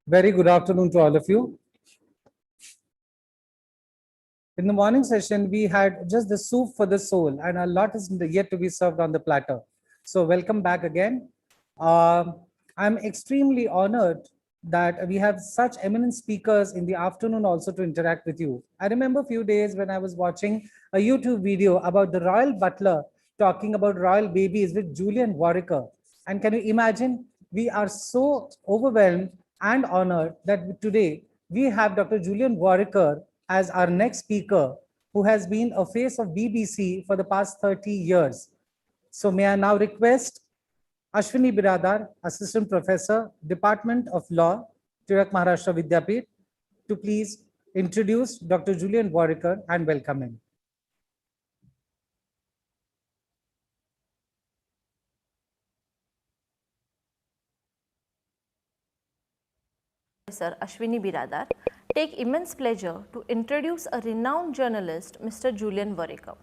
Very good afternoon to all of you. In the morning session, we had just the soup for the soul, and a lot is yet to be served on the platter. So, welcome back again. I'm extremely honored that we have such eminent speakers in the afternoon also to interact with you. I remember a few days when I was watching a YouTube video about the royal butler talking about royal babies with Julian Warwicker. And can you imagine? We are so overwhelmed and honored that today we have Dr. Julian Warwicker as our next speaker, who has been a face of BBC for the past 30 years. So may I now request Ashwini Biradar, Assistant Professor, Department of Law, Tirak Maharashtra Vidyapit, to please introduce Dr. Julian Warwicker and welcome him. Professor Ashwini Biradar, take immense pleasure to introduce a renowned journalist, Mr. Julian Warwicker.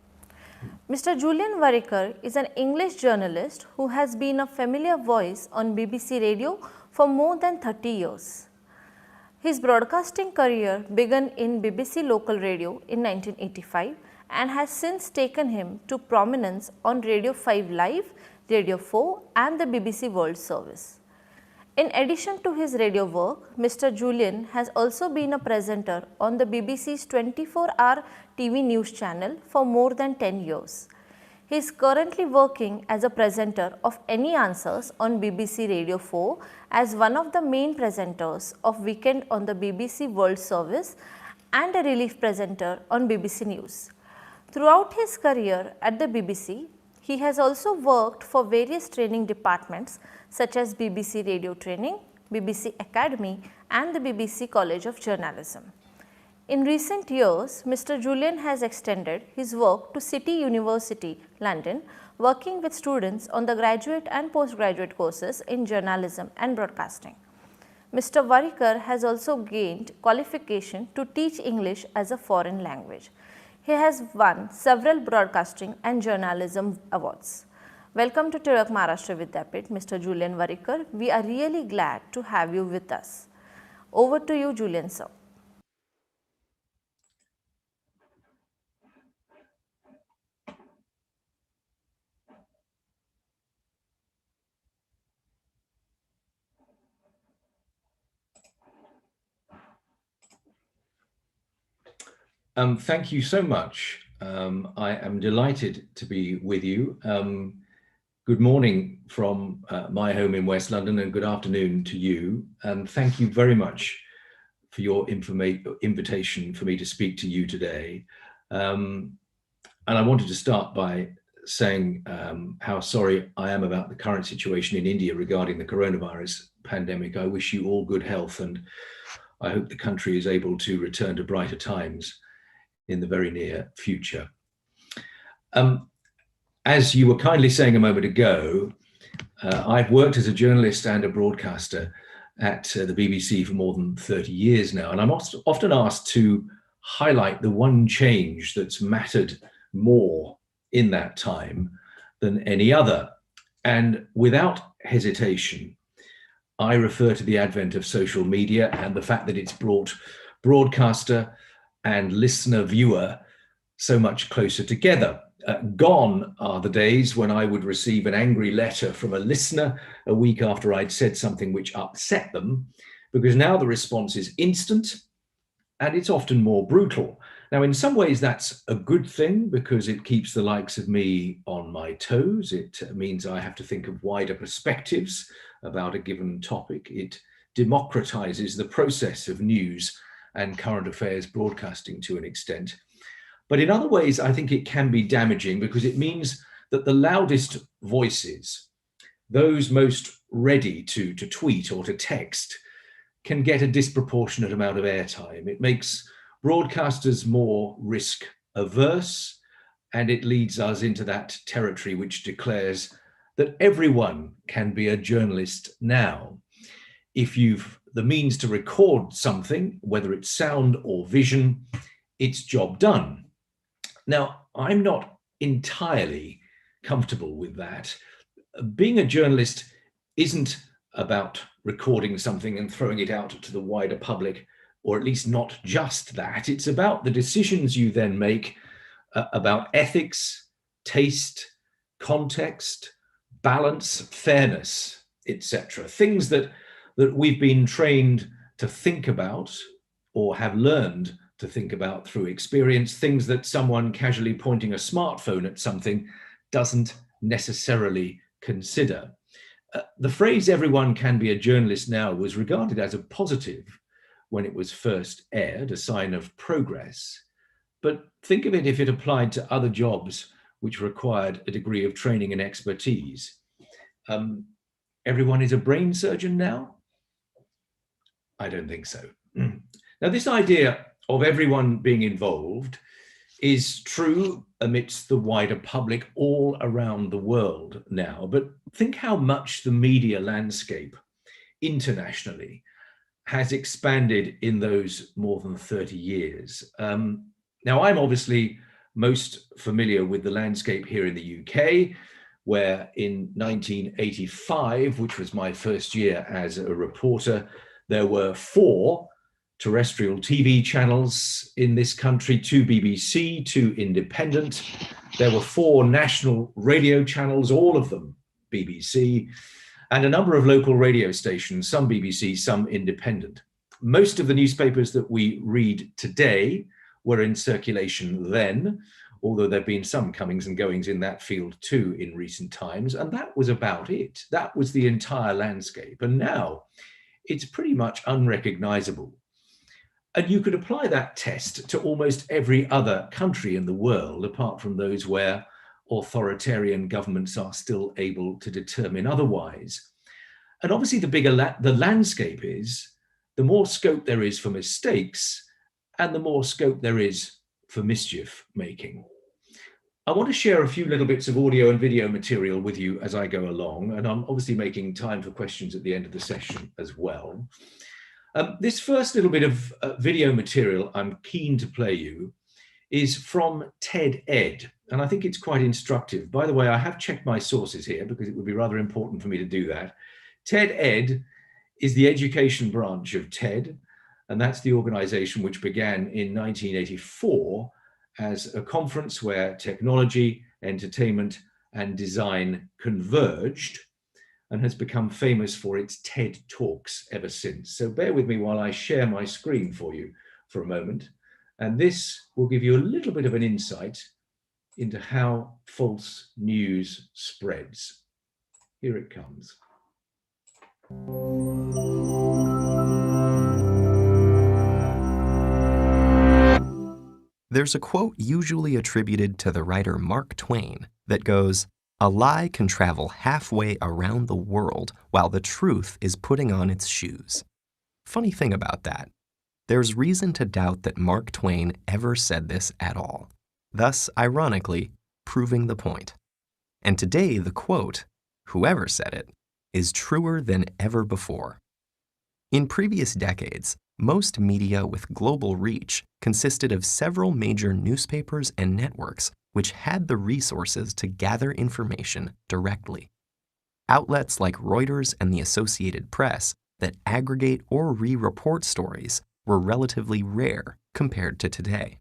Mr. Julian Warwicker is an English journalist who has been a familiar voice on BBC Radio for more than 30 years. His broadcasting career began in BBC Local Radio in 1985 and has since taken him to prominence on Radio 5 Live, Radio 4 and the BBC World Service. In addition to his radio work, Mr. Julian has also been a presenter on the BBC's 24-hour TV news channel for more than 10 years. He is currently working as a presenter of Any Answers on BBC Radio 4 as one of the main presenters of Weekend on the BBC World Service and a relief presenter on BBC News. Throughout his career at the BBC, he has also worked for various training departments such as BBC Radio Training, BBC Academy and the BBC College of Journalism. In recent years, Mr. Julian has extended his work to City University, London, working with students on the graduate and postgraduate courses in journalism and broadcasting. Mr. Warwicker has also gained qualification to teach English as a foreign language. He has won several broadcasting and journalism awards. Welcome to Tirak Maharashtra Vidyapit, Mr. Julian Warwicker. We are really glad to have you with us. Over to you, Julian, sir. Thank you so much. I am delighted to be with you. Good morning from my home in West London and good afternoon to you. And thank you very much for your invitation for me to speak to you today. And I wanted to start by saying how sorry I am about the current situation in India regarding the coronavirus pandemic. I wish you all good health and I hope the country is able to return to brighter times in the very near future. As you were kindly saying a moment ago, I've worked as a journalist and a broadcaster at the BBC for more than 30 years now, and I'm often asked to highlight the one change that's mattered more in that time than any other. And without hesitation, I refer to the advent of social media and the fact that it's brought broadcaster and listener viewer so much closer together. Gone are the days when I would receive an angry letter from a listener a week after I'd said something which upset them, because now the response is instant and it's often more brutal. Now, in some ways that's a good thing because it keeps the likes of me on my toes. It means I have to think of wider perspectives about a given topic. It democratizes the process of news and current affairs broadcasting to an extent. But in other ways, I think it can be damaging because it means that the loudest voices, those most ready to tweet or to text, can get a disproportionate amount of airtime. It makes broadcasters more risk averse, and it leads us into that territory which declares that everyone can be a journalist now. If you've the means to record something, whether it's sound or vision, it's job done. Now, I'm not entirely comfortable with that. Being a journalist isn't about recording something and throwing it out to the wider public, or at least not just that. It's about the decisions you then make about ethics, taste, context, balance, fairness, etc. Things that we've been trained to think about or have learned to think about through experience, things that someone casually pointing a smartphone at something doesn't necessarily consider. The phrase "everyone can be a journalist now" was regarded as a positive when it was first aired, a sign of progress. But think of it if it applied to other jobs which required a degree of training and expertise. Everyone is a brain surgeon now? I don't think so. Now, this idea of everyone being involved is true amidst the wider public all around the world now. But think how much the media landscape internationally has expanded in those more than 30 years. Now, I'm obviously most familiar with the landscape here in the UK, where in 1985, which was my first year as a reporter, there were 4 terrestrial TV channels in this country, 2 BBC, 2 independent. There were 4 national radio channels, all of them BBC, and a number of local radio stations, some BBC, some independent. Most of the newspapers that we read today were in circulation then, although there have been some comings and goings in that field too in recent times, and that was about it. That was the entire landscape. And now it's pretty much unrecognizable. And you could apply that test to almost every other country in the world, apart from those where authoritarian governments are still able to determine otherwise. And obviously the bigger the landscape is, the more scope there is for mistakes and the more scope there is for mischief making. I want to share a few little bits of audio and video material with you as I go along, and I'm obviously making time for questions at the end of the session as well. This first little bit of video material I'm keen to play you is from TED Ed, and I think it's quite instructive. By the way, I have checked my sources here because it would be rather important for me to do that. TED Ed is the education branch of TED, and that's the organization which began in 1984 as a conference where technology, entertainment, and design converged, and has become famous for its TED Talks ever since. So bear with me while I share my screen for you for a moment. And this will give you a little bit of an insight into how false news spreads. Here it comes. There's a quote usually attributed to the writer Mark Twain that goes, "A lie can travel halfway around the world while the truth is putting on its shoes." Funny thing about that, there's reason to doubt that Mark Twain ever said this at all, thus, ironically, proving the point. And today, the quote, whoever said it, is truer than ever before. In previous decades, most media with global reach consisted of several major newspapers and networks which had the resources to gather information directly. Outlets like Reuters and the Associated Press that aggregate or re-report stories were relatively rare compared to today.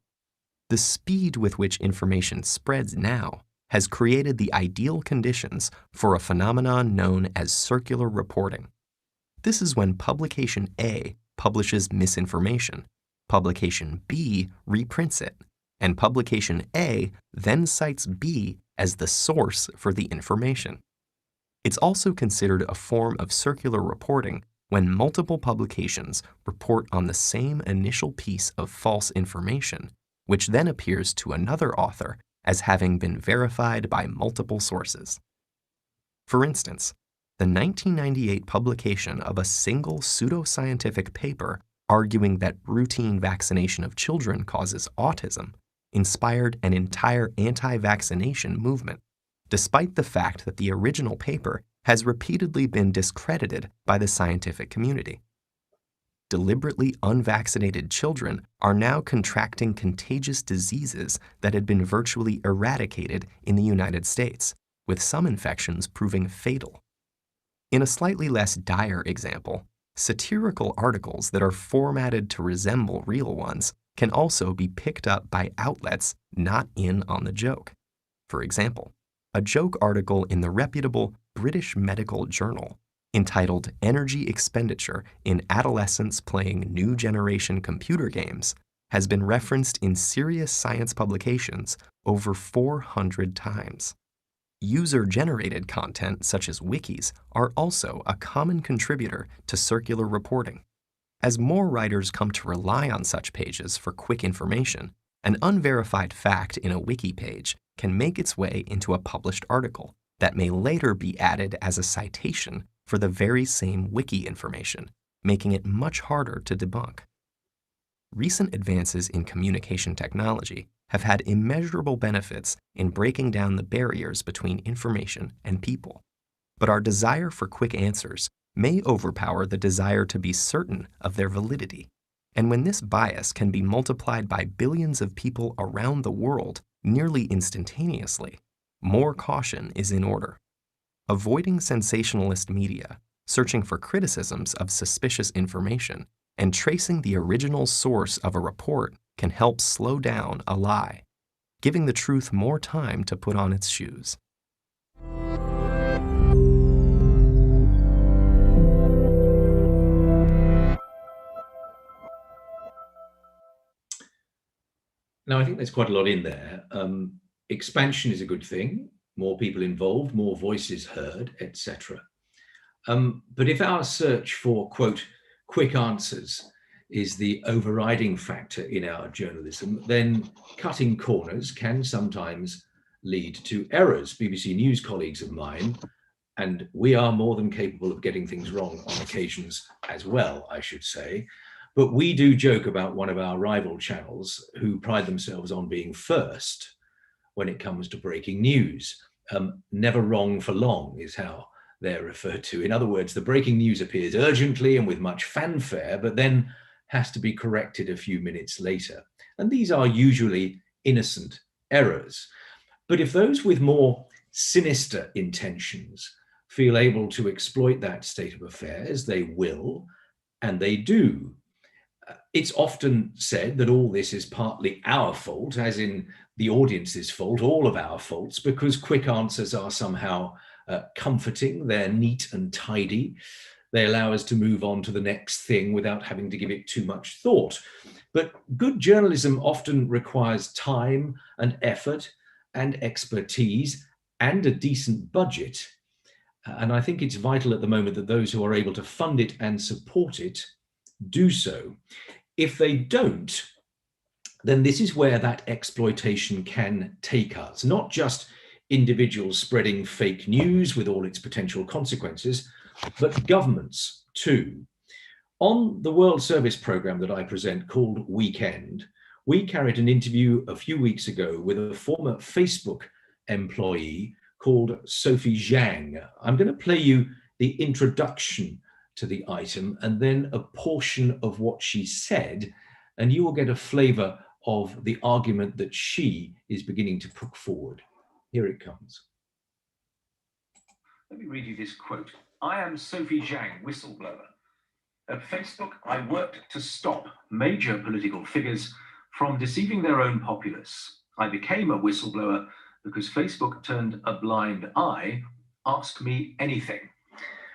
The speed with which information spreads now has created the ideal conditions for a phenomenon known as circular reporting. This is when publication A publishes misinformation, publication B reprints it, and publication A then cites B as the source for the information. It's also considered a form of circular reporting when multiple publications report on the same initial piece of false information, which then appears to another author as having been verified by multiple sources. For instance, the 1998 publication of a single pseudoscientific paper arguing that routine vaccination of children causes autism inspired an entire anti-vaccination movement, despite the fact that the original paper has repeatedly been discredited by the scientific community. Deliberately unvaccinated children are now contracting contagious diseases that had been virtually eradicated in the United States, with some infections proving fatal. In a slightly less dire example, satirical articles that are formatted to resemble real ones can also be picked up by outlets not in on the joke. For example, a joke article in the reputable British Medical Journal entitled Energy Expenditure in Adolescents Playing New Generation Computer Games has been referenced in serious science publications over 400 times. User-generated content such as wikis are also a common contributor to circular reporting. As more writers come to rely on such pages for quick information, an unverified fact in a wiki page can make its way into a published article that may later be added as a citation for the very same wiki information, making it much harder to debunk. Recent advances in communication technology have had immeasurable benefits in breaking down the barriers between information and people. But our desire for quick answers may overpower the desire to be certain of their validity. And when this bias can be multiplied by billions of people around the world nearly instantaneously, more caution is in order. Avoiding sensationalist media, searching for criticisms of suspicious information, and tracing the original source of a report can help slow down a lie, giving the truth more time to put on its shoes. Now, I think there's quite a lot in there. Expansion is a good thing, more people involved, more voices heard, etc. But if our search for, quote, quick answers is the overriding factor in our journalism, then cutting corners can sometimes lead to errors. BBC News colleagues of mine, and we are more than capable of getting things wrong on occasions as well, I should say. But we do joke about one of our rival channels who pride themselves on being first when it comes to breaking news. Never wrong for long is how they're referred to. In other words, the breaking news appears urgently and with much fanfare, but then has to be corrected a few minutes later. And these are usually innocent errors. But if those with more sinister intentions feel able to exploit that state of affairs, they will, and they do. It's often said that all this is partly our fault, as in the audience's fault, all of our faults, because quick answers are somehow comforting, they're neat and tidy. They allow us to move on to the next thing without having to give it too much thought. But good journalism often requires time and effort and expertise and a decent budget. And I think it's vital at the moment that those who are able to fund it and support it do so. If they don't, then this is where that exploitation can take us, not just individuals spreading fake news with all its potential consequences, but governments too. On the World Service Programme that I present called Weekend, we carried an interview a few weeks ago with a former Facebook employee called Sophie Zhang. I'm going to play you the introduction to the item and then a portion of what she said, and you will get a flavour of the argument that she is beginning to put forward. Here it comes. Let me read you this quote. I am Sophie Zhang, whistleblower. At Facebook, I worked to stop major political figures from deceiving their own populace. I became a whistleblower because Facebook turned a blind eye, ask me anything.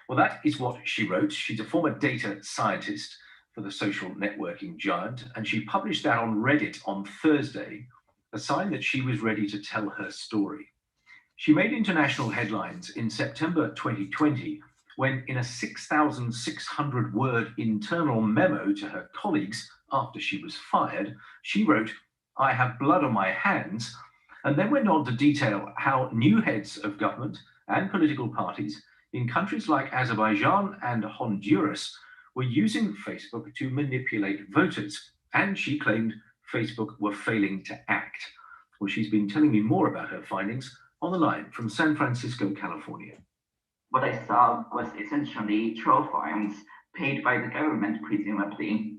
Well, that is what she wrote. She's a former data scientist for the social networking giant, and she published that on Reddit on Thursday, a sign that she was ready to tell her story. She made international headlines in September 2020 when, in a 6,600 word internal memo to her colleagues after she was fired, she wrote, "I have blood on my hands," and then went on to detail how new heads of government and political parties in countries like Azerbaijan and Honduras were using Facebook to manipulate voters, and she claimed Facebook were failing to act. Well, she's been telling me more about her findings on the line from San Francisco, California. What I saw was essentially troll farms paid by the government, presumably,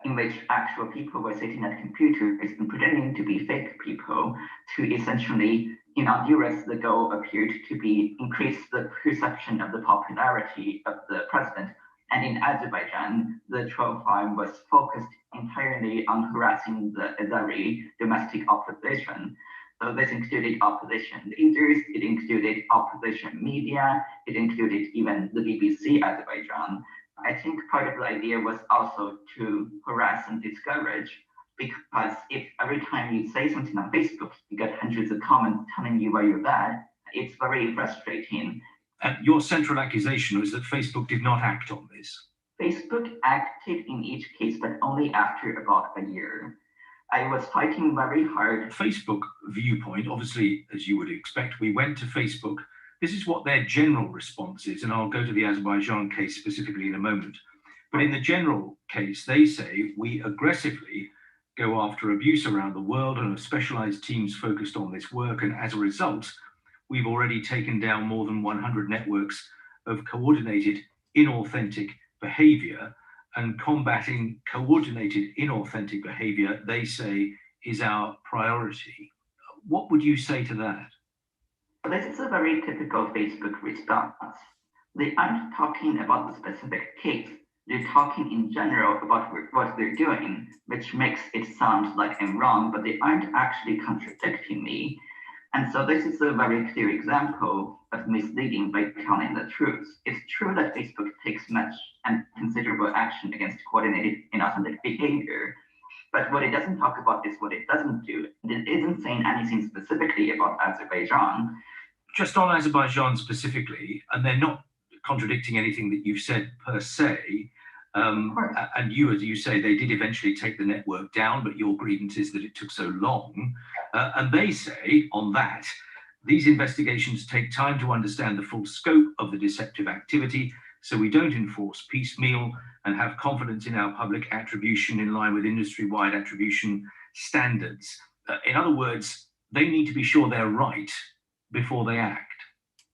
in which actual people were sitting at computers and pretending to be fake people to essentially In Honduras, the goal appeared to be increase the perception of the popularity of the president. And in Azerbaijan, the troll farm was focused entirely on harassing the Azeri domestic opposition. So this included opposition leaders, it included opposition media, it included even the BBC Azerbaijan. I think part of the idea was also to harass and discourage, because if every time you say something on Facebook, you get hundreds of comments telling you why you're bad, it's very frustrating. Your central accusation was that Facebook did not act on this. Facebook acted in each case, but only after about a year. I was fighting very hard. Facebook viewpoint, obviously, as you would expect, we went to Facebook. This is what their general response is, and I'll go to the Azerbaijan case specifically in a moment. But in the general case, they say we aggressively go after abuse around the world and have specialized teams focused on this work. And as a result, we've already taken down more than 100 networks of coordinated, inauthentic behavior. And combating coordinated, inauthentic behavior, they say, is our priority. What would you say to that? This is a very typical Facebook response. They aren't talking about the specific case. They're talking in general about what they're doing, which makes it sound like I'm wrong, but they aren't actually contradicting me. And so this is a very clear example of misleading by telling the truth. It's true that Facebook takes much and considerable action against coordinated inauthentic behavior, but what it doesn't talk about is what it doesn't do. It isn't saying anything specifically about Azerbaijan. Just on Azerbaijan specifically, and they're not contradicting anything that you've said per se, and you, as you say, they did eventually take the network down, but your grievance is that it took so long. And they say on that, these investigations take time to understand the full scope of the deceptive activity, so we don't enforce piecemeal and have confidence in our public attribution in line with industry-wide attribution standards. In other words, they need to be sure they're right before they act.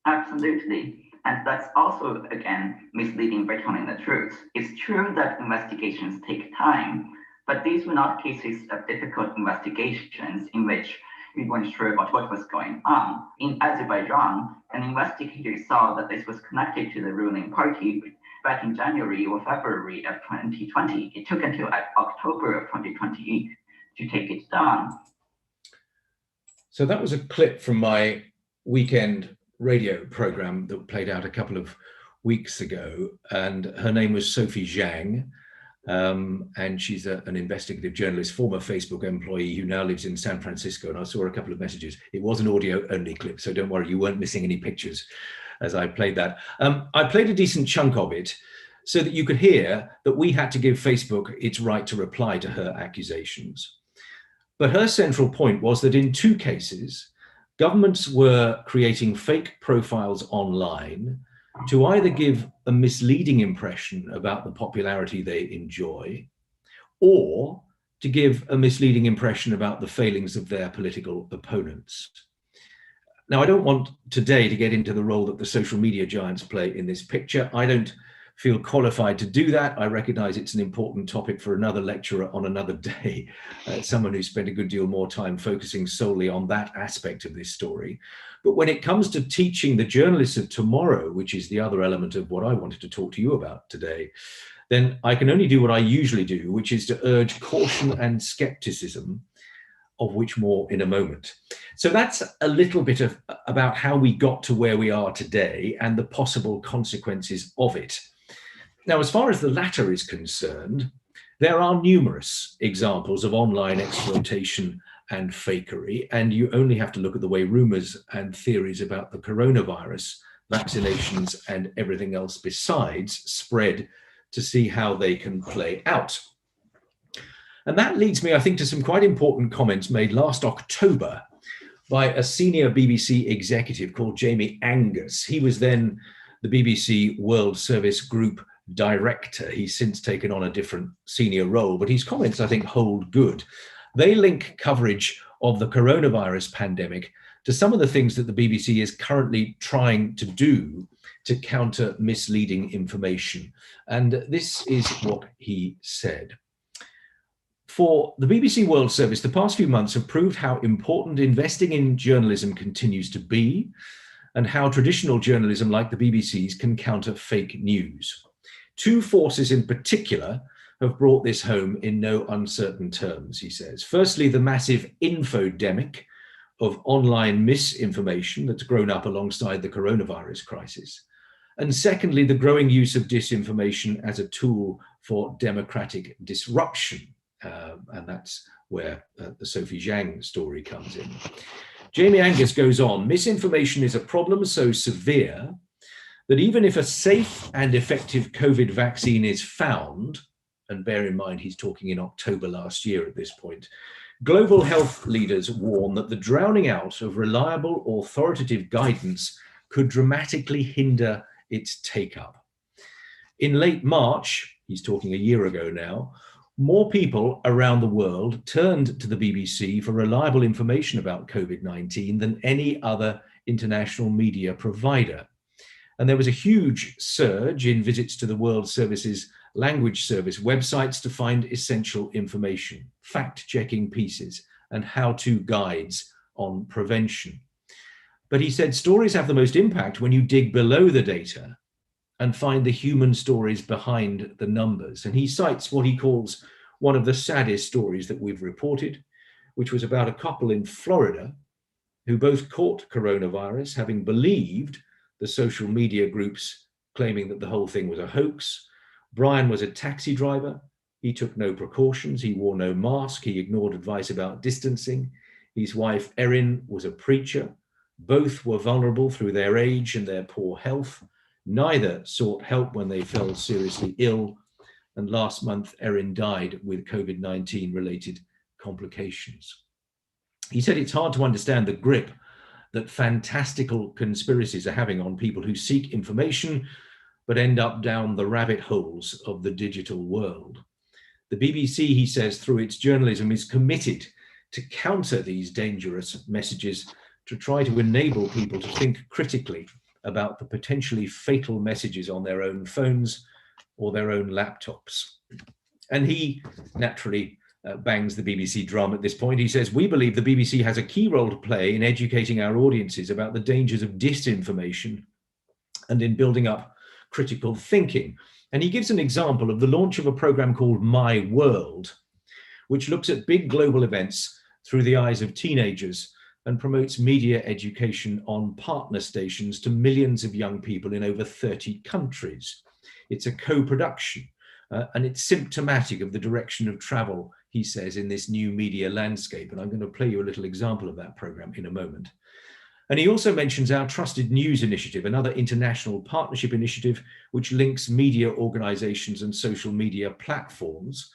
Absolutely. And that's also, again, misleading by telling the truth. It's true that investigations take time, but these were not cases of difficult investigations in which we weren't sure about what was going on. In Azerbaijan, an investigator saw that this was connected to the ruling party back in January or February of 2020. It took until October of 2020 to take it down. So that was a clip from my weekend radio program that played out a couple of weeks ago, and her name was Sophie Zhang, and she's an investigative journalist, former Facebook employee who now lives in San Francisco. And I saw a couple of messages. It was an audio only clip, so don't worry, you weren't missing any pictures as I played that. I played a decent chunk of it so that you could hear that we had to give Facebook its right to reply to her accusations. But her central point was that in two cases, governments were creating fake profiles online to either give a misleading impression about the popularity they enjoy, or to give a misleading impression about the failings of their political opponents. Now, I don't want today to get into the role that the social media giants play in this picture. I don't feel qualified to do that. I recognize it's an important topic for another lecturer on another day, someone who spent a good deal more time focusing solely on that aspect of this story. But when it comes to teaching the journalists of tomorrow, which is the other element of what I wanted to talk to you about today, then I can only do what I usually do, which is to urge caution and skepticism, of which more in a moment. So that's a little bit about how we got to where we are today and the possible consequences of it. Now, as far as the latter is concerned, there are numerous examples of online exploitation and fakery, and you only have to look at the way rumors and theories about the coronavirus, vaccinations, and everything else besides spread to see how they can play out. And that leads me, I think, to some quite important comments made last October by a senior BBC executive called Jamie Angus. He was then the BBC World Service Group Director. He's since taken on a different senior role, but his comments, I think, hold good. They link coverage of the coronavirus pandemic to some of the things that the BBC is currently trying to do to counter misleading information. And this is what he said. For the BBC World Service, the past few months have proved how important investing in journalism continues to be, and how traditional journalism like the BBC's can counter fake news. Two forces in particular have brought this home in no uncertain terms, he says. Firstly, the massive infodemic of online misinformation that's grown up alongside the coronavirus crisis. And secondly, the growing use of disinformation as a tool for democratic disruption. And that's where the Sophie Zhang story comes in. Jamie Angus goes on, misinformation is a problem so severe that even if a safe and effective COVID vaccine is found, and bear in mind he's talking in October last year at this point, global health leaders warn that the drowning out of reliable authoritative guidance could dramatically hinder its take-up. In late March, he's talking a year ago now, more people around the world turned to the BBC for reliable information about COVID-19 than any other international media provider. And there was a huge surge in visits to the World Service's language service websites to find essential information, fact-checking pieces, and how-to guides on prevention. But he said stories have the most impact when you dig below the data and find the human stories behind the numbers. And he cites what he calls one of the saddest stories that we've reported, which was about a couple in Florida who both caught coronavirus, having believed the social media groups claiming that the whole thing was a hoax. Brian was a taxi driver. He took no precautions. He wore no mask. He ignored advice about distancing. His wife, Erin, was a preacher. Both were vulnerable through their age and their poor health. Neither sought help when they fell seriously ill. And last month, Erin died with COVID-19 related complications. He said it's hard to understand the grip that fantastical conspiracies are having on people who seek information but end up down the rabbit holes of the digital world. The BBC, he says, through its journalism, is committed to counter these dangerous messages, to try to enable people to think critically about the potentially fatal messages on their own phones or their own laptops. And he naturally bangs the BBC drum at this point. He says, we believe the BBC has a key role to play in educating our audiences about the dangers of disinformation and in building up critical thinking. And he gives an example of the launch of a program called My World, which looks at big global events through the eyes of teenagers and promotes media education on partner stations to millions of young people in over 30 countries. It's a co-production and it's symptomatic of the direction of travel, he says, in this new media landscape. And I'm going to play you a little example of that program in a moment. And he also mentions our Trusted News Initiative, another international partnership initiative which links media organizations and social media platforms.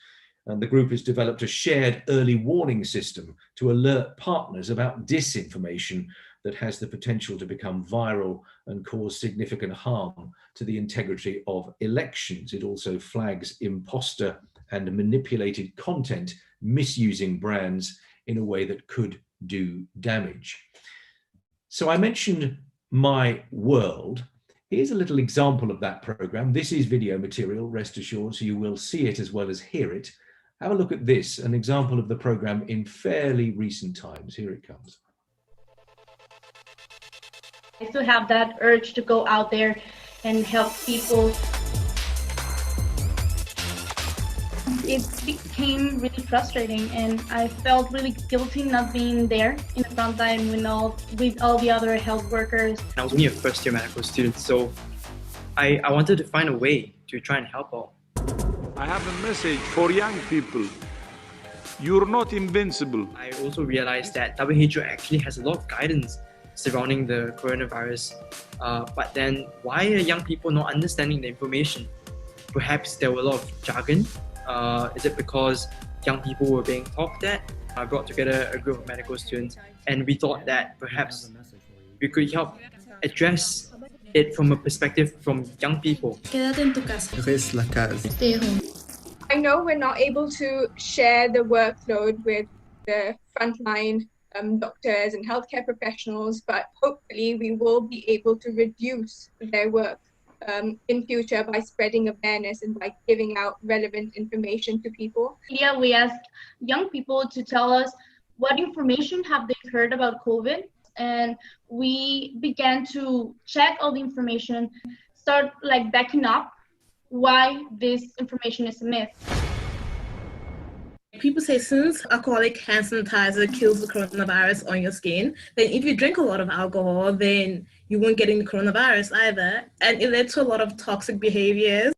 And the group has developed a shared early warning system to alert partners about disinformation that has the potential to become viral and cause significant harm to the integrity of elections. It also flags imposter and manipulated content misusing brands in a way that could do damage. So I mentioned My World. Here's a little example of that program. This is video material, rest assured, so you will see it as well as hear it. Have a look at this, an example of the program in fairly recent times. Here it comes. I still have that urge to go out there and help people. It became really frustrating, and I felt really guilty not being there in the front line with all the other health workers. I was only a first-year medical student, so I wanted to find a way to try and help out. I have a message for young people. You're not invincible. I also realized that WHO actually has a lot of guidance surrounding the coronavirus. But then why are young people not understanding the information? Perhaps there were a lot of jargon. Is it because young people were being taught that? I brought together a group of medical students, and we thought that perhaps we could help address it from a perspective from young people. Quédate en tu casa. Reste la casa. Stay home. I know we're not able to share the workload with the frontline doctors and healthcare professionals, but hopefully we will be able to reduce their work in future by spreading awareness and by giving out relevant information to people. Yeah, we asked young people to tell us what information have they heard about COVID. And we began to check all the information, start like backing up why this information is a myth. People say since alcoholic hand sanitizer kills the coronavirus on your skin, then if you drink a lot of alcohol, then you won't get any coronavirus either. And it led to a lot of toxic behaviors.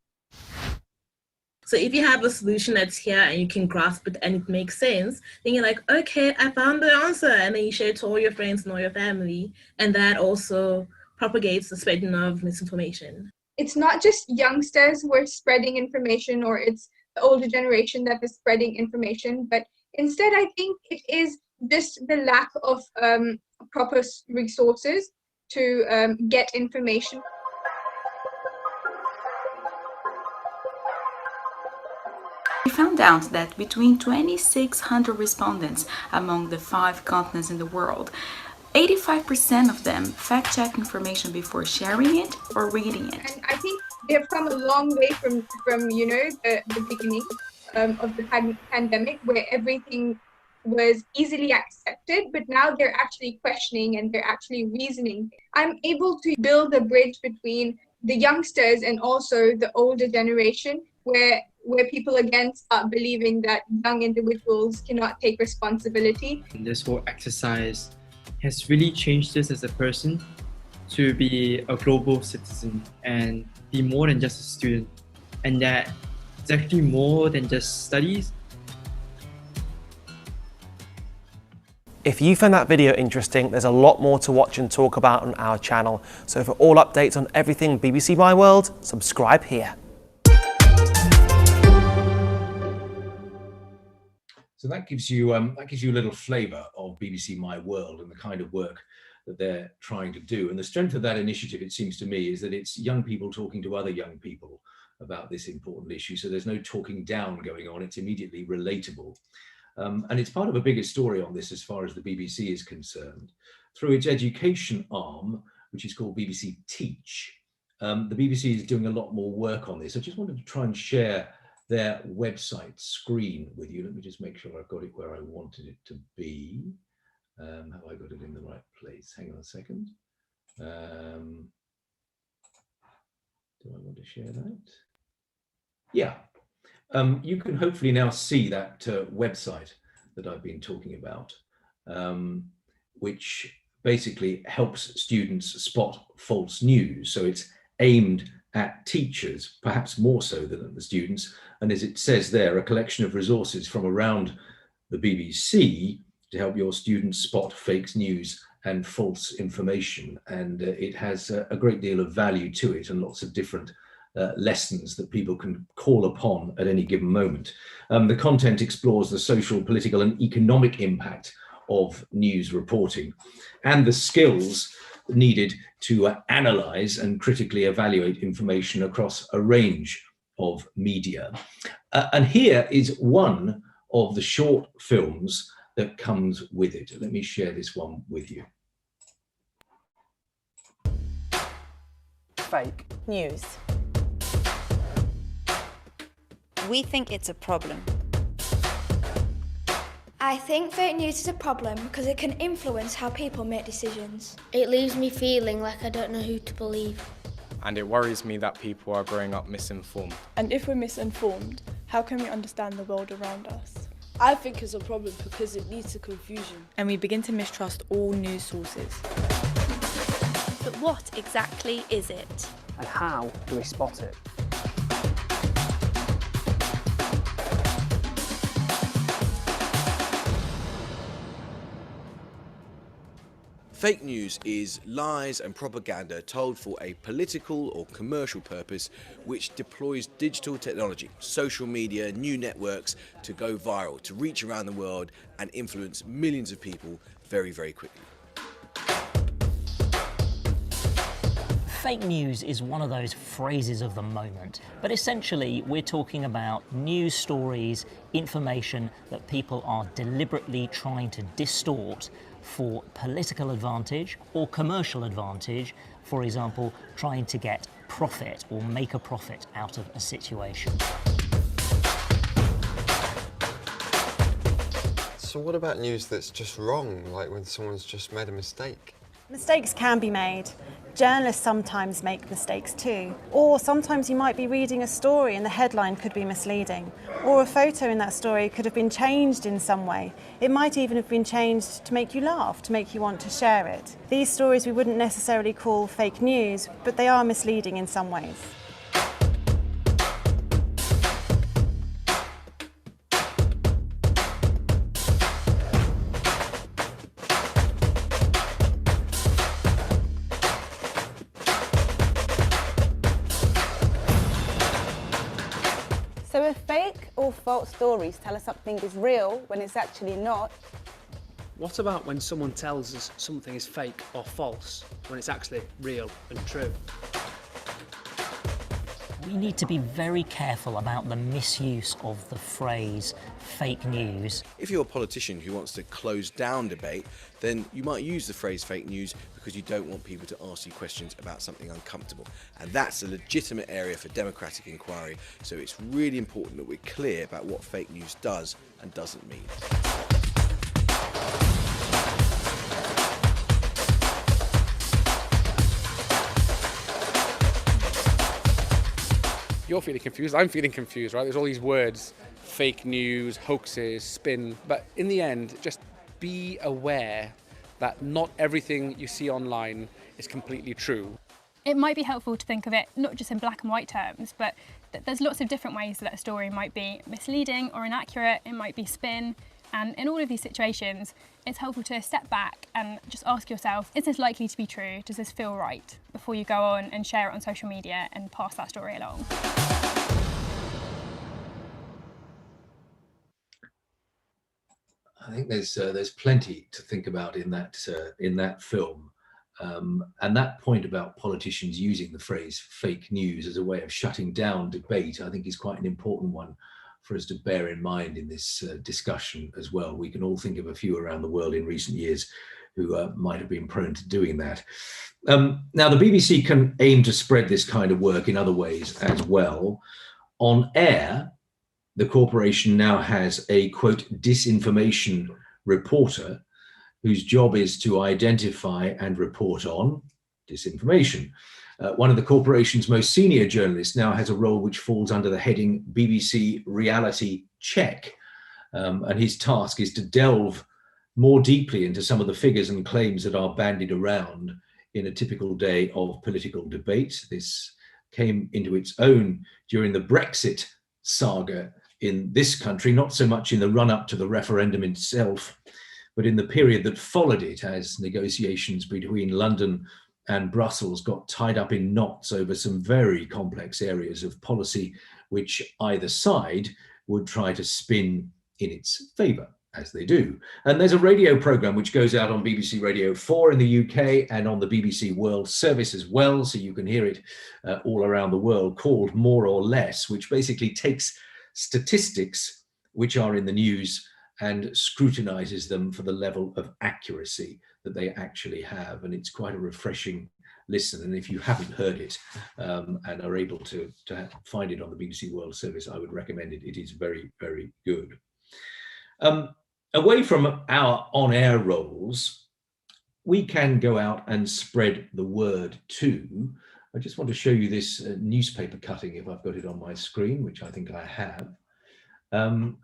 So if you have a solution that's here and you can grasp it and it makes sense, then you're like, okay, I found the answer. And then you share it to all your friends and all your family. And that also propagates the spreading of misinformation. It's not just youngsters who are spreading information, or it's the older generation that is spreading information, but instead I think it is just the lack of proper resources to get information. We found out that between 2,600 respondents among the 5 continents in the world, 85% of them fact-check information before sharing it or reading it. And I think they've come a long way from the beginning of the pandemic, where everything was easily accepted, but now they're actually questioning and they're actually reasoning. I'm able to build a bridge between the youngsters and also the older generation, where people again start believing that young individuals cannot take responsibility. This whole exercise has really changed us as a person to be a global citizen and be more than just a student, and that it's actually more than just studies. If you found that video interesting, there's a lot more to watch and talk about on our channel. So for all updates on everything BBC My World, subscribe here. So that gives you a little flavour of BBC My World and the kind of work that they're trying to do. And the strength of that initiative, it seems to me, is that it's young people talking to other young people about this important issue. So there's no talking down going on. It's immediately relatable. And it's part of a bigger story on this as far as the BBC is concerned. Through its education arm, which is called BBC Teach, the BBC is doing a lot more work on this. I just wanted to try and share their website screen with you. Let me just make sure I've got it where I wanted it to be. Have I got it in the right place? Hang on a second. Do I want to share that? Yeah. You can hopefully now see that website that I've been talking about, which basically helps students spot false news. So it's aimed at teachers, perhaps more so than at the students. And as it says there, a collection of resources from around the BBC to help your students spot fake news and false information. And it has a great deal of value to it and lots of different lessons that people can call upon at any given moment. The content explores the social, political and economic impact of news reporting and the skills needed to analyze and critically evaluate information across a range of media. And here is one of the short films that comes with it. Let me share this one with you. Fake news. We think it's a problem. I think fake news is a problem because it can influence how people make decisions. It leaves me feeling like I don't know who to believe. And it worries me that people are growing up misinformed. And if we're misinformed, how can we understand the world around us? I think it's a problem because it leads to confusion. And we begin to mistrust all news sources. But what exactly is it? And how do we spot it? Fake news is lies and propaganda told for a political or commercial purpose which deploys digital technology, social media, new networks to go viral, to reach around the world and influence millions of people very, very quickly. Fake news is one of those phrases of the moment, but essentially we're talking about news stories, information that people are deliberately trying to distort for political advantage or commercial advantage, for example, trying to get profit or make a profit out of a situation. So what about news that's just wrong, like when someone's just made a mistake? Mistakes can be made. Journalists sometimes make mistakes too. Or sometimes you might be reading a story and the headline could be misleading. Or a photo in that story could have been changed in some way. It might even have been changed to make you laugh, to make you want to share it. These stories we wouldn't necessarily call fake news, but they are misleading in some ways. So if fake or false stories tell us something is real when it's actually not, What about when someone tells us something is fake or false when it's actually real and true? We need to be very careful about the misuse of the phrase fake news. If you're a politician who wants to close down debate, then you might use the phrase fake news because you don't want people to ask you questions about something uncomfortable. And that's a legitimate area for democratic inquiry, so it's really important that we're clear about what fake news does and doesn't mean. You're feeling confused, I'm feeling confused, right? There's all these words, fake news, hoaxes, spin, but in the end, just be aware that not everything you see online is completely true. It might be helpful to think of it not just in black and white terms, but there's lots of different ways that a story might be misleading or inaccurate, it might be spin, and in all of these situations, it's helpful to step back and just ask yourself, is this likely to be true? Does this feel right? Before you go on and share it on social media and pass that story along. I think there's plenty to think about in that film, and that point about politicians using the phrase fake news as a way of shutting down debate, I think, is quite an important one for us to bear in mind in this discussion as well. We can all think of a few around the world in recent years who might have been prone to doing that. Now, the BBC can aim to spread this kind of work in other ways as well. On air, the corporation now has a, quote, disinformation reporter whose job is to identify and report on disinformation. One of the corporation's most senior journalists now has a role which falls under the heading BBC Reality Check. And his task is to delve more deeply into some of the figures and claims that are bandied around in a typical day of political debate. This came into its own during the Brexit saga in this country, not so much in the run-up to the referendum itself, but in the period that followed it, as negotiations between London and Brussels got tied up in knots over some very complex areas of policy, which either side would try to spin in its favour, as they do. And there's a radio programme which goes out on BBC Radio 4 in the UK and on the BBC World Service as well, so you can hear it all around the world, called More or Less, which basically takes statistics which are in the news and scrutinises them for the level of accuracy that they actually have. And it's quite a refreshing listen. And if you haven't heard it and are able to find it on the BBC World Service, I would recommend it. It is very, very good. Away from our on-air roles, we can go out and spread the word too. I just want to show you this newspaper cutting, if I've got it on my screen, which I think I have.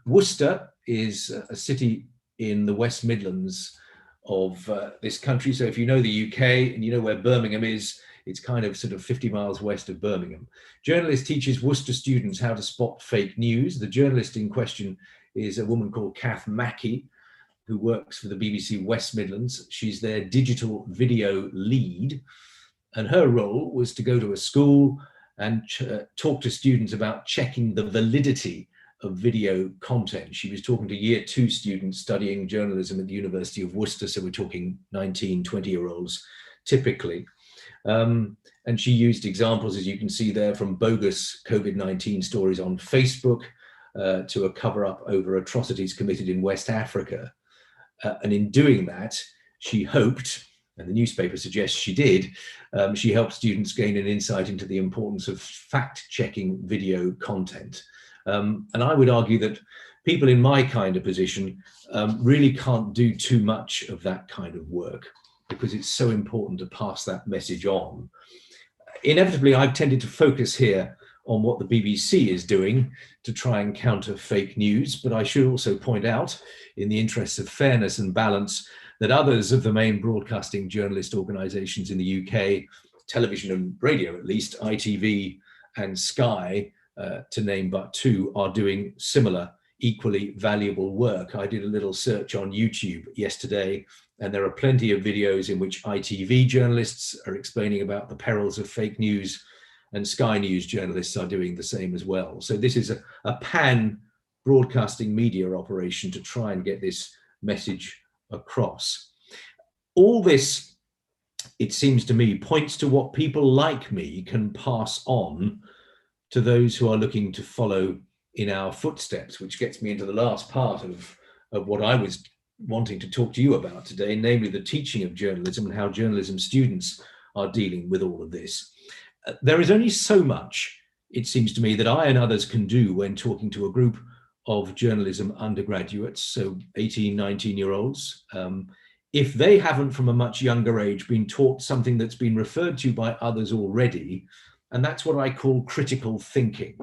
Worcester is a city in the West Midlands of this country. So if you know the UK and you know where Birmingham is, it's kind of sort of 50 miles west of Birmingham. Journalist teaches Worcester students how to spot fake news. The journalist in question is a woman called Kath Mackey, who works for the BBC West Midlands. She's their digital video lead. And her role was to go to a school and talk to students about checking the validity of video content. She was talking to year 2 students studying journalism at the University of Worcester. So we're talking 19, 20-year-olds typically. And she used examples, as you can see there, from bogus COVID-19 stories on Facebook to a cover-up over atrocities committed in West Africa. And in doing that, she hoped, and the newspaper suggests she did, she helped students gain an insight into the importance of fact-checking video content. And I would argue that people in my kind of position really can't do too much of that kind of work because it's so important to pass that message on. Inevitably, I've tended to focus here on what the BBC is doing to try and counter fake news, but I should also point out, in the interests of fairness and balance, that others of the main broadcasting journalist organisations in the UK, television and radio at least, ITV and Sky, to name but two, are doing similar, equally valuable work. I did a little search on YouTube yesterday, and there are plenty of videos in which ITV journalists are explaining about the perils of fake news, and Sky News journalists are doing the same as well. So this is a pan broadcasting media operation to try and get this message across. All this, it seems to me, points to what people like me can pass on to those who are looking to follow in our footsteps, which gets me into the last part of what I was wanting to talk to you about today, namely the teaching of journalism and how journalism students are dealing with all of this. There is only so much, it seems to me, that I and others can do when talking to a group of journalism undergraduates, so 18, 19-year-olds, if they haven't from a much younger age been taught something that's been referred to by others already, and that's what I call critical thinking.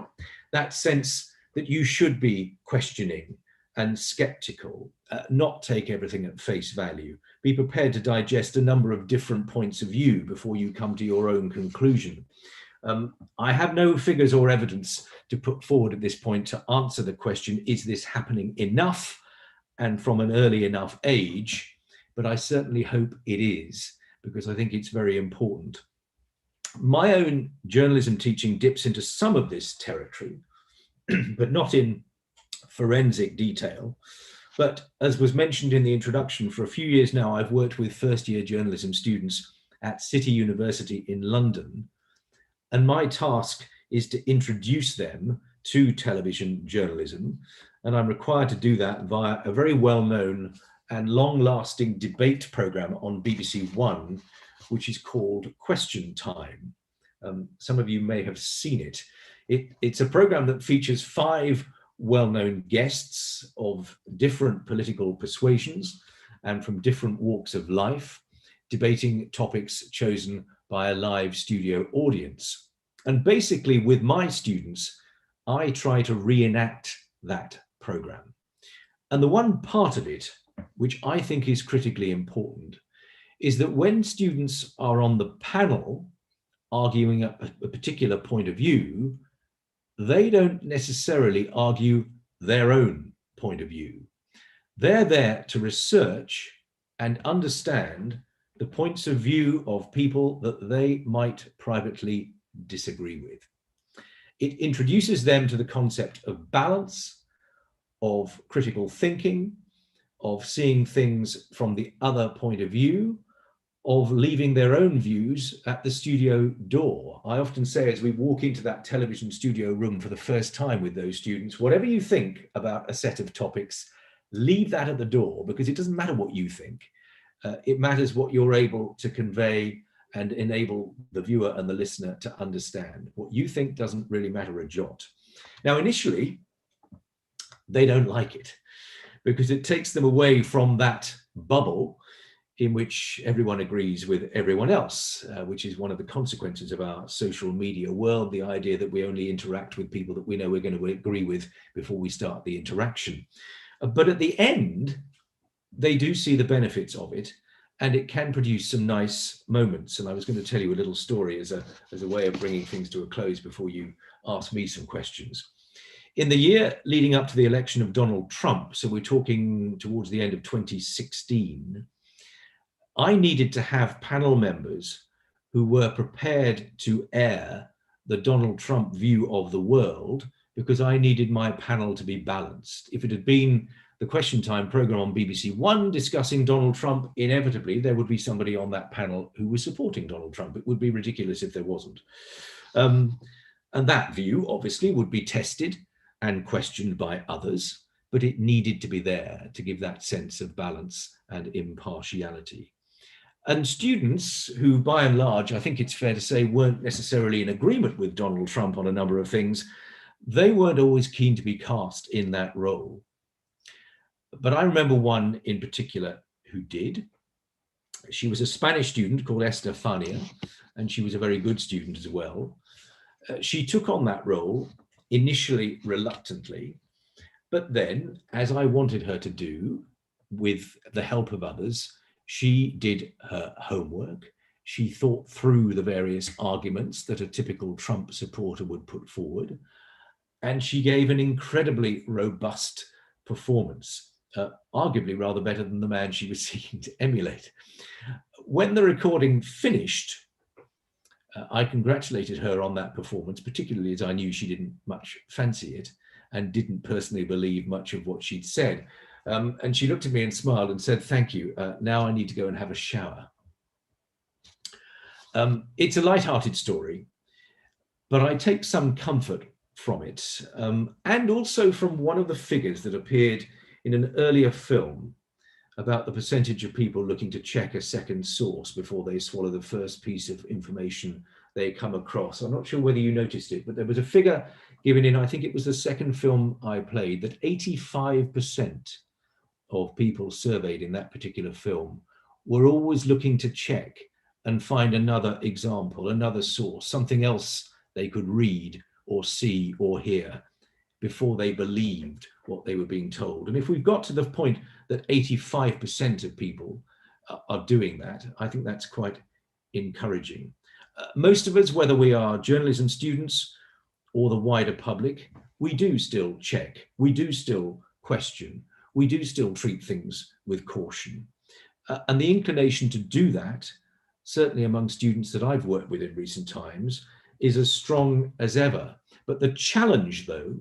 That sense that you should be questioning and skeptical, not take everything at face value. Be prepared to digest a number of different points of view before you come to your own conclusion. I have no figures or evidence to put forward at this point to answer the question, is this happening enough and from an early enough age? But I certainly hope it is, because I think it's very important. My own journalism teaching dips into some of this territory, but not in forensic detail. But as was mentioned in the introduction, for a few years now, I've worked with first-year journalism students at City University in London. And my task is to introduce them to television journalism. And I'm required to do that via a very well-known and long-lasting debate programme on BBC One, which is called Question Time. Some of you may have seen it. It's a programme that features 5 well-known guests of different political persuasions and from different walks of life, debating topics chosen by a live studio audience. And basically, with my students, I try to reenact that programme. And the one part of it, which I think is critically important, is that when students are on the panel arguing a particular point of view, they don't necessarily argue their own point of view. They're there to research and understand the points of view of people that they might privately disagree with. It introduces them to the concept of balance, of critical thinking, of seeing things from the other point of view, of leaving their own views at the studio door. I often say, as we walk into that television studio room for the first time with those students, whatever you think about a set of topics, leave that at the door, because it doesn't matter what you think. It matters what you're able to convey and enable the viewer and the listener to understand. What you think doesn't really matter a jot. Now, initially, they don't like it, because it takes them away from that bubble in which everyone agrees with everyone else, which is one of the consequences of our social media world, the idea that we only interact with people that we know we're going to agree with before we start the interaction. But at the end, they do see the benefits of it, and it can produce some nice moments. And I was going to tell you a little story as a way of bringing things to a close before you ask me some questions. In the year leading up to the election of Donald Trump, so we're talking towards the end of 2016, I needed to have panel members who were prepared to air the Donald Trump view of the world, because I needed my panel to be balanced. If it had been the Question Time programme on BBC One discussing Donald Trump, inevitably there would be somebody on that panel who was supporting Donald Trump. It would be ridiculous if there wasn't. And that view obviously would be tested and questioned by others, but it needed to be there to give that sense of balance and impartiality. And students who, by and large, I think it's fair to say, weren't necessarily in agreement with Donald Trump on a number of things, they weren't always keen to be cast in that role. But I remember one in particular who did. She was a Spanish student called Estefania, and she was a very good student as well. She took on that role initially reluctantly, but then, as I wanted her to do, with the help of others, she did her homework. She thought through the various arguments that a typical Trump supporter would put forward, and she gave an incredibly robust performance, arguably rather better than the man she was seeking to emulate. When the recording finished, I congratulated her on that performance, particularly as I knew she didn't much fancy it and didn't personally believe much of what she'd said. And she looked at me and smiled and said, "Thank you. Now I need to go and have a shower." It's a light-hearted story, but I take some comfort from it, and also from one of the figures that appeared in an earlier film about the percentage of people looking to check a second source before they swallow the first piece of information they come across. I'm not sure whether you noticed it, but there was a figure given in, I think it was the second film I played, that 85% of people surveyed in that particular film were always looking to check and find another example, another source, something else they could read or see or hear before they believed what they were being told. And if we've got to the point that 85% of people are doing that, I think that's quite encouraging. Most of us, whether we are journalism students or the wider public, we do still check, we do still question, we do still treat things with caution. And the inclination to do that, certainly among students that I've worked with in recent times, is as strong as ever. But the challenge, though,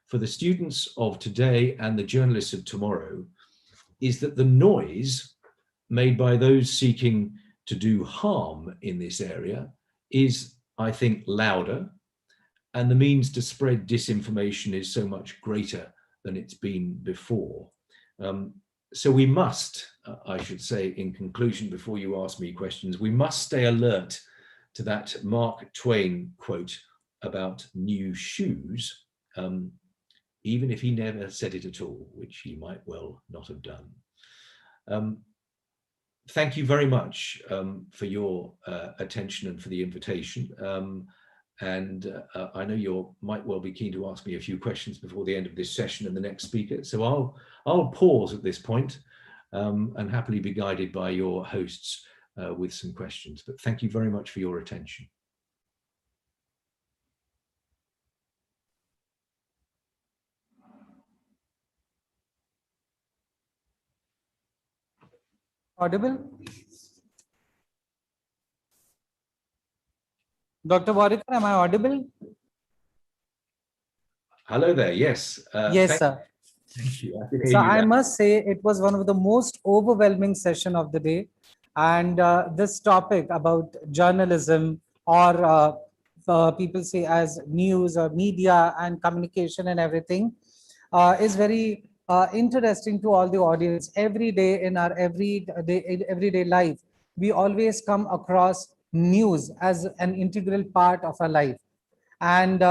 for the students of today and the journalists of tomorrow is that the noise made by those seeking to do harm in this area is, I think, louder, and the means to spread disinformation is so much greater than it's been before. So we must, I should say in conclusion, before you ask me questions, we must stay alert to that Mark Twain quote about new shoes, even if he never said it at all, which he might well not have done. Thank you very much for your attention and for the invitation. I know you might well be keen to ask me a few questions before the end of this session and the next speaker. So I'll pause at this point and happily be guided by your hosts with some questions. But thank you very much for your attention. Audible? Dr. Warikar, am I audible? Hello there, yes. Yes, sir. Thank you. I can hear So you I now. must say it was one of the most overwhelming session of the day. And this topic about journalism or people say as news or media and communication and everything is very interesting to all the audience. Every day in our everyday life, we always come across news as an integral part of our life. And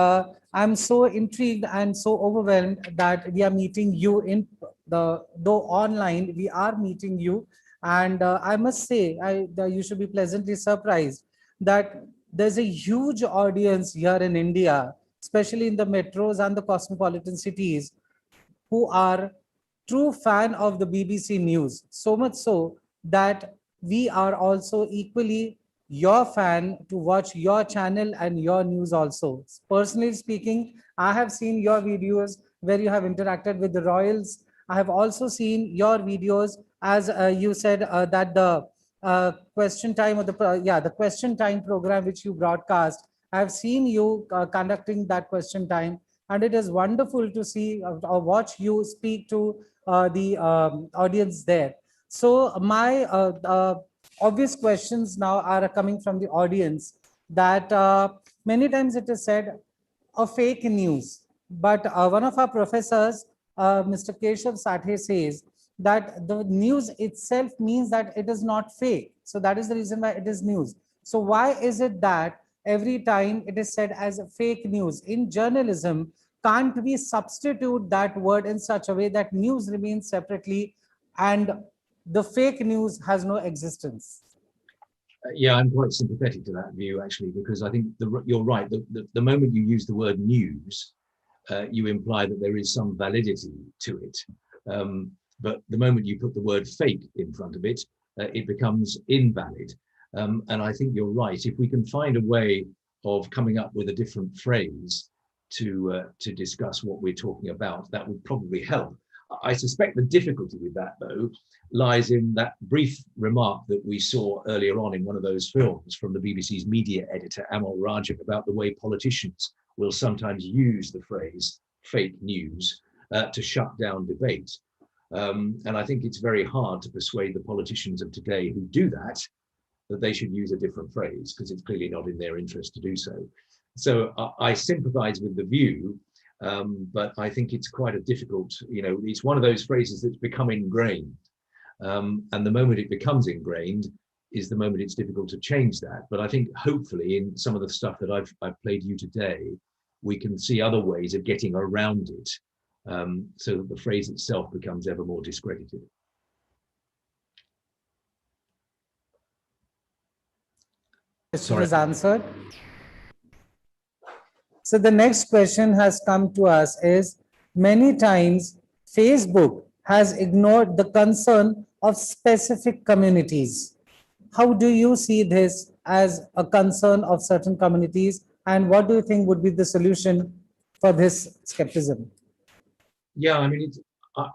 I'm so intrigued and so overwhelmed that we are meeting you in though online, we are meeting you. And I must say, you should be pleasantly surprised that there's a huge audience here in India, especially in the metros and the cosmopolitan cities, who are true fan of the BBC News. So much so that we are also equally your fan to watch your channel and your news also. Personally speaking, I have seen your videos where you have interacted with the royals. I have also seen your videos as you said that the question time of the question time program which you broadcast. I have seen you conducting that question time, and it is wonderful to see or watch you speak to the audience there. So my obvious questions now are coming from the audience that many times it is said a fake news, but one of our professors, Mr. Keshav Sathe, says that the news itself means that it is not fake. So that is the reason why it is news. So why is it that every time it is said as fake news in journalism, can't we substitute that word in such a way that news remains separately and the fake news has no existence? Yeah, I'm quite sympathetic to that view, actually, because I think you're right. The moment you use the word news, you imply that there is some validity to it. But the moment you put the word fake in front of it, it becomes invalid. And I think you're right. If we can find a way of coming up with a different phrase to discuss what we're talking about, that would probably help. I suspect the difficulty with that, though, lies in that brief remark that we saw earlier on in one of those films from the BBC's media editor, Amal Rajak, about the way politicians will sometimes use the phrase fake news to shut down debate. And I think it's very hard to persuade the politicians of today who do that they should use a different phrase, because it's clearly not in their interest to do so. So I sympathize with the view, but I think it's quite a difficult, it's one of those phrases that's become ingrained. And the moment it becomes ingrained is the moment it's difficult to change that. But I think hopefully in some of the stuff that I've played you today, we can see other ways of getting around it, so that the phrase itself becomes ever more discredited. Question is answered. So the next question has come to us is, many times Facebook has ignored the concern of specific communities. How do you see this as a concern of certain communities, and what do you think would be the solution for this skepticism? Yeah, I mean,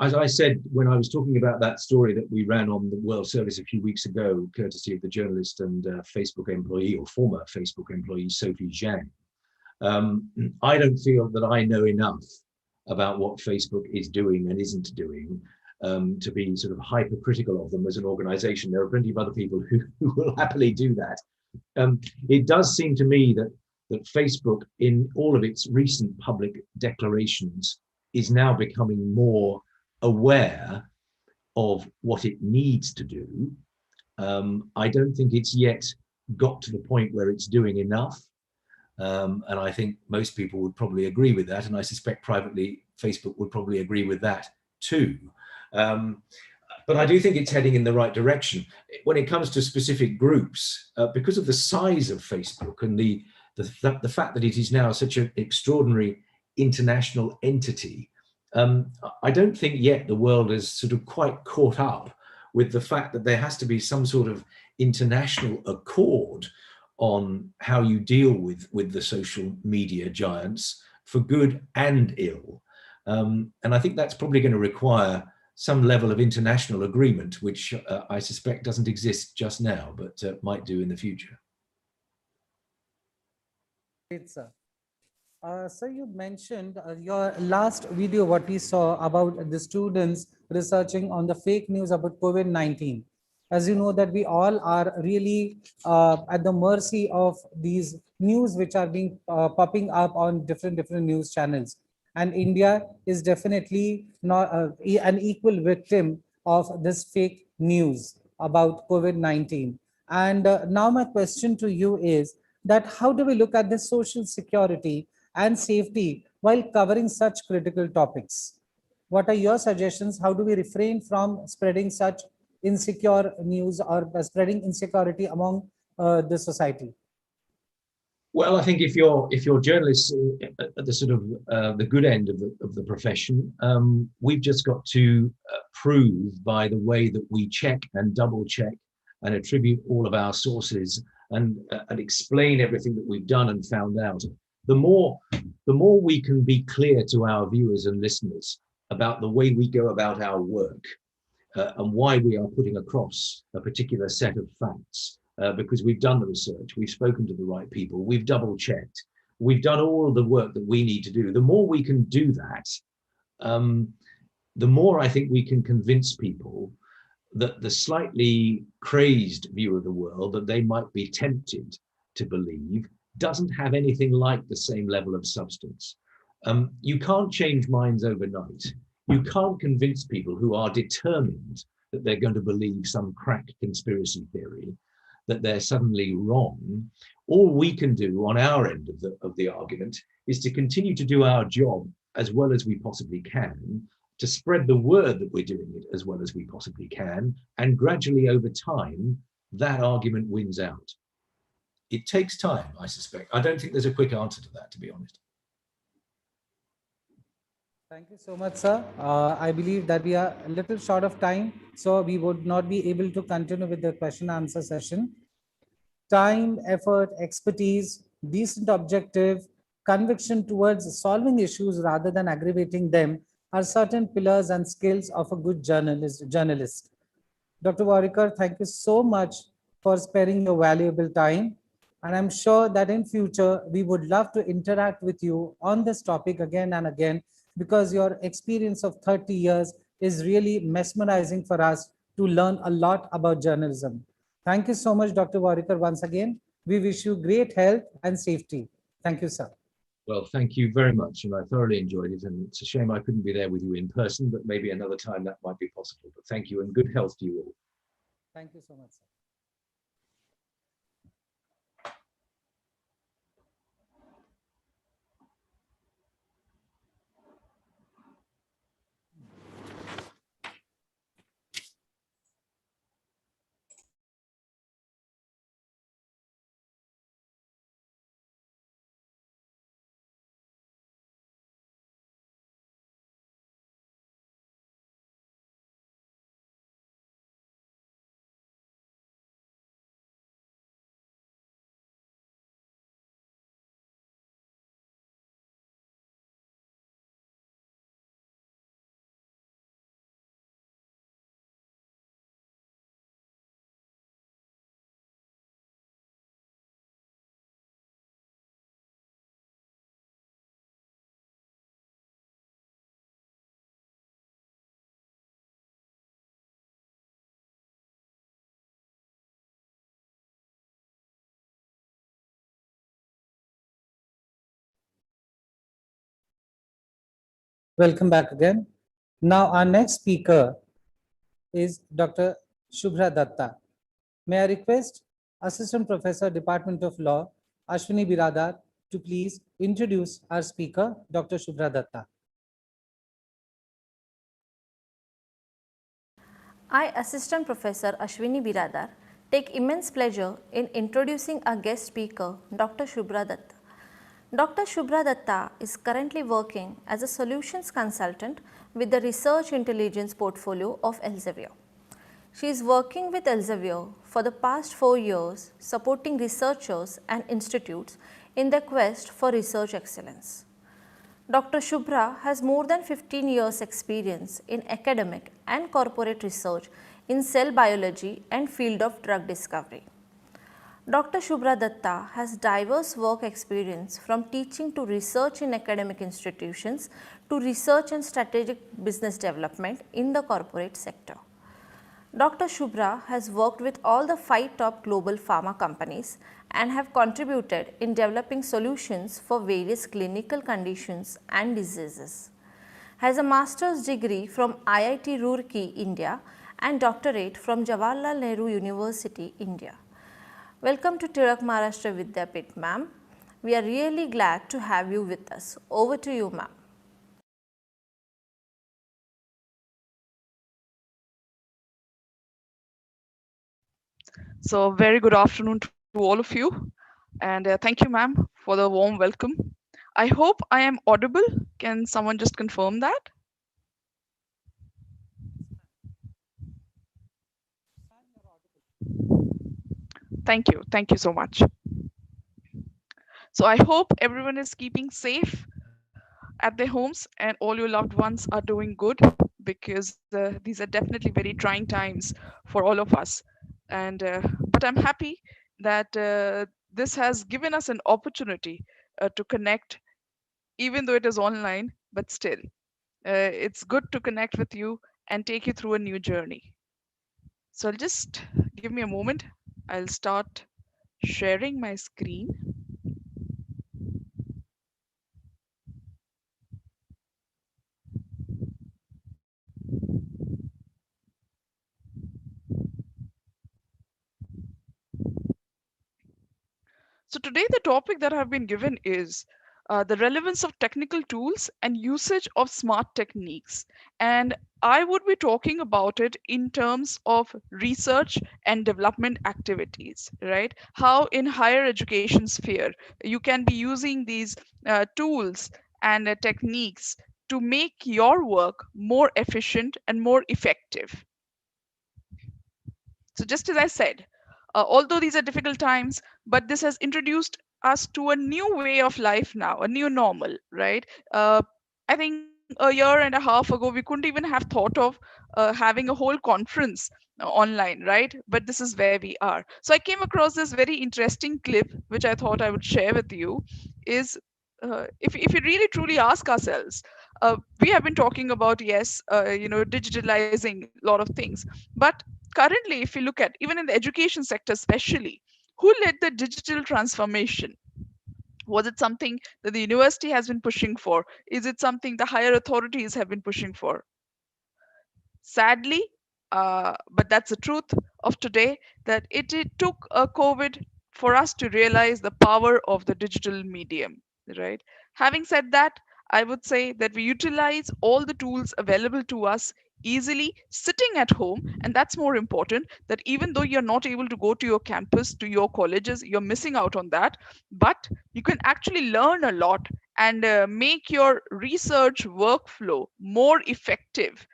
as I said when I was talking about that story that we ran on the World Service a few weeks ago, courtesy of the journalist and Facebook employee, or former Facebook employee, Sophie Zhang, I don't feel that I know enough about what Facebook is doing and isn't doing to be sort of hypercritical of them as an organization. There are plenty of other people who will happily do that. It does seem to me that Facebook, in all of its recent public declarations, is now becoming more aware of what it needs to do. I don't think it's yet got to the point where it's doing enough. And I think most people would probably agree with that. And I suspect privately, Facebook would probably agree with that too. But I do think it's heading in the right direction. When it comes to specific groups, because of the size of Facebook and the fact that it is now such an extraordinary international entity, I don't think yet the world has sort of quite caught up with the fact that there has to be some sort of international accord on how you deal with the social media giants, for good and ill. And I think that's probably going to require some level of international agreement, which I suspect doesn't exist just now, but might do in the future. Great, sir. So you mentioned your last video, what we saw about the students researching on the fake news about COVID-19. As you know that we all are really at the mercy of these news which are being popping up on different news channels. And India is definitely not an equal victim of this fake news about COVID-19. And now my question to you is that how do we look at the social security and safety while covering such critical topics? What are your suggestions? How do we refrain from spreading such insecure news or spreading insecurity among the society? Well, I think if you're journalists at the sort of the good end of the profession, we've just got to prove by the way that we check and double check and attribute all of our sources and explain everything that we've done and found out. The more we can be clear to our viewers and listeners about the way we go about our work and why we are putting across a particular set of facts, because we've done the research, we've spoken to the right people, we've double checked, we've done all of the work that we need to do. The more we can do that, the more I think we can convince people that the slightly crazed view of the world that they might be tempted to believe doesn't have anything like the same level of substance. You can't change minds overnight. You can't convince people who are determined that they're going to believe some crack conspiracy theory that they're suddenly wrong. All we can do on our end of the argument is to continue to do our job as well as we possibly can, to spread the word that we're doing it as well as we possibly can, and gradually over time, that argument wins out. It takes time, I suspect. I don't think there's a quick answer to that, to be honest. Thank you so much, sir. I believe that we are a little short of time, so we would not be able to continue with the question answer session. Time, effort, expertise, decent objective, conviction towards solving issues rather than aggravating them are certain pillars and skills of a good journalist. Dr. Warikar, thank you so much for sparing your valuable time. And I'm sure that in future, we would love to interact with you on this topic again and again, because your experience of 30 years is really mesmerizing for us to learn a lot about journalism. Thank you so much, Dr. Warikar, once again. We wish you great health and safety. Thank you, sir. Well, thank you very much, and I thoroughly enjoyed it. And it's a shame I couldn't be there with you in person, but maybe another time that might be possible. But thank you, and good health to you all. Thank you so much, sir. Welcome back again. Now, our next speaker is Dr. Shubhra Datta. May I request Assistant Professor, Department of Law, Ashwini Biradar, to please introduce our speaker, Dr. Shubhra Datta. I, Assistant Professor Ashwini Biradar, take immense pleasure in introducing our guest speaker, Dr. Shubhra Datta. Dr. Shubhra Datta is currently working as a solutions consultant with the Research Intelligence portfolio of Elsevier. She is working with Elsevier for the past 4 years, supporting researchers and institutes in their quest for research excellence. Dr. Shubhra has more than 15 years experience in academic and corporate research in cell biology and field of drug discovery. Dr. Shubhra Datta has diverse work experience from teaching to research in academic institutions to research and strategic business development in the corporate sector. Dr. Shubhra has worked with all the 5 top global pharma companies and have contributed in developing solutions for various clinical conditions and diseases. Has a master's degree from IIT Roorkee, India and doctorate from Jawaharlal Nehru University, India. Welcome to Tirak Maharashtra Vidyapith, ma'am. We are really glad to have you with us. Over to you, ma'am. So very good afternoon to all of you, and thank you, ma'am, for the warm welcome. I hope I am audible. Can someone just confirm that? Thank you so much. So I hope everyone is keeping safe at their homes and all your loved ones are doing good, because these are definitely very trying times for all of us. And but I'm happy that this has given us an opportunity to connect, even though it is online, but still it's good to connect with you and take you through a new journey. So just give me a moment. I'll start sharing my screen. So today the topic that I've been given is the relevance of technical tools and usage of smart techniques. And I would be talking about it in terms of research and development activities, right? How in higher education sphere you can be using these tools and techniques to make your work more efficient and more effective. So just as I said, although these are difficult times, but this has introduced us to a new way of life now, a new normal, right? I think a year and a half ago, we couldn't even have thought of having a whole conference online, right? But this is where we are. So I came across this very interesting clip, which I thought I would share with you, is if you really truly ask ourselves, we have been talking about, yes, digitalizing a lot of things, but currently, if you look at even in the education sector, especially, who led the digital transformation? Was it something that the university has been pushing for? Is it something the higher authorities have been pushing for? Sadly, but that's the truth of today, that it took a COVID for us to realize the power of the digital medium, right? Having said that, I would say that we utilize all the tools available to us easily sitting at home, and that's more important, that even though you're not able to go to your campus, to your colleges, you're missing out on that, but you can actually learn a lot and make your research workflow more effective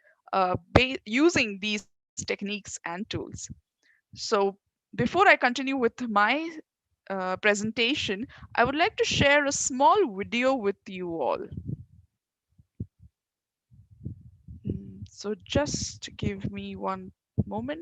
using these techniques and tools. So before I continue with my presentation, I would like to share a small video with you all. So just give me one moment.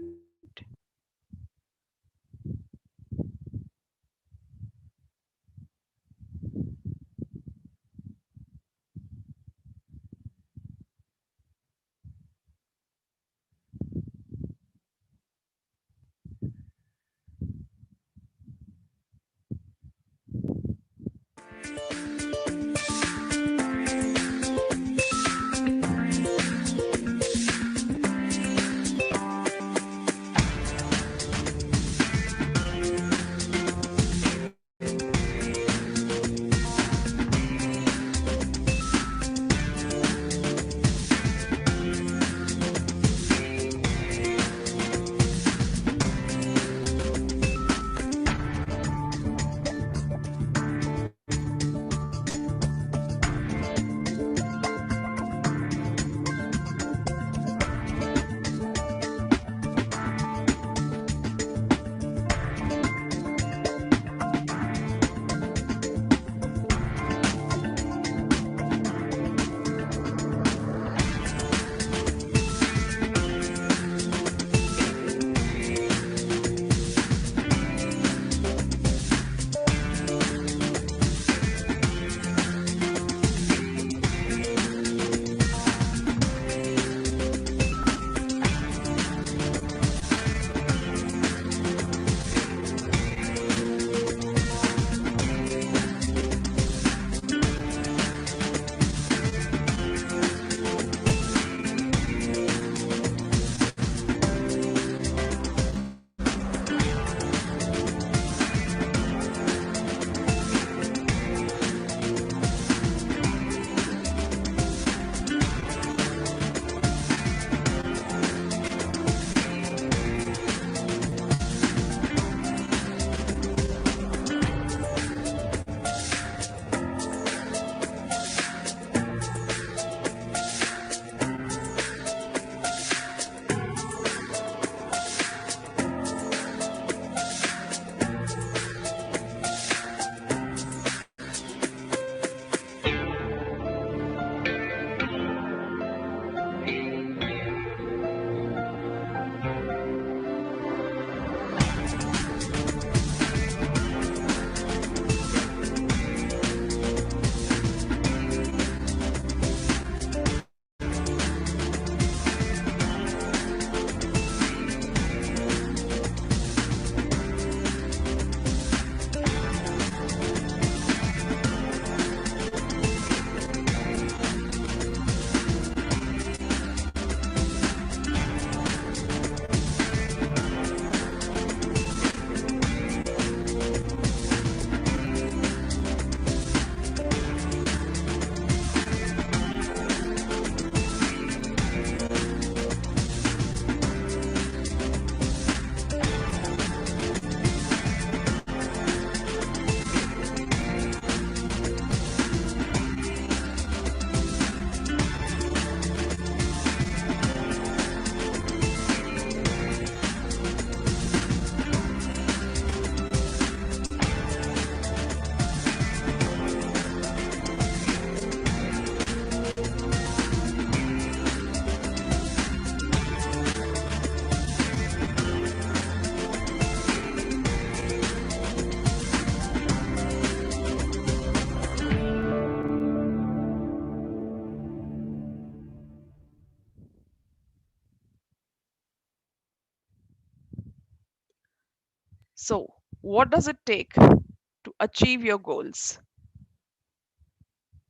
So, what does it take to achieve your goals?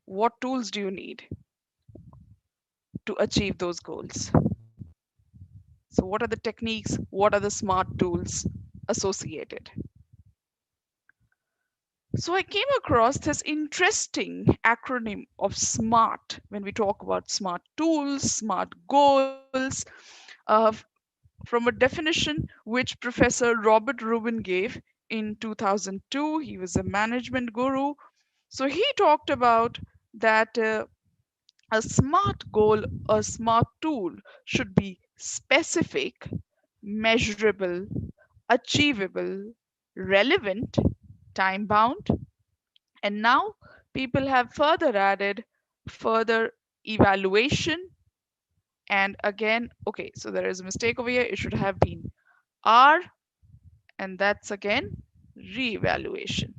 What tools do you need to achieve those goals? So, what are the techniques? What are the smart tools associated? So, I came across this interesting acronym of SMART when we talk about smart tools, smart goals, uh, from a definition which Professor Robert Rubin gave in 2002. He was a management guru. So, he talked about that a smart goal, a smart tool should be specific, measurable, achievable, relevant, time bound. And now people have further added further evaluation. And again, okay, so there is a mistake over here. It should have been R, and that's again re-evaluation.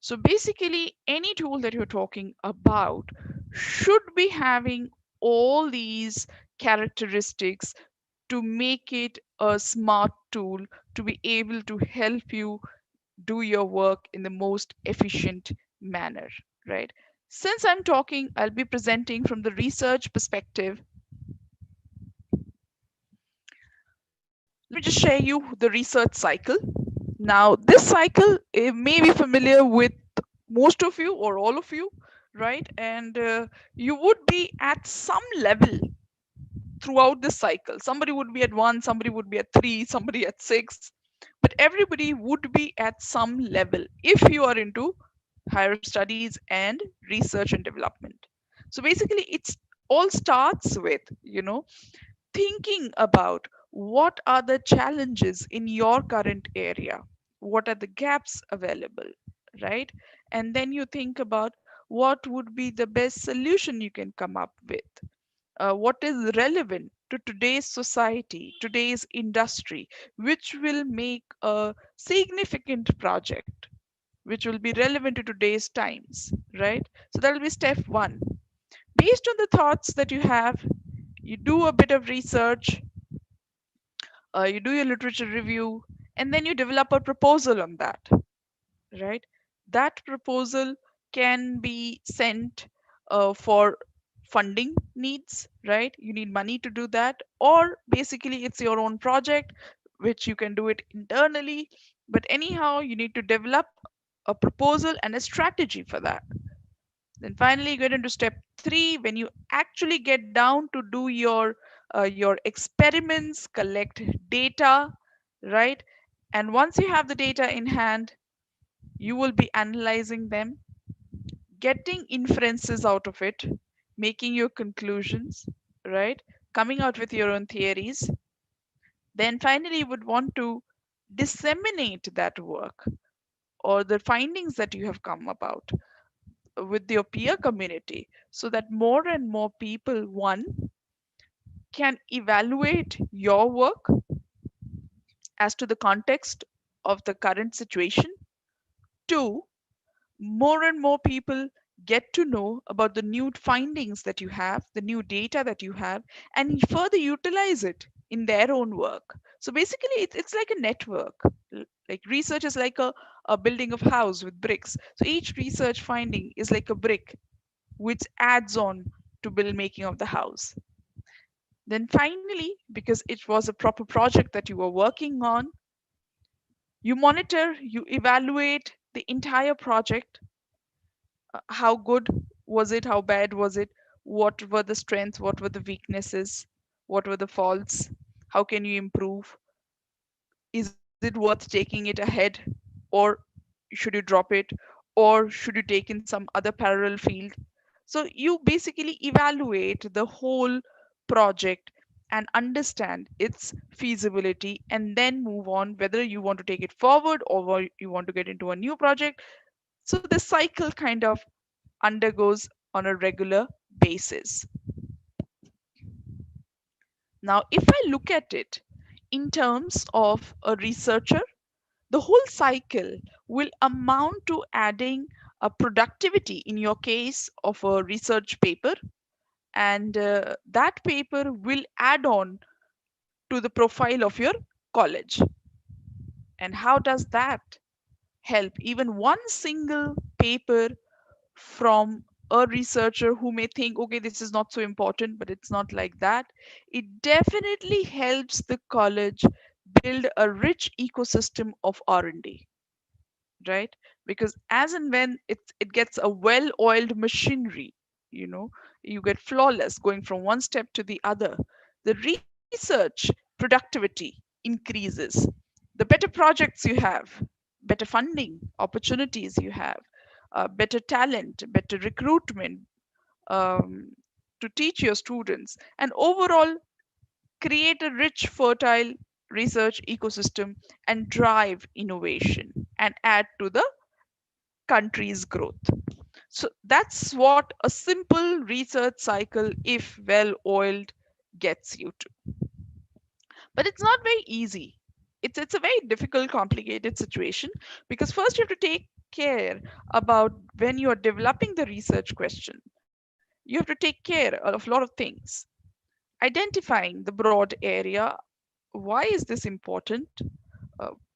So basically, any tool that you're talking about should be having all these characteristics to make it a smart tool to be able to help you do your work in the most efficient manner, right? Since I'm talking, I'll be presenting from the research perspective. Let me just share you the research cycle. Now, this cycle may be familiar with most of you or all of you, right? And you would be at some level throughout this cycle. Somebody would be at 1, somebody would be at 3, somebody at 6, but everybody would be at some level if you are into higher studies and research and development. So basically, it's all starts with, thinking about what are the challenges in your current area, what are the gaps available, right? And then you think about what would be the best solution you can come up with, what is relevant to today's society, today's industry, which will make a significant project, which will be relevant to today's times, right? So that will be step one. Based on the thoughts that you have, you do a bit of research, you do your literature review, and then you develop a proposal on that, right? That proposal can be sent for funding needs, right? You need money to do that, or basically it's your own project, which you can do it internally. But anyhow, you need to develop a proposal and a strategy for that. Then finally, you get into step three when you actually get down to do your experiments, collect data, right? And once you have the data in hand, you will be analyzing them, getting inferences out of it, making your conclusions, right? Coming out with your own theories. Then finally, you would want to disseminate that work or the findings that you have come about with your peer community so that more and more people, one, can evaluate your work as to the context of the current situation. Two, more and more people get to know about the new findings that you have, the new data that you have, and further utilize it in their own work. So basically, it's like a network. Like research is like a building of house with bricks. So each research finding is like a brick which adds on to build making of the house. Then finally, because it was a proper project that you were working on, you monitor, you evaluate the entire project. How good was it? How bad was it? What were the strengths? What were the weaknesses? What were the faults? How can you improve? Is it worth taking it ahead, or should you drop it, or should you take in some other parallel field? So you basically evaluate the whole project and understand its feasibility and then move on whether you want to take it forward or you want to get into a new project. So the cycle kind of undergoes on a regular basis. Now, if I look at it in terms of a researcher, the whole cycle will amount to adding a productivity in your case of a research paper, and that paper will add on to the profile of your college. And how does that help? Even one single paper from a researcher who may think, okay, this is not so important, but it's not like that. It definitely helps the college build a rich ecosystem of R&D, right? Because as and when it gets a well-oiled machinery, you know, you get flawless going from one step to the other, the research productivity increases. The better projects you have, better funding opportunities you have, better talent, better recruitment, to teach your students, and overall create a rich, fertile research ecosystem and drive innovation and add to the country's growth. So that's what a simple research cycle, if well oiled, gets you to. But it's not very easy. It's a very difficult, complicated situation, because first you have to take care about when you're developing the research question. You have to take care of a lot of things. Identifying the broad area. Why is this important?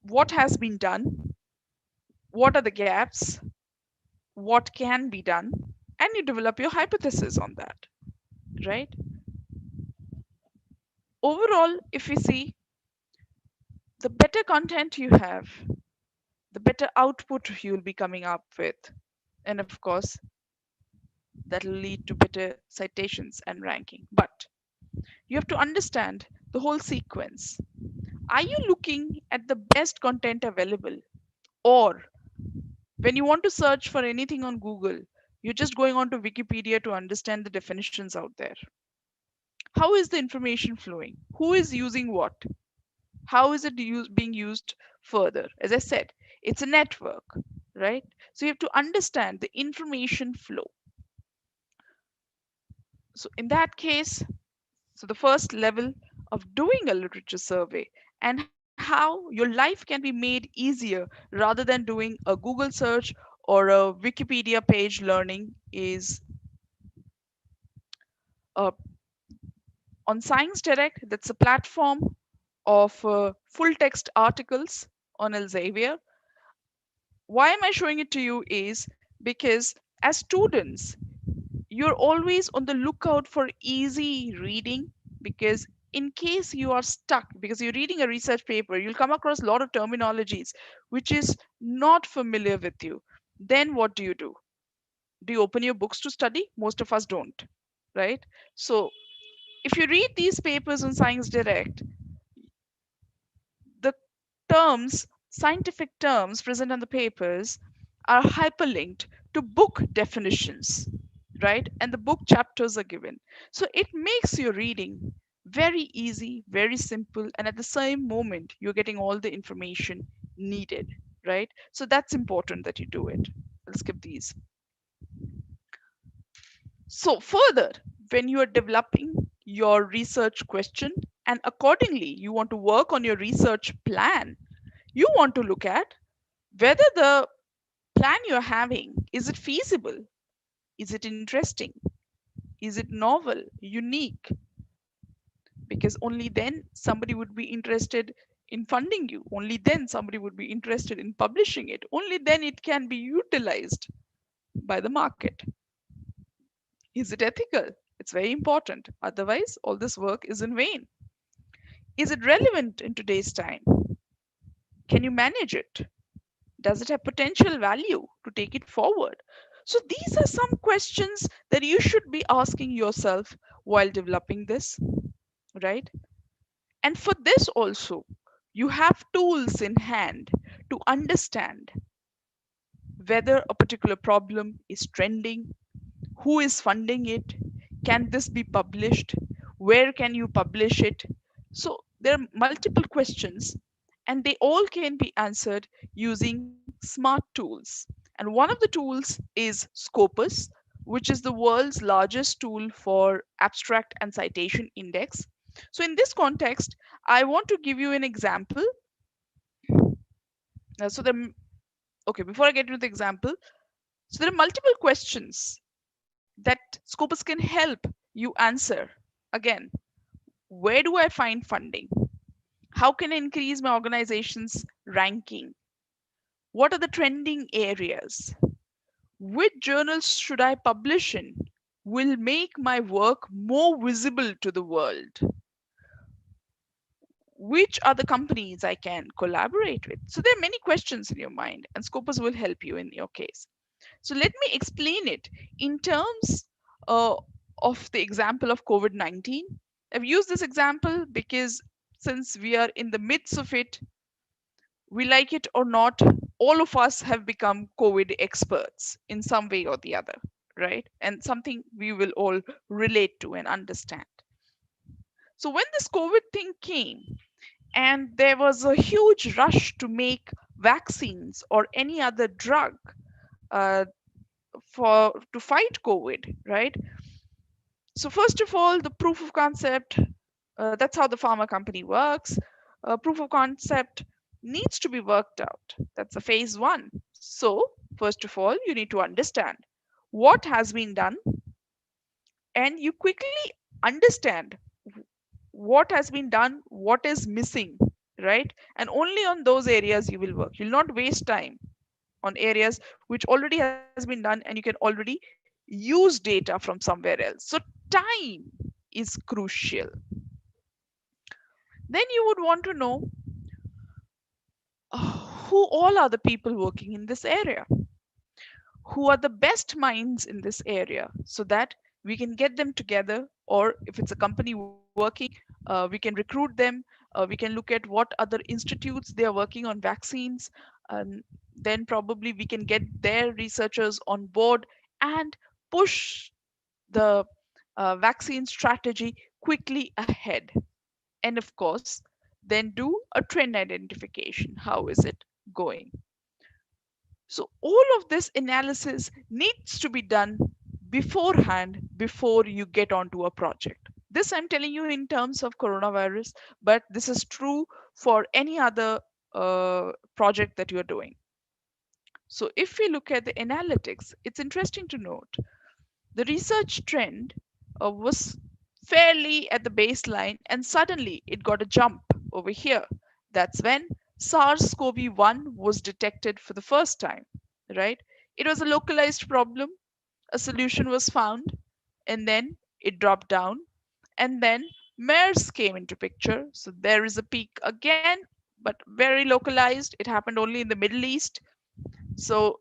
What has been done? What are the gaps? What can be done? And you develop your hypothesis on that, right? Overall, if we see, the better content you have, the better output you'll be coming up with. And of course, that'll lead to better citations and ranking. But you have to understand the whole sequence. Are you looking at the best content available? Or when you want to search for anything on Google, you're just going on to Wikipedia to understand the definitions out there. How is the information flowing? Who is using what? How is it being used further? As I said, it's a network, right? So you have to understand the information flow. So in that case, so the first level of doing a literature survey and how your life can be made easier rather than doing a Google search or a Wikipedia page learning is uh, on Science Direct. That's a platform of full text articles on Elsevier. Why am I showing it to you is because as students, you're always on the lookout for easy reading, because in case you are stuck because you're reading a research paper, you'll come across a lot of terminologies which is not familiar with you. Then what do? Do you open your books to study? Most of us don't, right? So if you read these papers on Science Direct, the terms, scientific terms present on the papers are hyperlinked to book definitions, right? And the book chapters are given. So it makes your reading very easy, very simple, and at the same moment, you're getting all the information needed, right? So that's important that you do it. I'll skip these. So further, when you are developing your research question and accordingly you want to work on your research plan, you want to look at whether the plan you're having, is it feasible? Is it interesting? Is it novel, unique? Because only then somebody would be interested in funding you. Only then somebody would be interested in publishing it. Only then it can be utilized by the market. Is it ethical? It's very important. Otherwise, all this work is in vain. Is it relevant in today's time? Can you manage it? Does it have potential value to take it forward? So these are some questions that you should be asking yourself while developing this, right? And for this also, you have tools in hand to understand whether a particular problem is trending, who is funding it, can this be published, where can you publish it? So there are multiple questions and they all can be answered using smart tools. And one of the tools is Scopus, which is the world's largest tool for abstract and citation index. So in this context, I want to give you an example. So okay, before I get into the example, so there are multiple questions that Scopus can help you answer. Again, where do I find funding? How can I increase my organization's ranking? What are the trending areas? Which journals should I publish in? Will make my work more visible to the world. Which are the companies I can collaborate with? So there are many questions in your mind, and Scopus will help you in your case. So let me explain it in terms of the example of COVID-19. I've used this example because since we are in the midst of it, we like it or not, all of us have become COVID experts in some way or the other, right? And something we will all relate to and understand. So when this COVID thing came, and there was a huge rush to make vaccines or any other drug uh, for to fight COVID, right? So first of all, the proof of concept, that's how the pharma company works. Proof of concept needs to be worked out. That's a phase one. So first of all, you need to understand what has been done, and you quickly understand what has been done, what is missing, right? And only on those areas you will work. You'll not waste time on areas which already has been done and you can already use data from somewhere else. So time is crucial. Then you would want to know who all are the people working in this area, who are the best minds in this area, so that we can get them together, or if it's a company working, we can recruit them. We can look at what other institutes they are working on vaccines, and then probably we can get their researchers on board and push the vaccine strategy quickly ahead. And of course, then do a trend identification. How is it going? So all of this analysis needs to be done beforehand before you get onto a project. This I'm telling you in terms of coronavirus, but this is true for any other project that you're doing. So if we look at the analytics, it's interesting to note the research trend was fairly at the baseline, and suddenly it got a jump over here. That's when SARS-CoV-1 was detected for the first time, right? It was a localized problem, a solution was found, and then it dropped down, and then MERS came into picture. So there is a peak again, but very localized. It happened only in the Middle East. So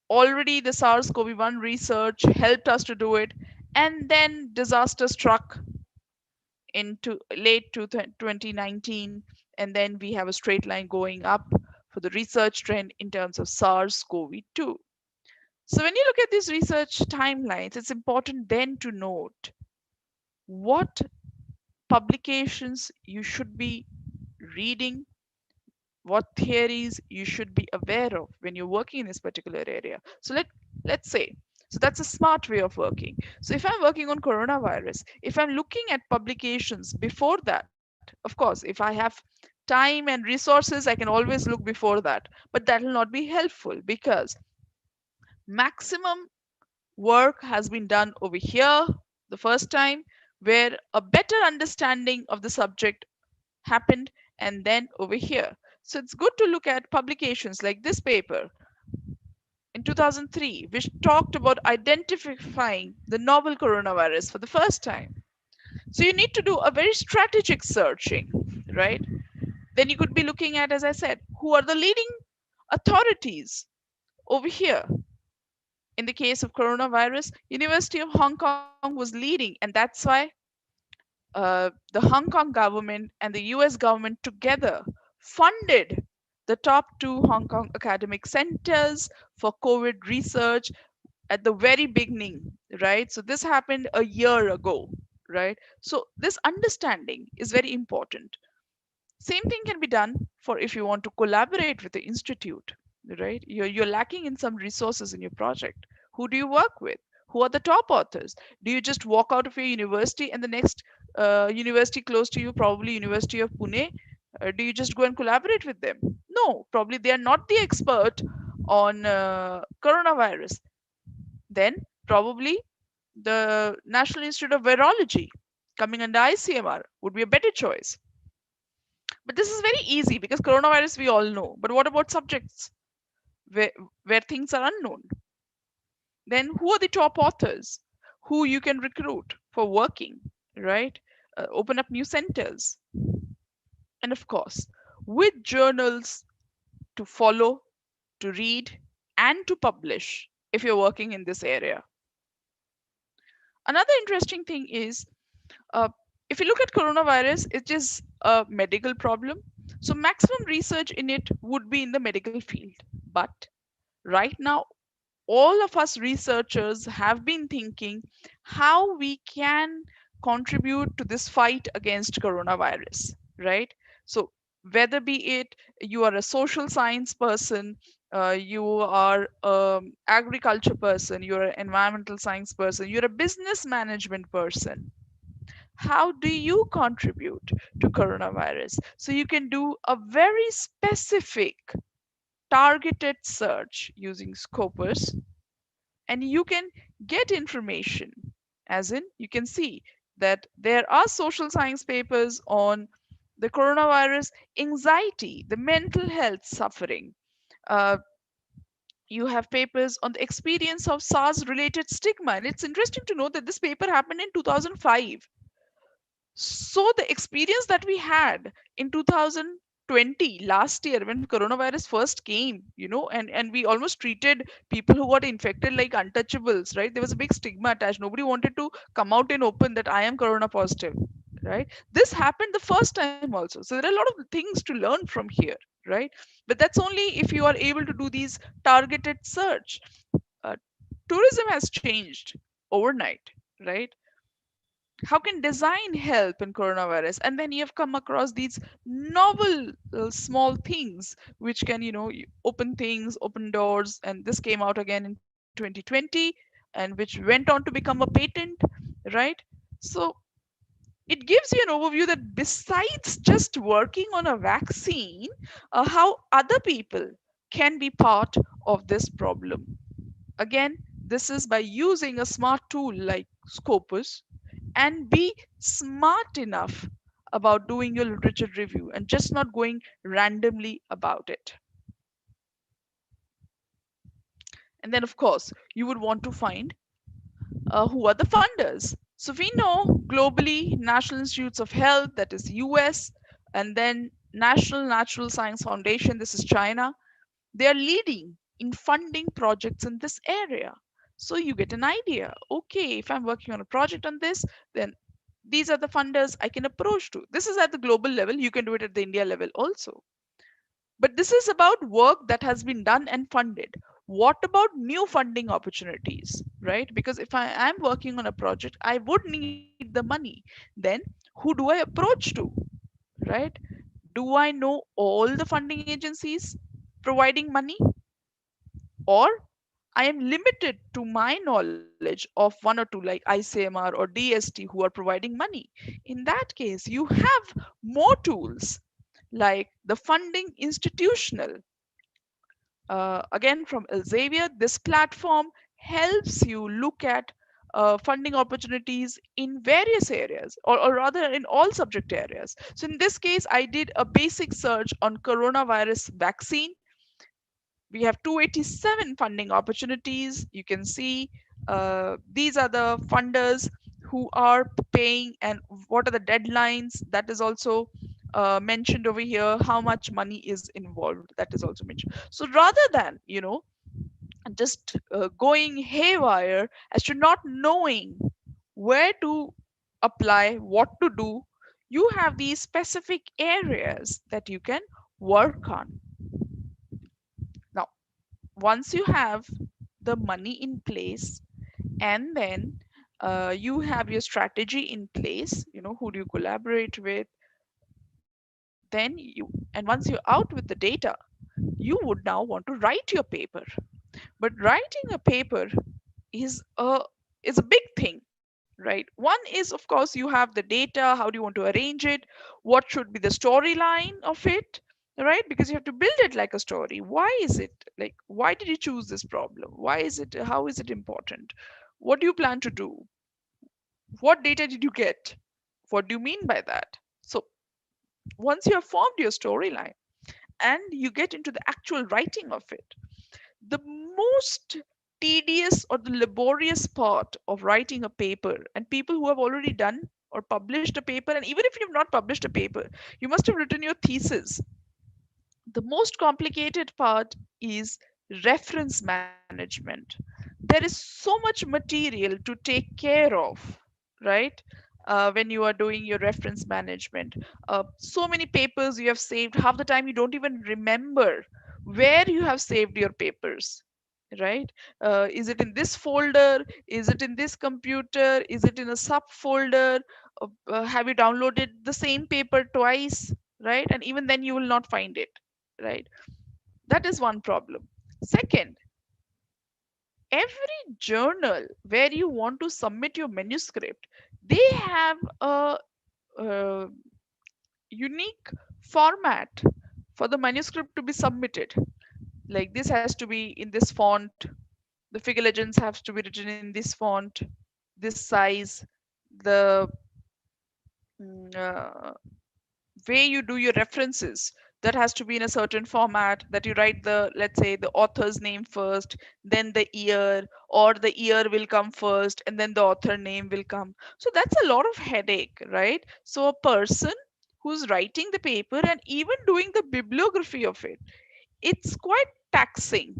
already the SARS-CoV-1 research helped us to do it, and then disaster struck into late 2019, and then we have a straight line going up for the research trend in terms of SARS-CoV-2. So when you look at these research timelines, it's important then to note what publications you should be reading, what theories you should be aware of when you're working in this particular area. So let's say, so that's a smart way of working. So if I'm working on coronavirus, if I'm looking at publications before that, of course, if I have time and resources, I can always look before that, but that will not be helpful because maximum work has been done over here the first time, where a better understanding of the subject happened, and then over here. So it's good to look at publications like this paper in 2003, which talked about identifying the novel coronavirus for the first time. So you need to do a very strategic searching, right? Then you could be looking at, as I said, who are the leading authorities over here. In the case of coronavirus, University of Hong Kong was leading, and that's why the Hong Kong government and the US government together funded the top two Hong Kong academic centers for COVID research at the very beginning, right? So this happened a year ago, right? So this understanding is very important. Same thing can be done for if you want to collaborate with the institute, right? You're lacking in some resources in your project. Who do you work with? Who are the top authors? Do you just walk out of your university and the next university close to you, probably University of Pune, do you just go and collaborate with them? No, probably they are not the expert on coronavirus. Then probably the National Institute of Virology coming under ICMR would be a better choice. But this is very easy because coronavirus we all know. But what about subjects where, where things are unknown? Then who are the top authors who you can recruit for working, right? Open up new centers. And of course, with journals to follow, to read, and to publish if you're working in this area. Another interesting thing is uh, if you look at coronavirus, it is a medical problem. So, maximum research in it would be in the medical field. But right now, all of us researchers have been thinking how we can contribute to this fight against coronavirus, right? So, whether be it you are a social science person, you are agriculture person, you're an environmental science person, you're a business management person, how do you contribute to coronavirus? So you can do a very specific targeted search using Scopus, and you can get information, as in you can see that there are social science papers on the coronavirus, anxiety, the mental health suffering. uh, you have papers on the experience of SARS related stigma, and it's interesting to know that this paper happened in 2005. So the experience that we had in 2020 last year when coronavirus first came, and we almost treated people who got infected like untouchables, right? There was a big stigma attached. Nobody wanted to come out and open that I am corona positive, right? This happened the first time also. So there are a lot of things to learn from here, right? But that's only if you are able to do these targeted search. Uh, Tourism has changed overnight, right? How can design help in coronavirus? And then you have come across these novel small things which can open things, open doors, and this came out again in 2020, and which went on to become a patent, right? So it gives you an overview that besides just working on a vaccine, how other people can be part of this problem. Again, this is by using a smart tool like Scopus, and be smart enough about doing your literature review and just not going randomly about it. And then, of course, you would want to find who are the funders. So we know globally, National Institutes of Health, that is US, and then National Natural Science Foundation, this is China. They are leading in funding projects in this area. So you get an idea. Okay, if I'm working on a project on this, then these are the funders I can approach to. This is at the global level. You can do it at the India level also. But this is about work that has been done and funded. What about new funding opportunities, right? Because if I am working on a project, I would need the money. Then who do I approach to, right? Do I know all the funding agencies providing money? Or I am limited to my knowledge of one or two like ICMR or DST who are providing money. In that case, you have more tools like the funding institutional. Again, from Elsevier, this platform helps you look at funding opportunities in various areas, or rather in all subject areas. So in this case, I did a basic search on coronavirus vaccine. We have 287 funding opportunities. You can see these are the funders who are paying and what are the deadlines. That is also mentioned over here. How much money is involved, that is also mentioned. So rather than just going haywire as to not knowing where to apply, what to do, you have these specific areas that you can work on. Now, once you have the money in place, and then you have your strategy in place, who do you collaborate with, then and once you're out with the data, you would now want to write your paper. But writing a paper is a big thing, right? One is, of course, you have the data. How do you want to arrange it? What should be the storyline of it, right? Because you have to build it like a story. Why is it like, why did you choose this problem? Why is it, how is it important? What do you plan to do? What data did you get? What do you mean by that? So Once you have formed your storyline and you get into the actual writing of it, the most tedious or the laborious part of writing a paper, and people who have already done or published a paper, and even if you've not published a paper, you must have written your thesis. The most complicated part is reference management. There is so much material to take care of, right? When you are doing your reference management, so many papers you have saved, half the time you don't even remember where you have saved your papers, right? Is it in this folder? Is it in this computer? Is it in a subfolder? Have you downloaded the same paper twice, right? And even then you will not find it, right? That is one problem. Second, every journal where you want to submit your manuscript, they have a unique format for the manuscript to be submitted. Like this has to be in this font, the figure legends have to be written in this font, this size, the mm, uh, way you do your references, that has to be in a certain format, that you write the, let's say, the author's name first, then the year, or the year will come first and then the author name will come. So that's a lot of headache, right? So a person who's writing the paper and even doing the bibliography of it, it's quite taxing,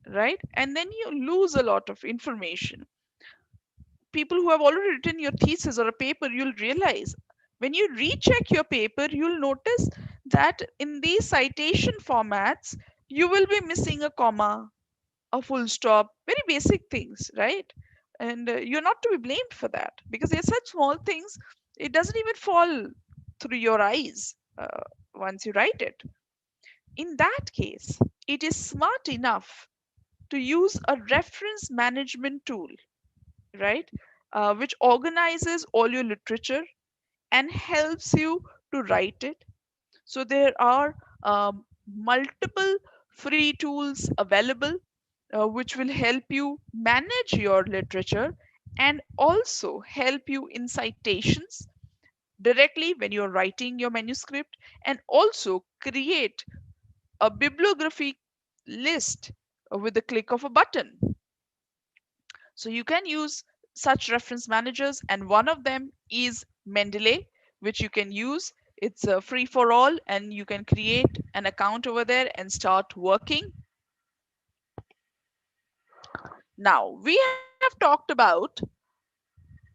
right? And then you lose a lot of information. People who have already written your thesis or a paper, you'll realize when you recheck your paper, you'll notice that in these citation formats, you will be missing a comma, a full stop, very basic things, right? And you're not to be blamed for that because they're such small things, it doesn't even fall through your eyes once you write it. In that case, it is smart enough to use a reference management tool, right? Which organizes all your literature and helps you to write it. So there are multiple free tools available which will help you manage your literature and also help you in citations directly when you're writing your manuscript, and also create a bibliography list with the click of a button. So you can use such reference managers, and one of them is Mendeley, which you can use. It's free for all, and you can create an account over there and start working. Now, we have talked about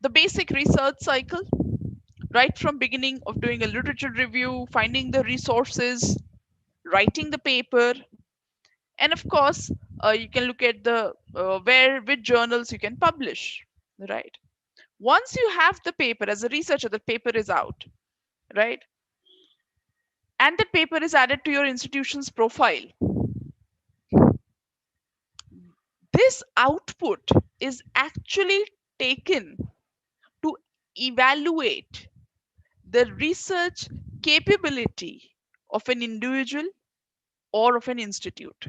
the basic research cycle, right from beginning of doing a literature review, finding the resources, writing the paper, and of course, you can look at the where which journals you can publish, right? Once you have the paper, as a researcher, the paper is out, right? And that paper is added to your institution's profile. This output is actually taken to evaluate the research capability of an individual or of an institute.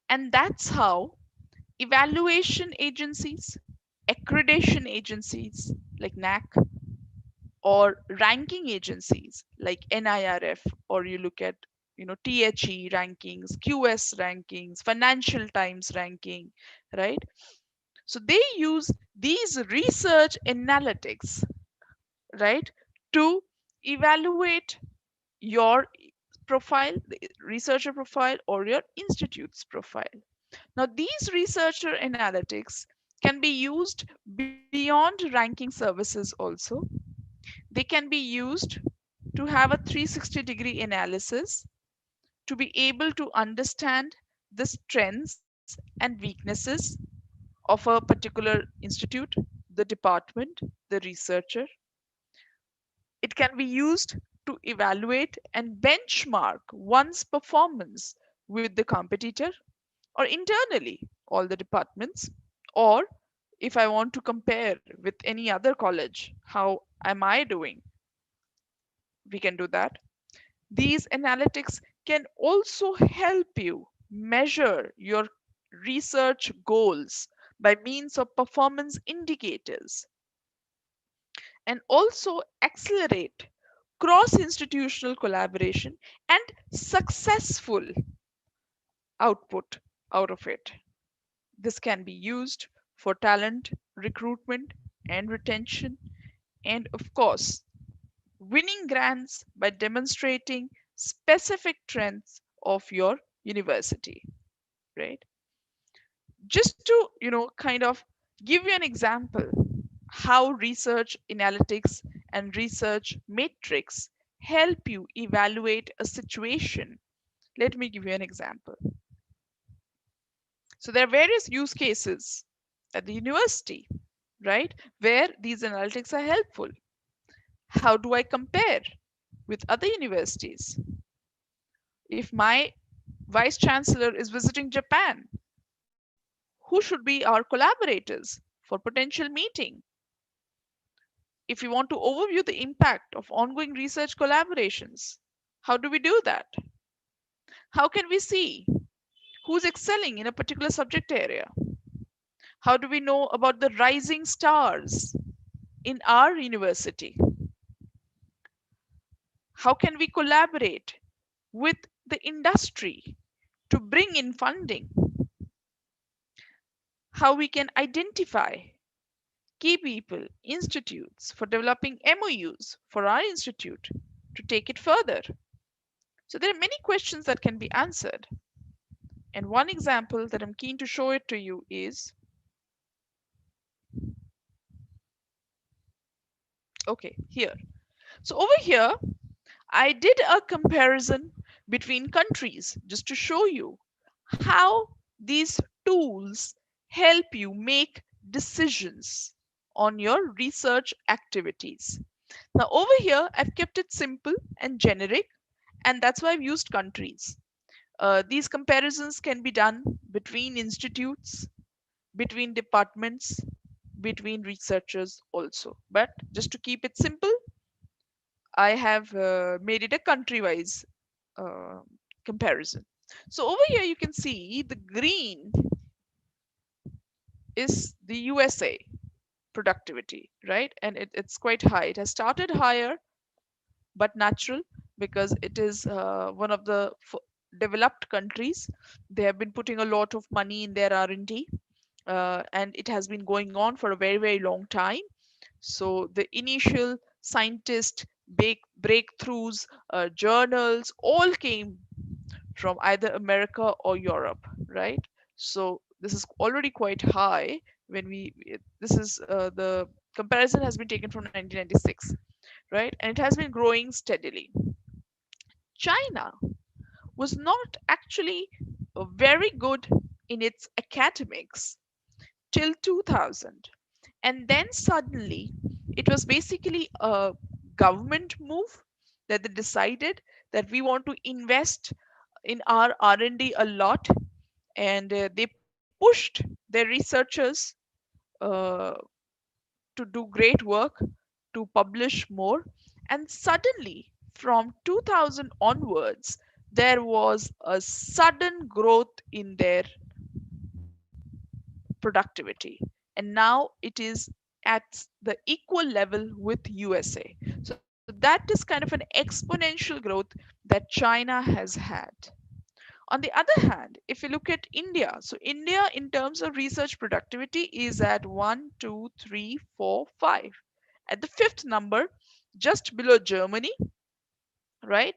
And that's how evaluation agencies, accreditation agencies like NAC, or ranking agencies like NIRF, or you look at THE rankings, QS rankings, Financial Times ranking, right? So they use these research analytics, right, to evaluate your profile, the researcher profile, or your institute's profile. Now, these researcher analytics can be used beyond ranking services also. They can be used to have a 360-degree analysis, to be able to understand the strengths and weaknesses of a particular institute, the department, the researcher. It can be used to evaluate and benchmark one's performance with the competitor, or internally, all the departments, or if I want to compare with any other college, how am I doing? We can do that. These analytics can also help you measure your research goals by means of performance indicators, and also accelerate cross-institutional collaboration, and successful output out of it. This can be used for talent recruitment and retention, and of course, winning grants by demonstrating specific strengths of your university, right? Just to, kind of give you an example how research analytics and research matrix help you evaluate a situation. Let me give you an example. So there are various use cases at the university, right, where these analytics are helpful. How do I compare with other universities? If my vice chancellor is visiting Japan, who should be our collaborators for potential meeting? If we want to overview the impact of ongoing research collaborations, how do we do that? How can we see who's excelling in a particular subject area? How do we know about the rising stars in our university? How can we collaborate with the industry to bring in funding? How we can identify key people, institutes for developing MOUs for our institute to take it further. So there are many questions that can be answered. And one example that I'm keen to show it to you is, okay, here. So over here, I did a comparison between countries just to show you how these tools help you make decisions on your research activities. Now over here, I've kept it simple and generic, and that's why I've used countries. These comparisons can be done between institutes, between departments, between researchers also. But just to keep it simple, I have made it a country-wise uh, comparison. So over here, you can see the green is the USA productivity, right? And it's quite high. It has started higher, but natural because it is one of the developed countries. They have been putting a lot of money in their R&D, and it has been going on for a very, very long time. So the initial scientist breakthroughs, journals, all came from either America or Europe, right? So this is already quite high when this is the comparison has been taken from 1996, right? And it has been growing steadily. China was not actually very good in its academics till 2000. And then suddenly it was basically a government move that they decided that we want to invest in our R&D a lot, and they pushed their researchers uh, to do great work, to publish more. And suddenly, from 2000 onwards, there was a sudden growth in their productivity. And now it is at the equal level with USA. So that is kind of an exponential growth that China has had. On the other hand, if you look at India, so India in terms of research productivity is at 1, 2, 3, 4, 5. At the fifth number, just below Germany, right?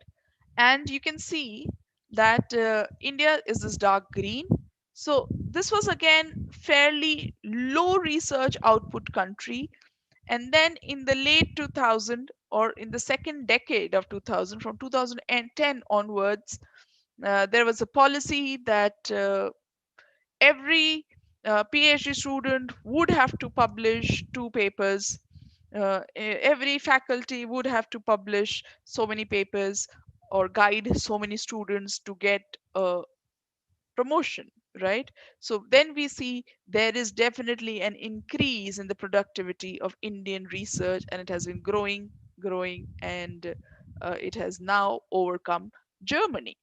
And you can see that India is this dark green. So this was again fairly low research output country. And then in the late 2000 or in the second decade of 2000, from 2010 onwards, there was a policy that every PhD student would have to publish 2 papers. Every faculty would have to publish so many papers or guide so many students to get a promotion, right? So then we see there is definitely an increase in the productivity of Indian research, and it has been growing, and it has now overcome Germany,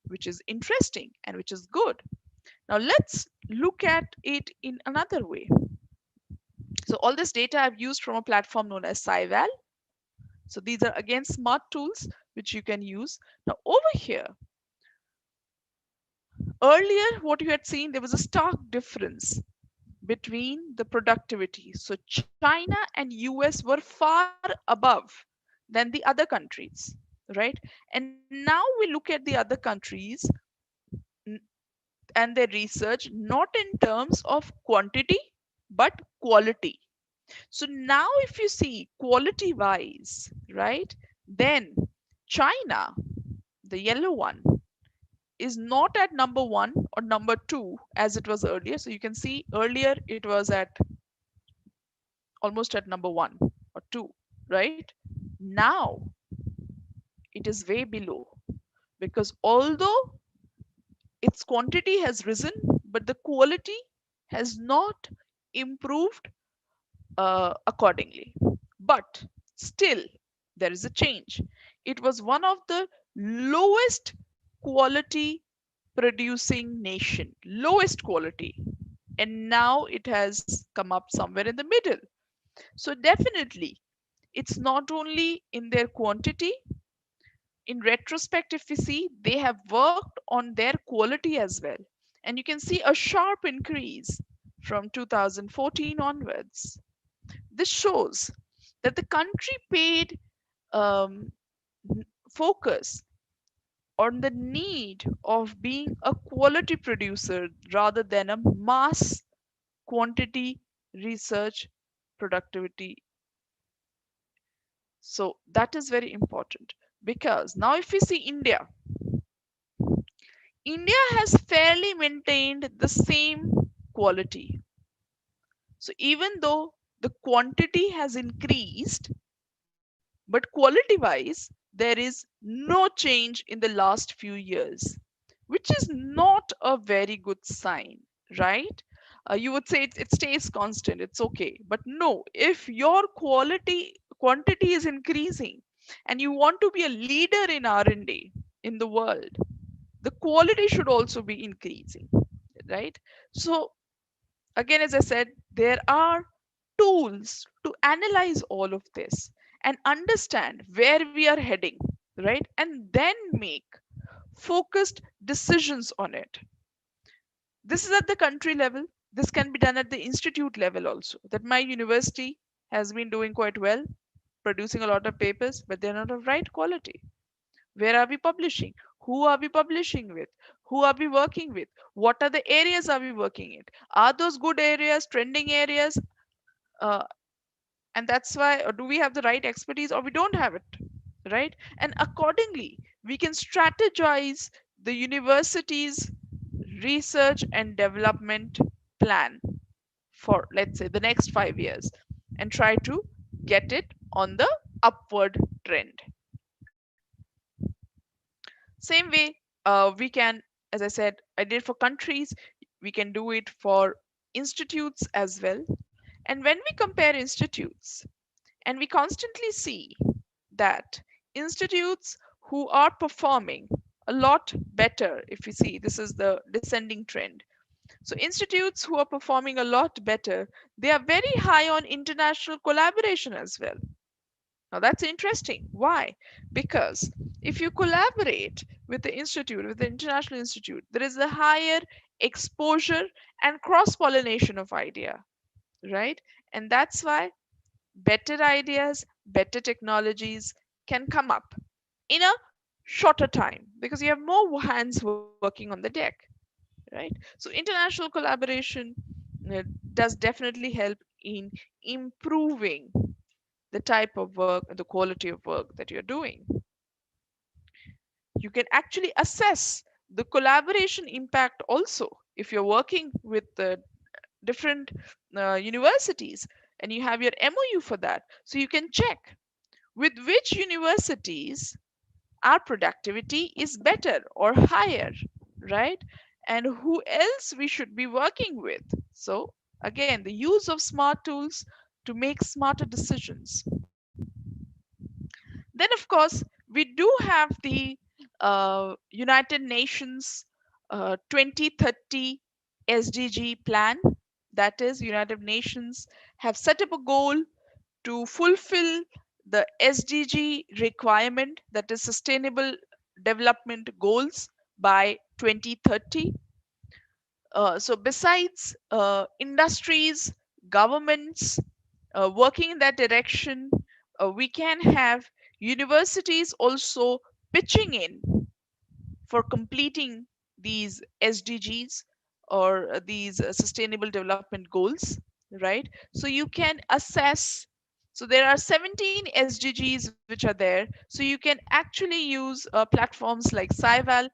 which is interesting and which is good. Now let's look at it in another way. So all this data I've used from a platform known as SciVal. So these are again smart tools which you can use. Now over here, earlier what you had seen, there was a stark difference between the productivity. So China and US were far above than the other countries, right? And now we look at the other countries and their research not in terms of quantity but quality. So now if you see quality wise, right, then China, the yellow one, is not at number 1 or number 2 as it was earlier. So you can see earlier it was at almost at number 1 or 2, right? Now it is way below, because although its quantity has risen, but the quality has not improved accordingly. But still, there is a change. It was one of the lowest quality producing nation, lowest quality, and now it has come up somewhere in the middle. So definitely, it's not only in their quantity. In retrospect, if we see, they have worked on their quality as well, and you can see a sharp increase from 2014 onwards. This shows that the country paid um, focus on the need of being a quality producer rather than a mass quantity research productivity. So that is very important, because now if we see India, India has fairly maintained the same quality. So even though the quantity has increased, but quality wise, there is no change in the last few years, which is not a very good sign, right? You would say it stays constant, it's okay. But no, if your quantity is increasing and you want to be a leader in R&D in the world, the quality should also be increasing, right? So again, as I said, there are tools to analyze all of this and understand where we are heading, right? And then make focused decisions on it. This is at the country level. This can be done at the institute level also. That my university has been doing quite well, producing a lot of papers, but they're not of right quality. Where are we publishing? Who are we publishing with? Who are we working with? What are the areas are we working in? Are those good areas, trending areas? Uh, and that's why, or do we have the right expertise or we don't have it, right? And accordingly, we can strategize the university's research and development plan for, let's say, the next 5 years, and try to get it on the upward trend. Same way, we can, as I said, I did for countries, we can do it for institutes as well. And when we compare institutes, and we constantly see that institutes who are performing a lot better, if you see, this is the descending trend. So institutes who are performing a lot better, they are very high on international collaboration as well. Now that's interesting. Why? Because if you collaborate with the institute, with the international institute, there is a higher exposure and cross pollination of idea, right? And that's why better ideas, better technologies can come up in a shorter time, because you have more hands working on the deck, right? So international collaboration does definitely help in improving the type of work and the quality of work that you're doing. You can actually assess the collaboration impact also if you're working with different universities and you have your MOU for that. So you can check with which universities our productivity is better or higher, right? And who else we should be working with. So again, the use of smart tools to make smarter decisions. Then, of course, we do have the United Nations 2030 SDG plan. That is, United Nations have set up a goal to fulfill the SDG requirement, that is Sustainable Development Goals by 2030. So besides industries, governments working in that direction, we can have universities also pitching in for completing these SDGs or these sustainable development goals, right? So you can assess. So there are 17 SDGs which are there. So you can actually use platforms like SciVal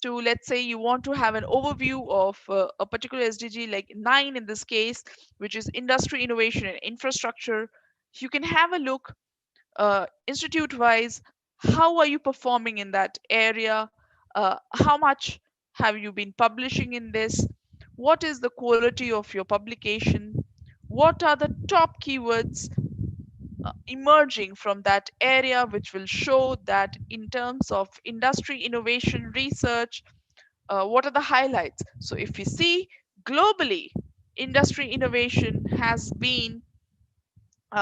to, let's say you want to have an overview of a particular SDG, like 9 in this case, which is industry, innovation, and infrastructure. You can have a look institute wise, how are you performing in that area, how much have you been publishing in this, what is the quality of your publication, what are the top keywords emerging from that area, which will show that in terms of industry innovation research, what are the highlights. So if you see globally, industry innovation has been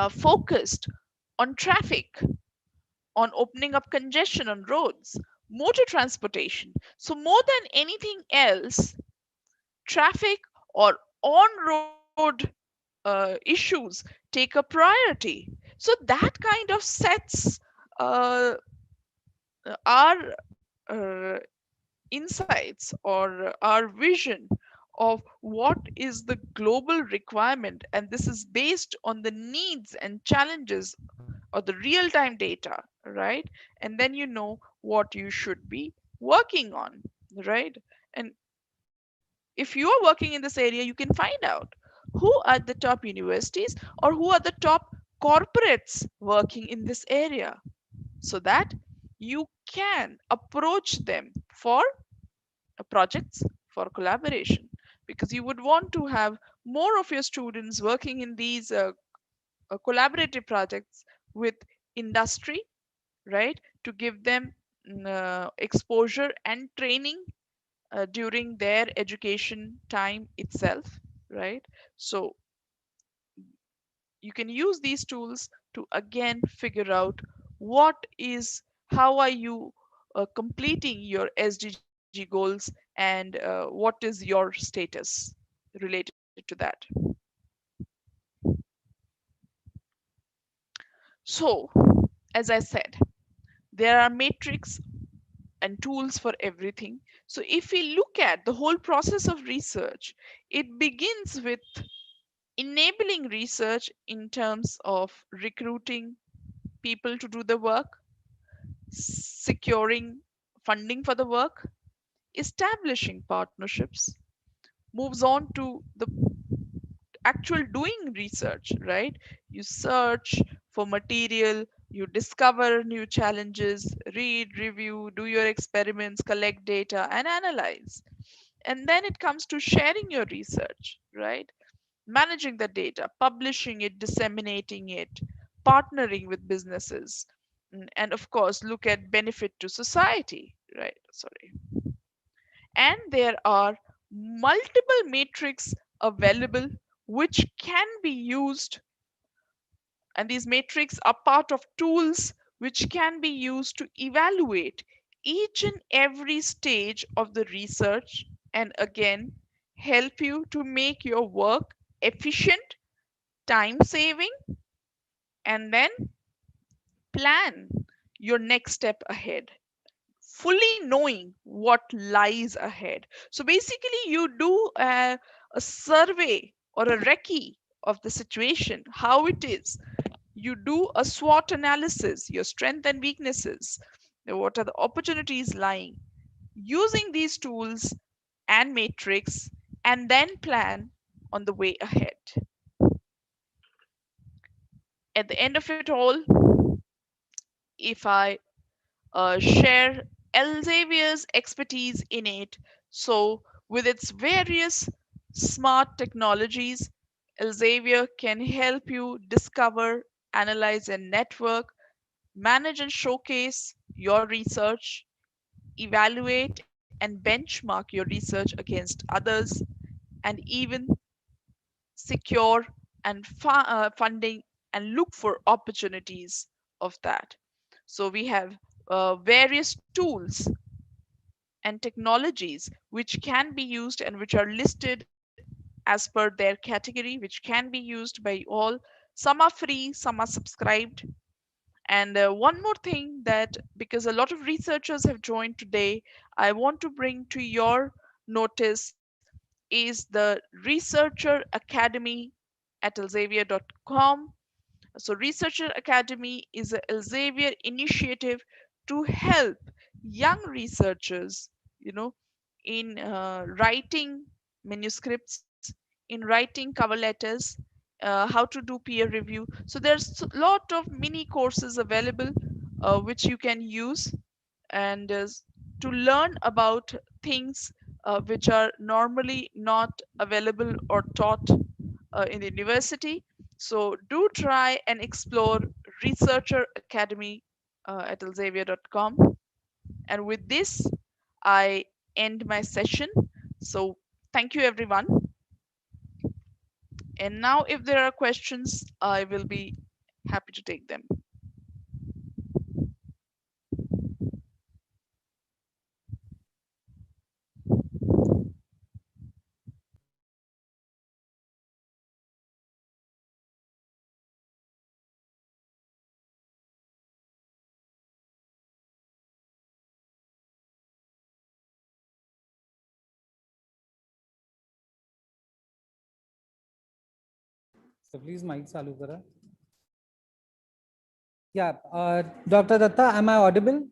focused on traffic, on opening up congestion on roads, motor transportation. So, more than anything else, traffic or on road issues take a priority. So, that kind of sets our insights or our vision of what is the global requirement, and this is based on the needs and challenges or the real time data, right? And then you know what you should be working on, right? And if you are working in this area, you can find out who are the top universities or who are the top corporates working in this area, so that you can approach them for projects, for collaboration, because you would want to have more of your students working in these collaborative projects with industry, right? To give them exposure and training during their education time itself, right? So you can use these tools to again figure out what is, how are you completing your SDG goals, and what is your status related to that. So, as I said, there are metrics and tools for everything. So, if we look at the whole process of research, it begins with enabling research in terms of recruiting people to do the work, securing funding for the work, establishing partnerships, moves on to the actual doing research, right? You search for material, you discover new challenges, read, review, do your experiments, collect data, and analyze. And then it comes to sharing your research, right? Managing the data, publishing it, disseminating it, partnering with businesses, and of course, look at benefit to society, right? Sorry. And there are multiple metrics available which can be used, and these metrics are part of tools which can be used to evaluate each and every stage of the research, and again help you to make your work efficient, time saving, and then plan your next step ahead, fully knowing what lies ahead. So basically, you do a survey or a recce of the situation, how it is. You do a SWOT analysis, your strengths and weaknesses, what are the opportunities lying, using these tools and matrix, and then plan on the way ahead. At the end of it all, if I share Elsevier's expertise in it. So, with its various smart technologies, Elsevier can help you discover, analyze, and network, manage and showcase your research, evaluate and benchmark your research against others, and even secure and funding and look for opportunities of that. So we have various tools and technologies which can be used and which are listed as per their category, which can be used by all. Some are free, some are subscribed. And one more thing, that because a lot of researchers have joined today, I want to bring to your notice is the Researcher Academy at elsevier.com. So, Researcher Academy is a Elsevier initiative to help young researchers, in writing manuscripts, in writing cover letters, how to do peer review. So there's a lot of mini courses available which you can use, and to learn about things which are normally not available or taught in the university. So do try and explore Researcher Academy at elsevier.com. And with this, I end my session. So thank you, everyone. And now, if there are questions, I will be happy to take them. So please mic चालू करा. Yeah, Dr. Datta, am I audible?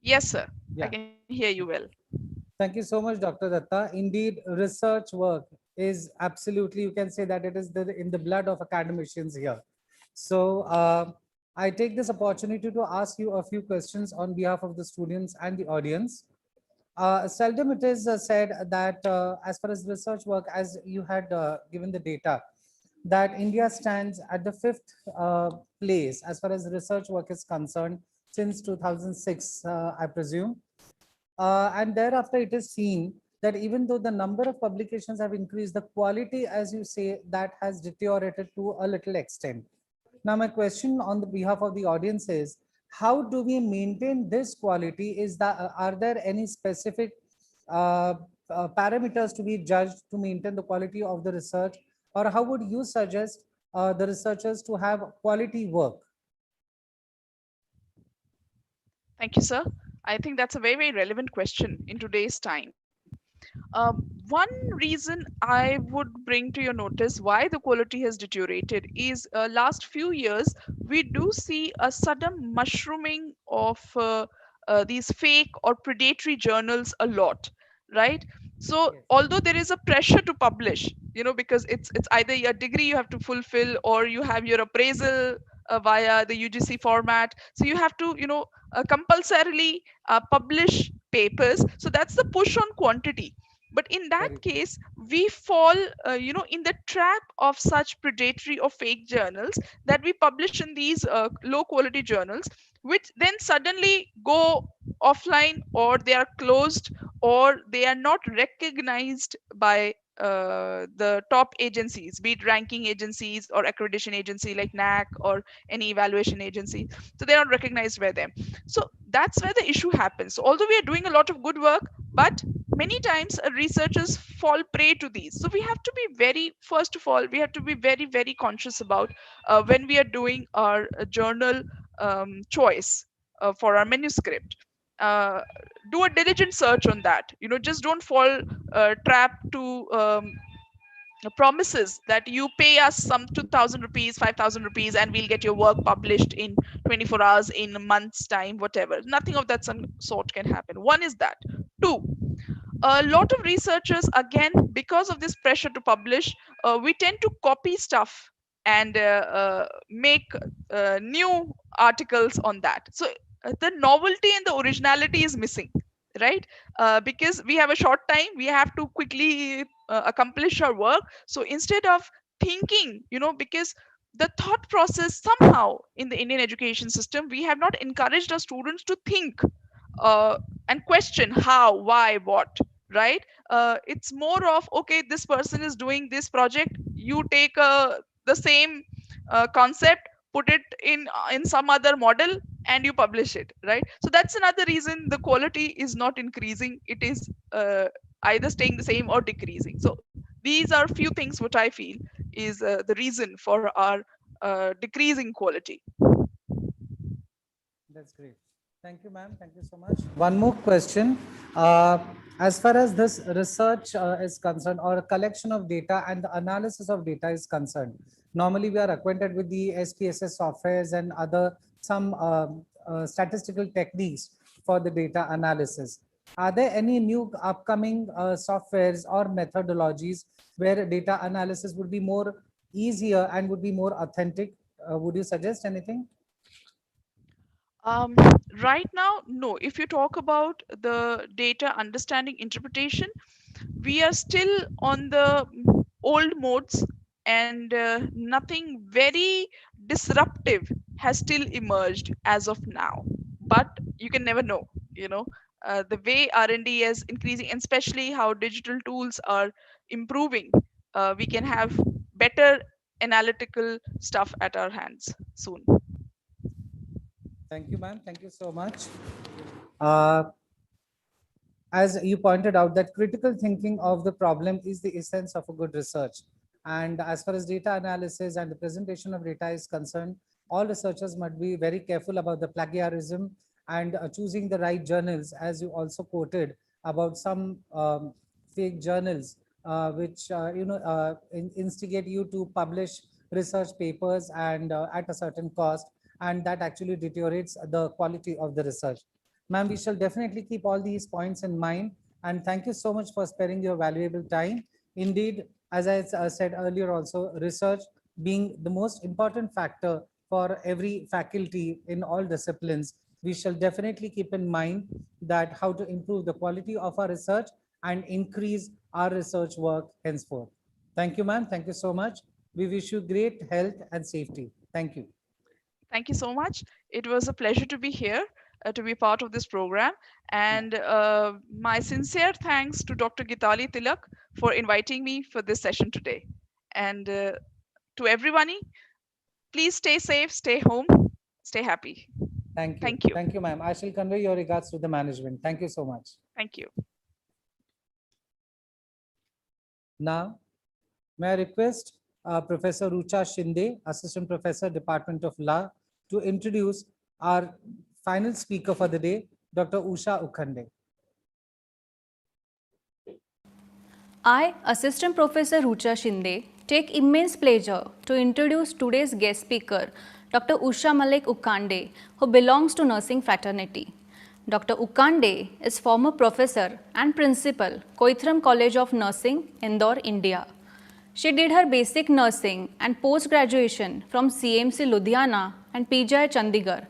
Yes, sir. Yeah. I can hear you well. Thank you so much, Dr. Datta. Indeed, research work is absolutely, you can say that it is in the blood of academicians here. So I take this opportunity to ask you a few questions on behalf of the students and the audience. Seldom it is said that as far as research work, as you had given the data, that India stands at the 5th place as far as research work is concerned since 2006, I presume. And thereafter, it is seen that even though the number of publications have increased, the quality, as you say, that has deteriorated to a little extent. Now, my question on the behalf of the audience is, how do we maintain this quality? Are there any specific parameters to be judged to maintain the quality of the research? Or how would you suggest the researchers to have quality work? Thank you, sir. I think that's a very, very relevant question in today's time. One reason I would bring to your notice why the quality has deteriorated is last few years we do see a sudden mushrooming of these fake or predatory journals a lot, right? So although there is a pressure to publish, because it's either a degree you have to fulfill or you have your appraisal via the UGC format, so you have to compulsorily publish papers. So that's the push on quantity. But in that case, we fall in the trap of such predatory or fake journals that we publish in these low quality journals, which then suddenly go offline, or they are closed, or they are not recognized by the top agencies, be it ranking agencies or accreditation agency like NAC or any evaluation agency. So they're not recognized by them. So that's where the issue happens. So although we are doing a lot of good work, but many times researchers fall prey to these. So we have to be first of all, we have to be very, very conscious about when we are doing our journal choice for our manuscript. Do a diligent search on that. Just don't fall trap to promises that you pay us some 2,000 rupees, 5,000 rupees, and we'll get your work published in 24 hours, in a month's time, whatever. Nothing of that sort can happen. One is that. Two, a lot of researchers, again, because of this pressure to publish, we tend to copy stuff and make new articles on that. So the novelty and the originality is missing, right? Because we have a short time, we have to quickly accomplish our work. So instead of thinking, because the thought process somehow in the Indian education system, we have not encouraged our students to think and question how, why, what, right? It's more of, okay, this person is doing this project, you take the same concept, put it in some other model and you publish it, right? So that's another reason the quality is not increasing. It is either staying the same or decreasing. So these are few things what I feel is the reason for our decreasing quality. That's great. Thank you, ma'am. Thank you so much. One more question. As far as this research is concerned, or a collection of data and the analysis of data is concerned, normally we are acquainted with the SPSS softwares and other some statistical techniques for the data analysis. Are there any new upcoming softwares or methodologies where data analysis would be more easier and would be more authentic? Would you suggest anything? Right now, no. If you talk about the data understanding interpretation, we are still on the old modes, and nothing very disruptive has still emerged as of now. But you can never know, you know. The way R&D is increasing, and especially how digital tools are improving, we can have better analytical stuff at our hands soon. Thank you, ma'am. Thank you so much. As you pointed out, that critical thinking of the problem is the essence of a good research. And as far as data analysis and the presentation of data is concerned, all researchers must be very careful about the plagiarism and choosing the right journals, as you also quoted about some fake journals, which instigate you to publish research papers and at a certain cost, and that actually deteriorates the quality of the research. Ma'am, we shall definitely keep all these points in mind. And thank you so much for sparing your valuable time. Indeed, as I said earlier also, research being the most important factor for every faculty in all disciplines, we shall definitely keep in mind that how to improve the quality of our research and increase our research work henceforth. Thank you, ma'am. Thank you so much. We wish you great health and safety. Thank you. Thank you so much. It was a pleasure to be here, to be part of this program. And my sincere thanks to Dr. Gitali Tilak for inviting me for this session today. And to everybody, please stay safe, stay home, stay happy. Thank you. Thank you. Thank you, ma'am. I shall convey your regards to the management. Thank you so much. Thank you. Now, may I request Professor Rucha Shinde, Assistant Professor, Department of Law, to introduce our final speaker for the day, Dr. Usha Ukhande. I, Assistant Professor Rucha Shinde, take immense pleasure to introduce today's guest speaker, Dr. Usha Malik Ukhande, who belongs to nursing fraternity. Dr. Ukhande is former professor and principal, Koithram College of Nursing, Indore, India. She did her basic nursing and post-graduation from CMC Ludhiana and PGI Chandigarh.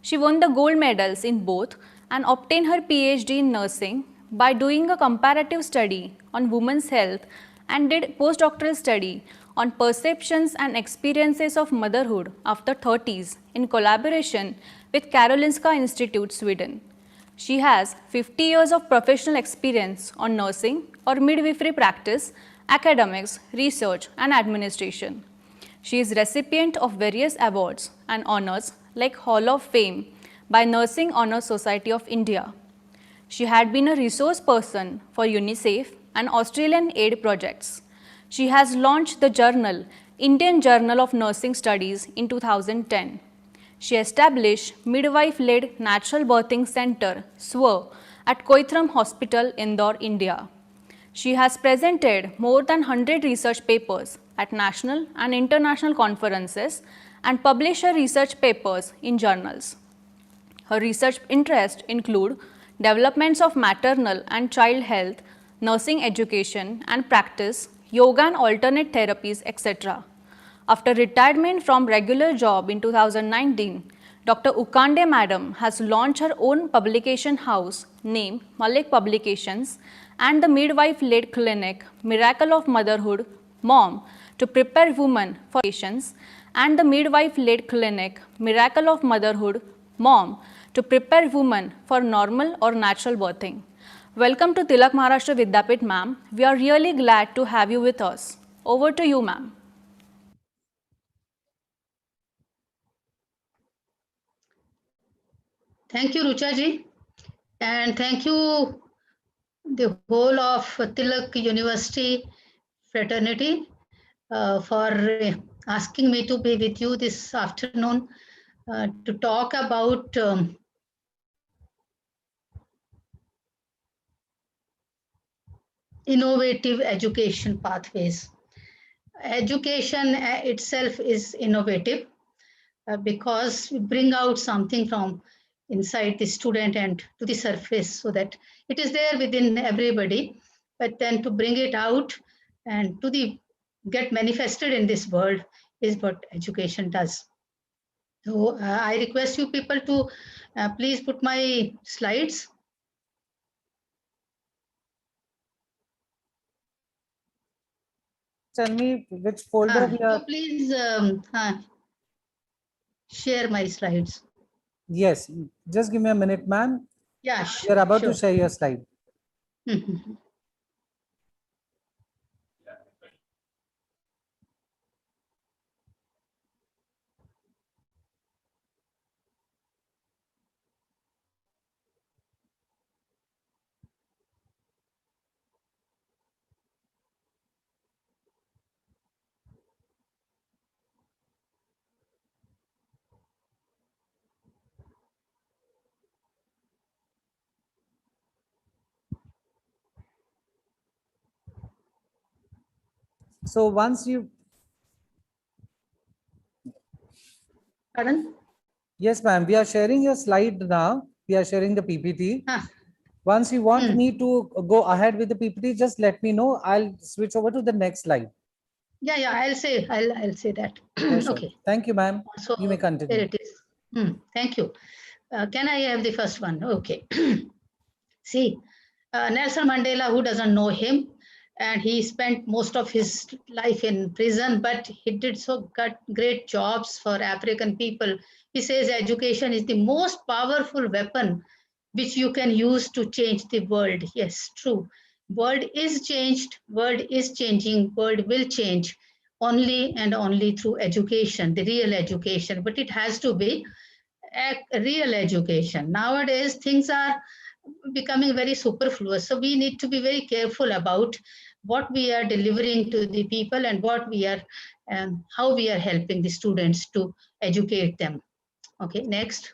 She won the gold medals in both and obtained her PhD in nursing by doing a comparative study on women's health and did postdoctoral study on perceptions and experiences of motherhood after 30s in collaboration with Karolinska Institute, Sweden. She has 50 years of professional experience on nursing or midwifery practice, academics, research and administration. She is recipient of various awards and honors like Hall of Fame by Nursing Honor Society of India. She had been a resource person for UNICEF and Australian aid projects. She has launched the journal Indian Journal of Nursing Studies in 2010. She established midwife-led natural birthing center SWR at Koithram Hospital, Indore, India. She has presented more than 100 research papers at national and international conferences and published her research papers in journals. Her research interests include developments of maternal and child health, nursing education and practice, yoga and alternate therapies, etc. After retirement from regular job in 2019, Dr. Ukhande Madam has launched her own publication house named Malik Publications and the midwife-led clinic Miracle of Motherhood Mom to prepare women for patients and the midwife-led clinic Miracle of Motherhood Mom to prepare women for normal or natural birthing. Welcome to Tilak Maharashtra Vidyapith, ma'am. We are really glad to have you with us. Over to you, ma'am. Thank you, Rucha ji, and thank you the whole of Tilak University fraternity for asking me to be with you this afternoon to talk about innovative education pathways. Education itself is innovative because we bring out something from inside the student and to the surface so that it is there within everybody, but then to bring it out and to the get manifested in this world is what education does. So I request you people to please put my slides. Tell me which folder we are. So please share my slides. Yes, just give me a minute, ma'am. Yeah, You're about sure. to share your slide. So once you. Pardon? Yes, ma'am. We are sharing your slide now. We are sharing the PPT. Once you want me to go ahead with the PPT, just let me know. I'll switch over to the next slide. Yeah, I'll say that. Yeah, sure. Okay. Thank you, ma'am. So You may continue. there it is. Thank you. Can I have the first one? Okay. See, Nelson Mandela, who doesn't know him, and he spent most of his life in prison, but he did so great jobs for African people. He says education is the most powerful weapon which you can use to change the world. Yes, true. World is changed, world is changing, world will change only and only through education, the real education, but it has to be a real education. Nowadays, things are becoming very superfluous. So we need to be very careful about what we are delivering to the people and what we are, how we are helping the students to educate them. Okay, next.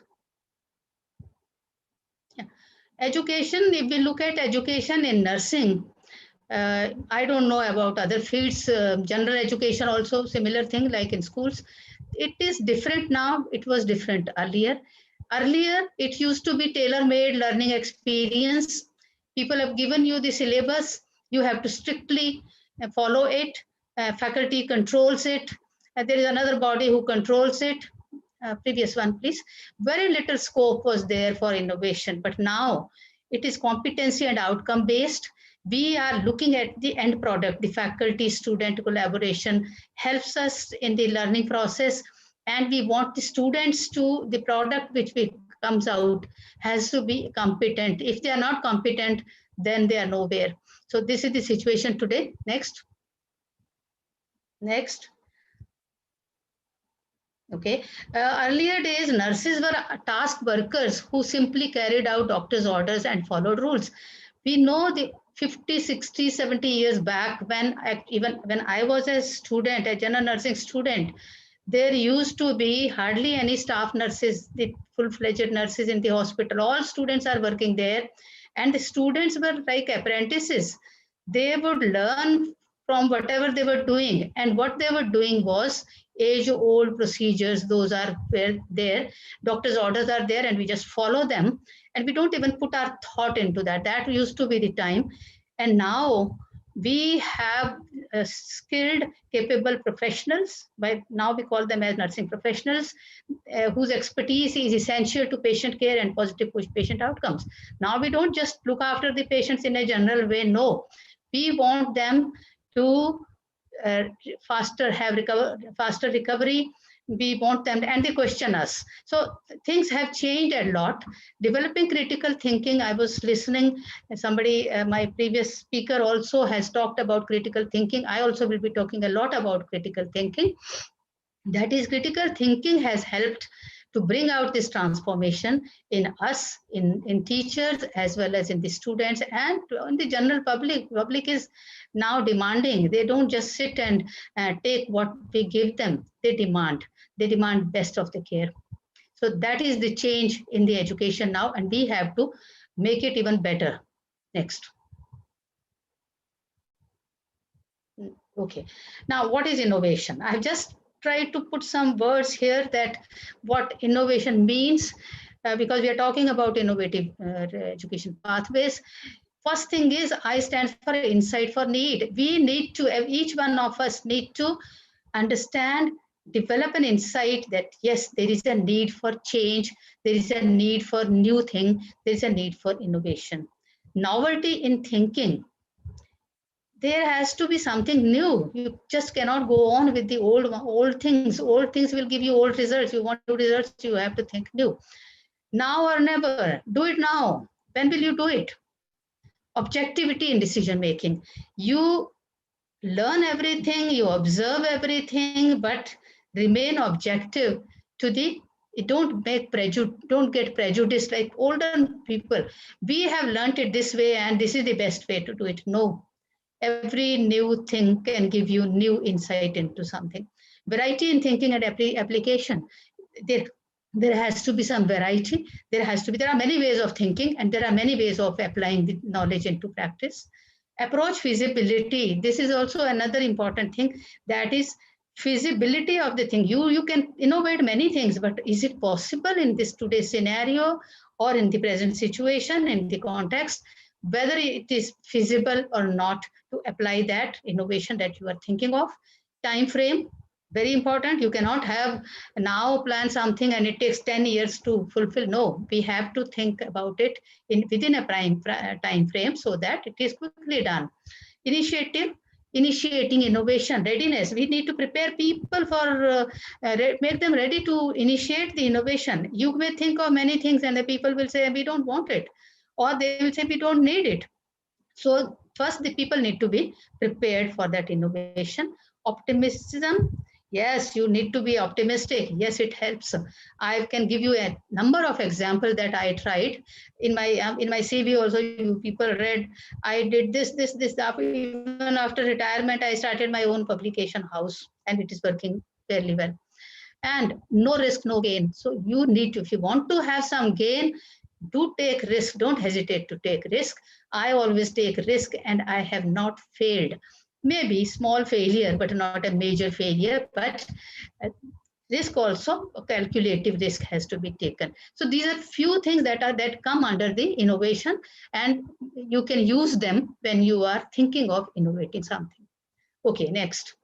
Education, if we look at education in nursing, I don't know about other fields, general education also similar thing like in schools. It is different now, it was different earlier. Earlier, it used to be tailor-made learning experience. People have given you the syllabus, you have to strictly follow it, faculty controls it, there is another body who controls it. Previous one, please. Very little scope was there for innovation, but now it is competency and outcome based. We are looking at the end product. The faculty student collaboration helps us in the learning process, and we want the students to, the product which comes out has to be competent. If they are not competent, then they are nowhere. So this is the situation today. Next. Okay. Earlier days, nurses were task workers who simply carried out doctor's orders and followed rules. We know the 50, 60, 70 years back even when I was a student, a general nursing student, there used to be hardly any staff nurses, the full-fledged nurses in the hospital. All students are working there, and the students were like apprentices. They would learn from whatever they were doing, and what they were doing was age-old procedures. Those are there. Doctor's orders are there, and we just follow them, and we don't even put our thought into that. That used to be the time, and now we have skilled, capable professionals. By now, we call them as nursing professionals, whose expertise is essential to patient care and positive patient outcomes. Now, we don't just look after the patients in a general way. No, we want them to faster recovery. We want them, and they question us. So things have changed a lot. Developing critical thinking, I was listening, somebody, my previous speaker also has talked about critical thinking. I also will be talking a lot about critical thinking. That is, critical thinking has helped to bring out this transformation in us, in teachers, as well as in the students and in the general public. Public is now demanding. They don't just sit and take what we give them. They demand best of the care. So that is the change in the education now, and we have to make it even better. Next. Okay. Now, what is innovation? I've just tried to put some words here that what innovation means, because we are talking about innovative education pathways. First thing is, I stand for insight for need. We need to, each one of us need to understand, develop an insight that yes, there is a need for change, there is a need for new thing, there is a need for innovation. Novelty in thinking. There has to be something new. You just cannot go on with the old things. Old things will give you old results. You want new results, you have to think new. Now or never. Do it now. When will you do it? Objectivity in decision making. You learn everything, you observe everything, but remain objective to the, don't get prejudiced like older people. We have learned it this way and this is the best way to do it. No. Every new thing can give you new insight into something. Variety in thinking and application. There has to be some variety. There are many ways of thinking and there are many ways of applying the knowledge into practice. Approach feasibility. This is also another important thing, that is feasibility of the thing. You can innovate many things, but is it possible in this today's scenario or in the present situation, in the context, whether it is feasible or not to apply that innovation that you are thinking of. Time frame, very important. You cannot have now plan something and it takes 10 years to fulfill. No, we have to think about it within a time frame so that it is quickly done. Initiating innovation, readiness. We need to prepare people for, make them ready to initiate the innovation. You may think of many things and the people will say, we don't want it. Or they will say, we don't need it. So first, the people need to be prepared for that innovation. Optimism. Yes, you need to be optimistic. Yes, it helps. I can give you a number of examples that I tried. In my CV also, you people read, I did this. Even after retirement, I started my own publication house and it is working fairly well. And no risk, no gain. So you need to, if you want to have some gain, do take risk. Don't hesitate to take risk. I always take risk and I have not failed. Maybe small failure, but not a major failure. But risk also, a calculative risk has to be taken. So these are few things that come under the innovation, and you can use them when you are thinking of innovating something. Okay, next.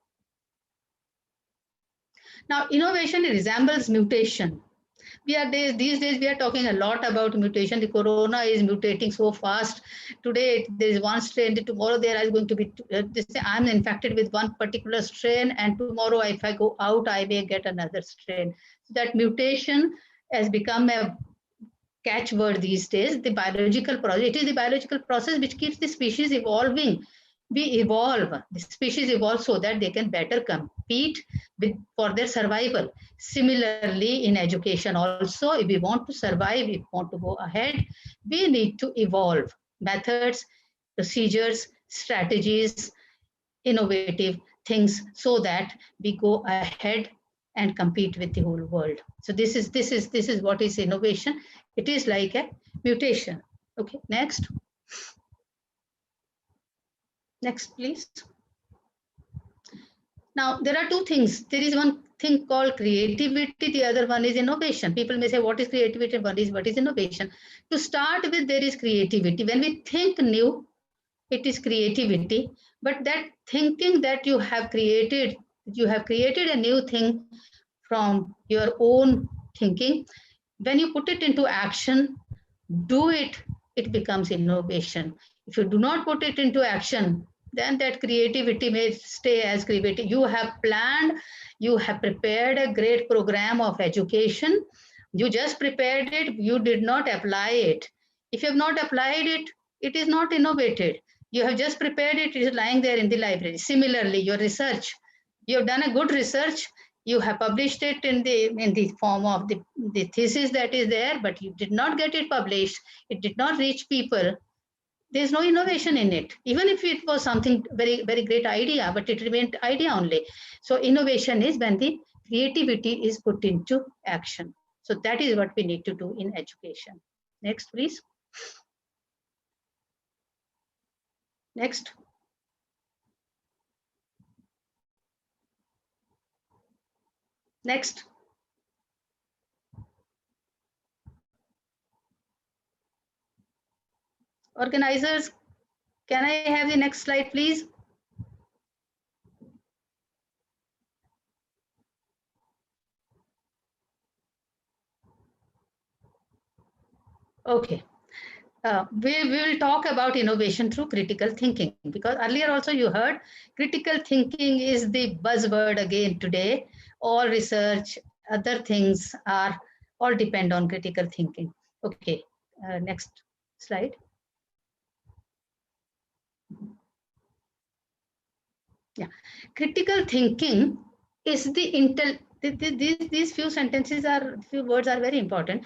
Now, innovation resembles mutation. These days we are talking a lot about mutation. The corona is mutating so fast. Today there is one strain, tomorrow there is going to be I'm infected with one particular strain, and tomorrow if I go out I may get another strain. So that mutation has become a catchword these days. The biological process, it is the biological process which keeps the species evolving. We evolve, the species evolve so that they can better compete for their survival. Similarly, in education also, if we want to survive, if we want to go ahead, we need to evolve methods, procedures, strategies, innovative things so that we go ahead and compete with the whole world. So this is what is innovation. It is like a mutation. Okay, next. Next, please. Now, there are two things. There is one thing called creativity. The other one is innovation. People may say, what is creativity? What is innovation? To start with, there is creativity. When we think new, it is creativity. But that thinking that you have created a new thing from your own thinking. When you put it into action, do it, it becomes innovation. If you do not put it into action, then that creativity may stay as creativity. You have planned, you have prepared a great program of education. You just prepared it, you did not apply it. If you have not applied it, it is not innovated. You have just prepared it, it is lying there in the library. Similarly, your research, you have done a good research, You have published it in the form of the thesis that is there, but you did not get it published. It did not reach people. There's no innovation in it, even if it was something very, very great idea, but it remained idea only. So innovation is when the creativity is put into action. So that is what we need to do in education. Next, please. Next. Next. Organizers, can I have the next slide, please? Okay. We will talk about innovation through critical thinking, because earlier also you heard critical thinking is the buzzword again today. All research, other things are all depend on critical thinking. Okay, next slide. Yeah, critical thinking is these few words are very important.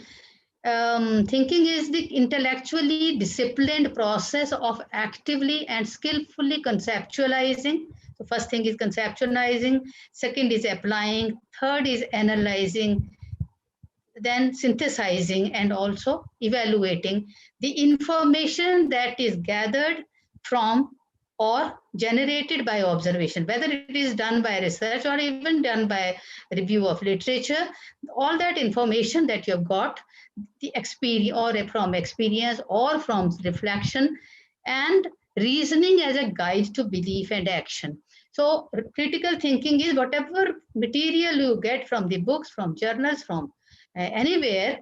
Thinking is the intellectually disciplined process of actively and skillfully conceptualizing. So first thing is conceptualizing, second is applying, third is analyzing, then synthesizing, and also evaluating the information that is gathered from or generated by observation, whether it is done by research or even done by review of literature. All that information that you have got, the experience or from experience or from reflection, and reasoning as a guide to belief and action. So critical thinking is whatever material you get from the books, from journals, from anywhere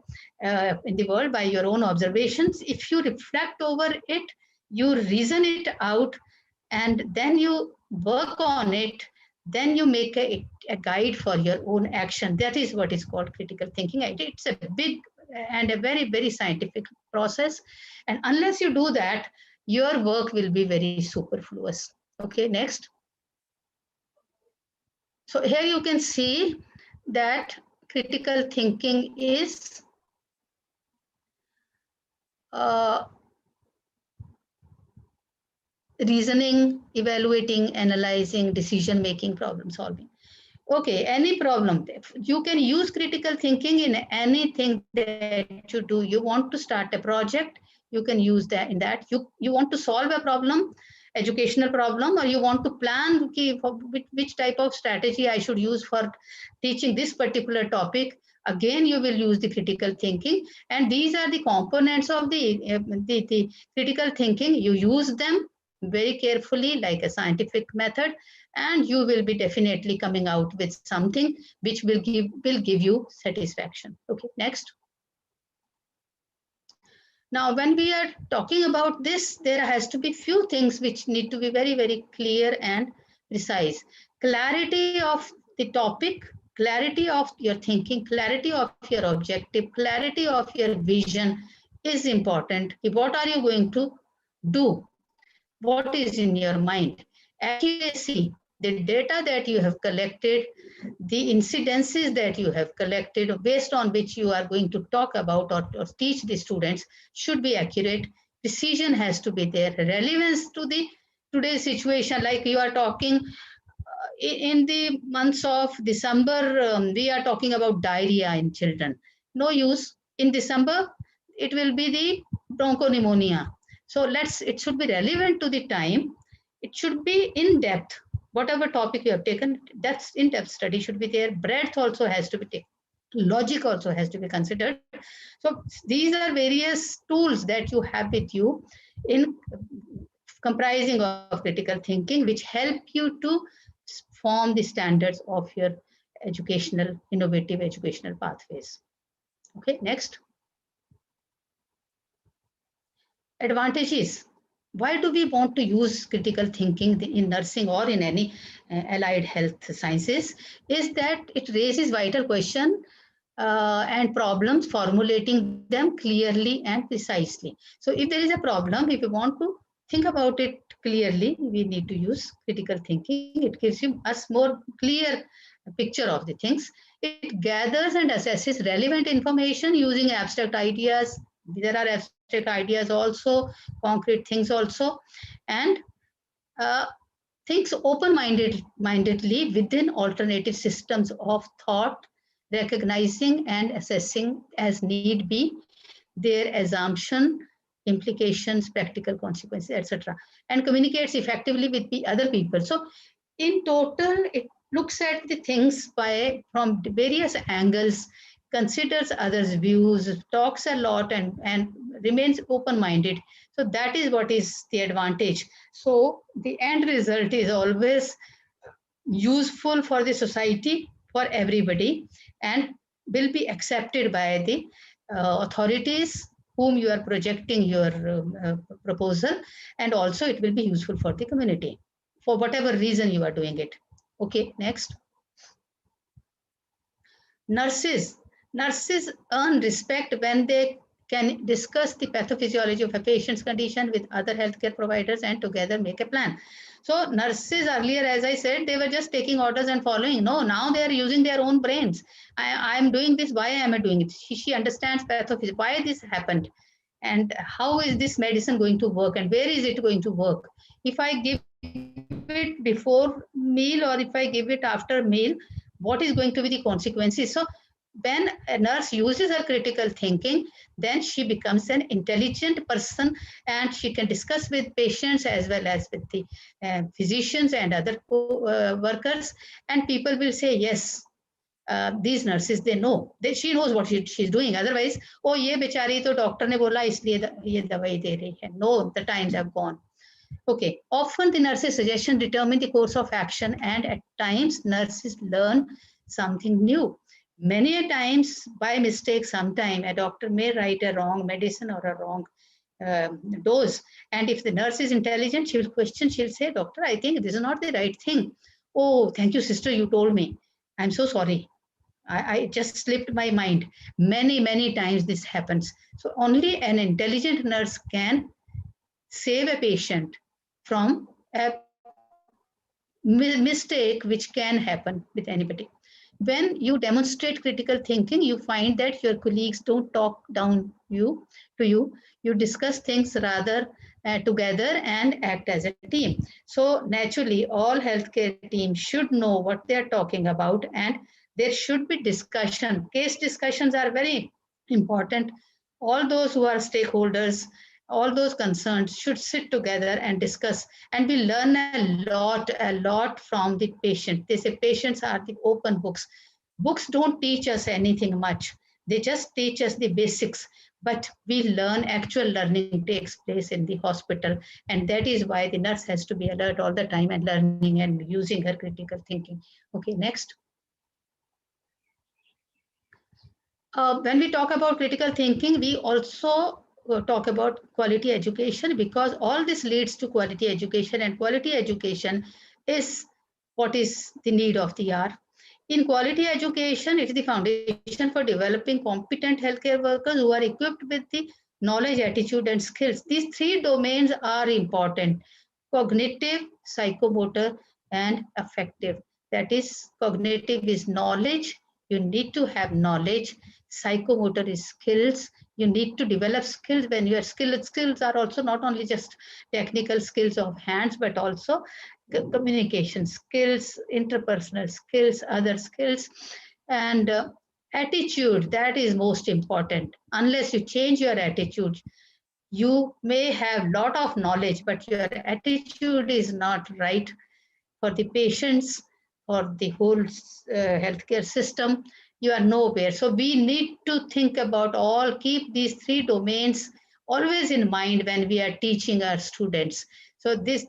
in the world by your own observations. If you reflect over it, you reason it out, and then you work on it, then you make a guide for your own action. That is what is called critical thinking. It's a big and a very, very scientific process. And unless you do that, your work will be very superfluous. Okay, next. So here you can see that critical thinking is reasoning, evaluating, analyzing, decision-making, problem solving. Okay, any problem. You can use critical thinking in anything that you do. You want to start a project, you can use that in that. You want to solve a problem, educational problem, or you want to plan which type of strategy I should use for teaching this particular topic. Again, you will use the critical thinking, and these are the components of the critical thinking. You use them very carefully, like a scientific method, and you will be definitely coming out with something which will give you satisfaction. Okay, next. Now, when we are talking about this, there has to be few things which need to be very, very clear and precise. Clarity of the topic, clarity of your thinking, clarity of your objective, clarity of your vision is important. What are you going to do? What is in your mind? Accuracy, the data that you have collected, the incidences that you have collected, based on which you are going to talk about or teach the students, should be accurate. Precision has to be there. Relevance to the today's situation, like you are talking in the months of December, we are talking about diarrhea in children. No use. In December, it will be the bronchopneumonia. So it should be relevant to the time. It should be in depth. Whatever topic you have taken, that's in-depth study should be there. Breadth also has to be taken. Logic also has to be considered. So these are various tools that you have with you in comprising of critical thinking, which help you to form the standards of your innovative educational pathways. Okay, next. Advantages. Why do we want to use critical thinking in nursing or in any allied health sciences? Is that it raises vital questions and problems, formulating them clearly and precisely. So if there is a problem, if you want to think about it clearly we need to use critical thinking. It gives us more clear picture of the things. It gathers and assesses relevant information using abstract ideas. There are abstract ideas also, concrete things also, and thinks open-mindedly within alternative systems of thought, recognizing and assessing as need be their assumption, implications, practical consequences, etc., and communicates effectively with the other people. So in total, it looks at the things from various angles, considers others' views, talks a lot, and remains open-minded. So that is what is the advantage. So the end result is always useful for the society, for everybody, and will be accepted by the authorities whom you are projecting your proposal, and also it will be useful for the community for whatever reason you are doing it. Okay, next. Nurses. Nurses earn respect when they can discuss the pathophysiology of a patient's condition with other healthcare providers and together make a plan. So nurses earlier, as I said, they were just taking orders and following. No, now they are using their own brains. I am doing this. Why am I doing it? She understands pathophysiology. Why this happened? And how is this medicine going to work? And where is it going to work? If I give it before meal or if I give it after meal, what is going to be the consequences? So when a nurse uses her critical thinking, then she becomes an intelligent person, and she can discuss with patients as well as with the physicians and other workers, and people will say, yes, these nurses, they know, she knows what she's doing. Otherwise, oh, ye bechari to doctor ne bola isliye ye dawai de rahi hai. No, the times have gone. Okay, often the nurse's suggestion determine the course of action, and at times nurses learn something new. Many a times by mistake, sometime a doctor may write a wrong medicine or a wrong dose. And if the nurse is intelligent, she will question, she'll say, doctor, I think this is not the right thing. Oh, thank you, sister, you told me. I'm so sorry. I just slipped my mind. Many times this happens. So only an intelligent nurse can save a patient from a mistake which can happen with anybody. When you demonstrate critical thinking, you find that your colleagues don't talk down to you. You discuss things rather together and act as a team. So naturally, all healthcare teams should know what they're talking about, and there should be discussion. Case discussions are very important. All those who are stakeholders, all those concerned should sit together and discuss, and we learn a lot from the patient. They say patients are the open books. Books don't teach us anything much. They just teach us the basics, but we learn, actual learning takes place in the hospital, and that is why the nurse has to be alert all the time and learning and using her critical thinking. Okay, next. When we talk about critical thinking, we also talk about quality education, because all this leads to quality education, and quality education is what is the need of the hour. In quality education, it is the foundation for developing competent healthcare workers who are equipped with the knowledge, attitude, and skills. These three domains are important: cognitive, psychomotor, and affective. That is, cognitive is knowledge. You need to have knowledge. Psychomotor is skills. You need to develop skills. When you are skilled, skills are also not only just technical skills of hands, but also communication skills, interpersonal skills, other skills, and attitude. That is most important. Unless you change your attitude, you may have lot of knowledge, but your attitude is not right for the patients, for the whole healthcare system. You are nowhere. So we need to think about all, keep these three domains always in mind when we are teaching our students. So these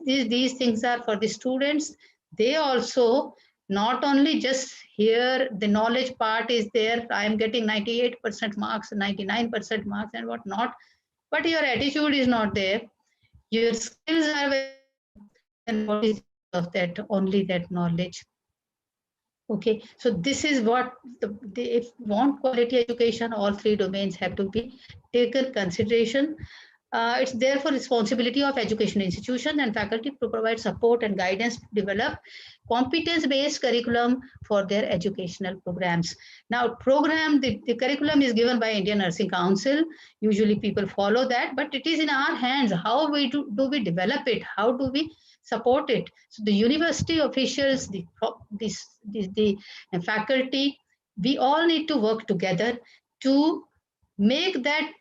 things are for the students. They also not only just here, the knowledge part is there. I am getting 98% marks, 99% marks and whatnot, but your attitude is not there. Your skills are very, and what is of that, only that knowledge. Okay, so this is what if you want quality education, all three domains have to be taken consideration. It's therefore responsibility of education institutions and faculty to provide support and guidance to develop competence-based curriculum for their educational programs. Now, the curriculum is given by Indian Nursing Council. Usually people follow that, but it is in our hands. How do we develop it? How do we support it? So the university officials, the faculty, we all need to work together to make that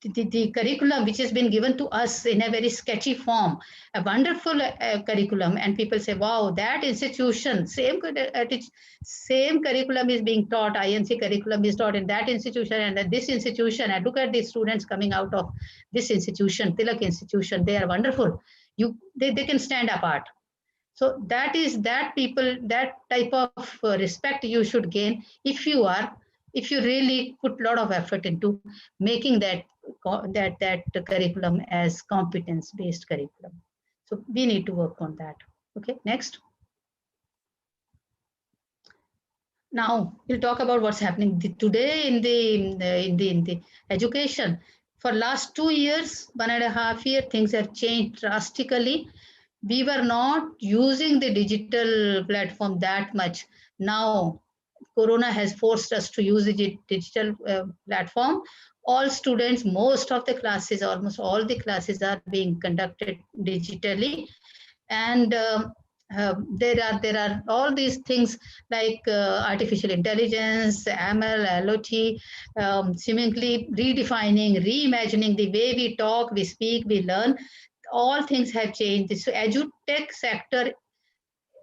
the curriculum which has been given to us in a very sketchy form, a wonderful curriculum, and people say, wow, that institution, same curriculum is being taught, INC curriculum is taught in that institution and at this institution, and look at the students coming out of this institution, Tilak institution, they are wonderful. They can stand apart. So that type of respect you should gain if you really put a lot of effort into making that curriculum as competence-based curriculum. So we need to work on that. Okay, next. Now we'll talk about what's happening today in the education. For last 2 years, 1.5 years, things have changed drastically. We were not using the digital platform that much. Now, Corona has forced us to use the digital platform. All students, most of the classes, almost all the classes are being conducted digitally. And there are all these things like artificial intelligence, ML, LOT, seemingly redefining, reimagining the way we talk, we speak, we learn. All things have changed. So EduTech sector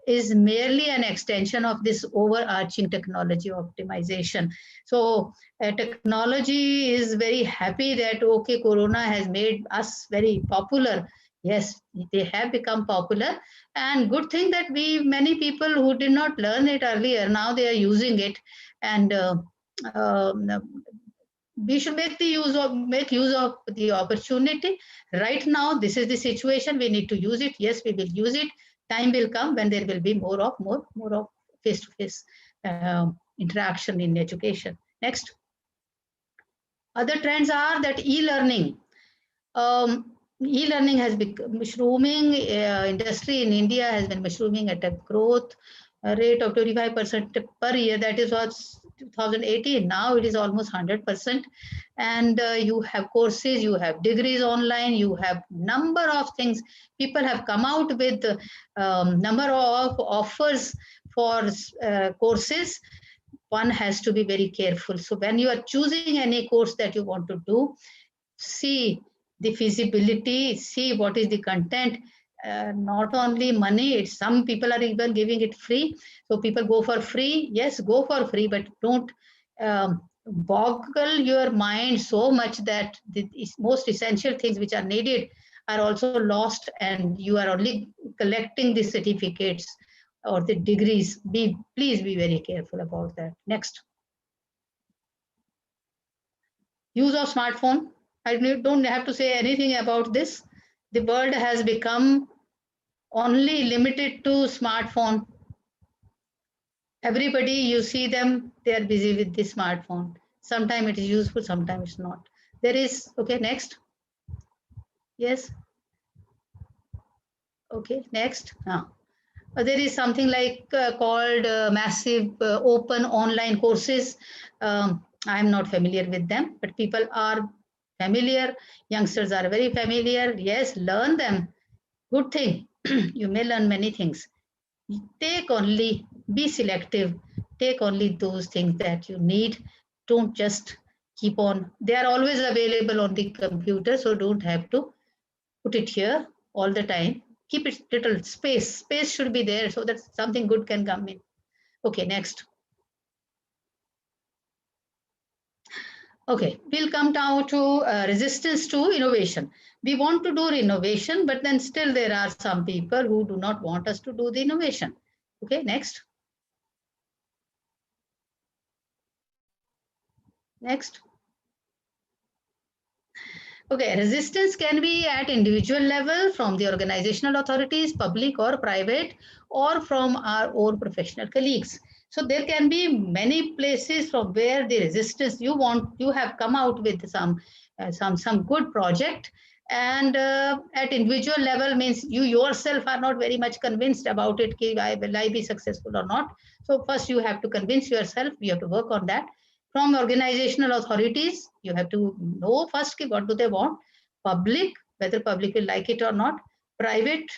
is merely an extension of this overarching technology optimization. So technology is very happy that, okay, Corona has made us very popular. Yes, they have become popular, and good thing that many people who did not learn it earlier, now they are using it, and we should make use of the opportunity. Right now, this is the situation. We need to use it. Yes, we will use it. Time will come when there will be more of face-to-face interaction in education. Next. Other trends are that e-learning. E-learning has become mushrooming. Industry in India has been mushrooming at a growth rate of 25% per year. That is what's 2018. Now it is almost 100%. And you have courses, you have degrees online, you have number of things. People have come out with number of offers for courses. One has to be very careful. So when you are choosing any course that you want to do, see the feasibility, see what is the content. Not only money, some people are even giving it free. So people go for free. Yes, go for free, but don't boggle your mind so much that the most essential things which are needed are also lost, and you are only collecting the certificates or the degrees. Please be very careful about that. Next. Use of smartphone. I don't have to say anything about this. The world has become only limited to smartphone. Everybody, you see them, they are busy with the smartphone. Sometimes it is useful, sometimes it's not. There is, okay, next. Yes. Okay, next. There is something like called massive open online courses. I'm not familiar with them, but people are familiar. Youngsters are very familiar. Yes, learn them. Good thing. You may learn many things. Be selective. Take only those things that you need. Don't just keep on. They are always available on the computer, so don't have to put it here all the time. Keep it little space. Space should be there so that something good can come in. Okay, next. Okay, we'll come down to resistance to innovation. We want to do innovation, but then still there are some people who do not want us to do the innovation. Okay, next. Next. Okay, resistance can be at individual level from the organizational authorities, public or private, or from our own professional colleagues. So there can be many places from where the resistance you have come out with some some good project. And at individual level means you yourself are not very much convinced about it, will I be successful or not. So first you have to convince yourself, you have to work on that. From organizational authorities, you have to know first what do they want. Public, whether public will like it or not. Private,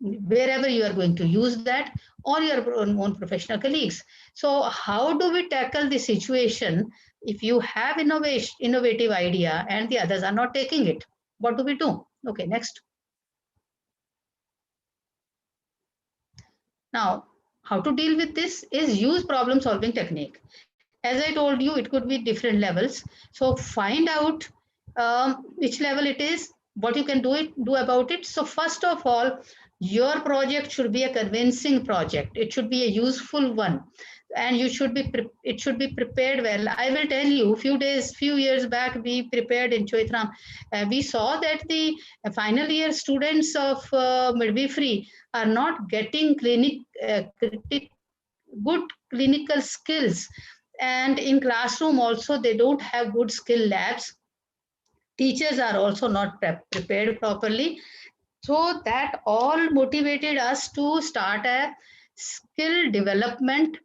wherever you are going to use that, or your own professional colleagues. So how do we tackle the situation if you have innovative idea and the others are not taking it? What do we do? Okay, next. Now, how to deal with this is use problem solving technique. As I told you, it could be different levels. So find out which level it is, what you can do about it. So first of all, your project should be a convincing project. It should be a useful one, and it should be prepared well. I will tell you, few years back, we prepared in Choitram. We saw that the final year students of midwifery are not getting good clinical skills, and in classroom also they don't have good skill labs. Teachers are also not prepared properly. So that all motivated us to start a skill development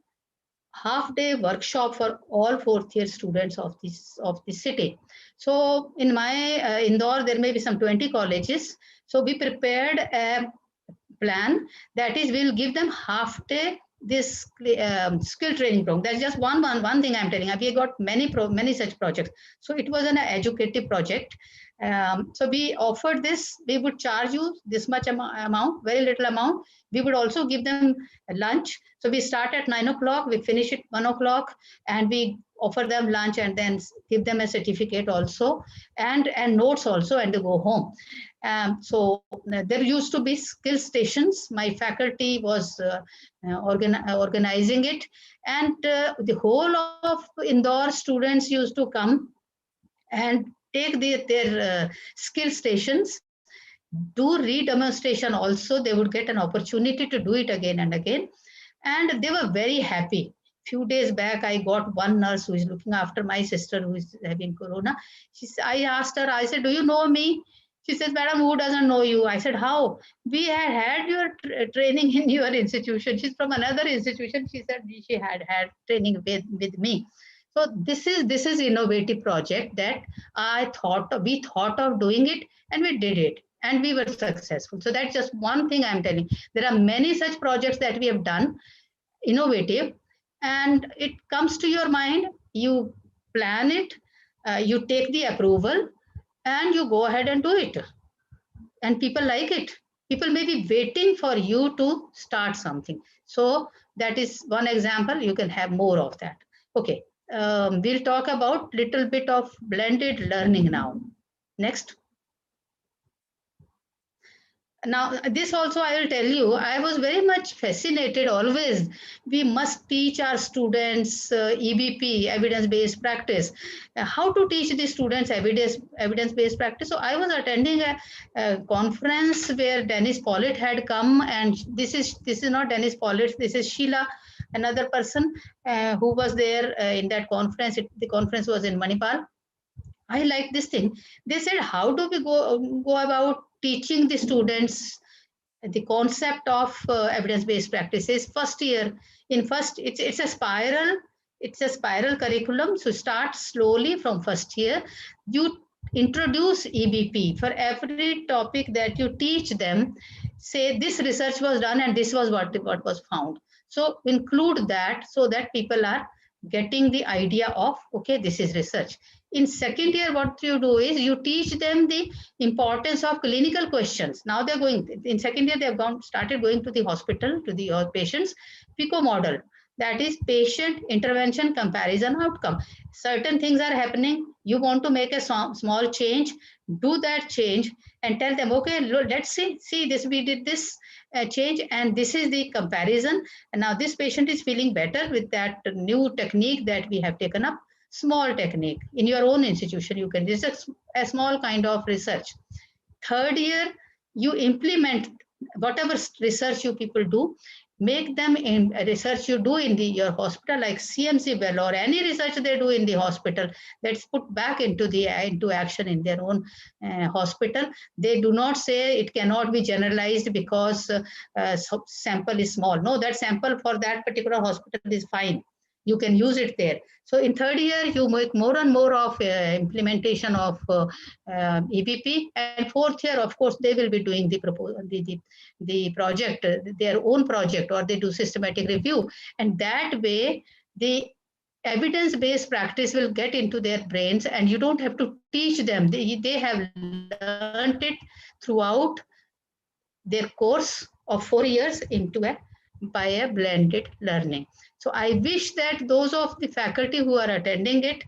half-day workshop for all fourth year students of the city. So in my Indore, there may be some 20 colleges. So we prepared a plan, that is, we'll give them half-day this skill training program. That's just one thing I'm telling you. We got many such projects. So it was an educative project. So we offered this. We would charge you this much amount, very little amount. We would also give them lunch. So we start at 9 o'clock, we finish at 1 o'clock, and we offer them lunch and then give them a certificate also, and notes also, and they go home. So there used to be skill stations. My faculty was organizing it, and the whole of Indore students used to come and take their skill stations, do re-demonstration also. They would get an opportunity to do it again and again, and they were very happy. Few days back, I got one nurse who is looking after my sister who is having corona. I asked her, I said, do you know me? She says, madam, who doesn't know you? I said, how? We had your training in your institution. She's from another institution. She said she had training with me. So this is innovative project that we thought of doing it, and we did it, and we were successful. So that's just one thing I'm telling. There are many such projects that we have done, innovative, and it comes to your mind, you plan it, you take the approval, and you go ahead and do it. And people like it. People may be waiting for you to start something. So that is one example. You can have more of that. Okay, we'll talk about little bit of blended learning now. Next. Now, this also I will tell you, I was very much fascinated always. We must teach our students EBP, evidence-based practice. How to teach the students evidence-based practice. So I was attending a conference where Dennis Pollitt had come, and this is not Dennis Pollitt, this is Sheila, another person who was there in that conference. The conference was in Manipal. I like this thing. They said, how do we go about teaching the students the concept of evidence-based practices? First year, it's a spiral curriculum. So start slowly from first year. You introduce EBP for every topic that you teach them. Say this research was done and this was what was found. So include that so that people are getting the idea of, okay, this is research. In second year, what you do is you teach them the importance of clinical questions. Now they're going, in second year, they've started going to the hospital, to the patients, PICO model. That is patient intervention comparison outcome. Certain things are happening. You want to make a small change, do that change and tell them, okay, let's see this, we did this change and this is the comparison. And now this patient is feeling better with that new technique that we have taken up. Small technique in your own institution, you can, this is a small kind of research. Third year, you implement whatever research you people do, make them in research you do in your hospital, like CMC well, or any research they do in the hospital, that's put back into action in their own hospital. They do not say it cannot be generalized because sample is small. No, that sample for that particular hospital is fine. You can use it there. So in third year, you make more and more of implementation of EPP. And fourth year, of course, they will be doing the project, their own project, or they do systematic review. And that way, the evidence-based practice will get into their brains, and you don't have to teach them. They have learned it throughout their course of 4 years by a blended learning. So I wish that those of the faculty who are attending it,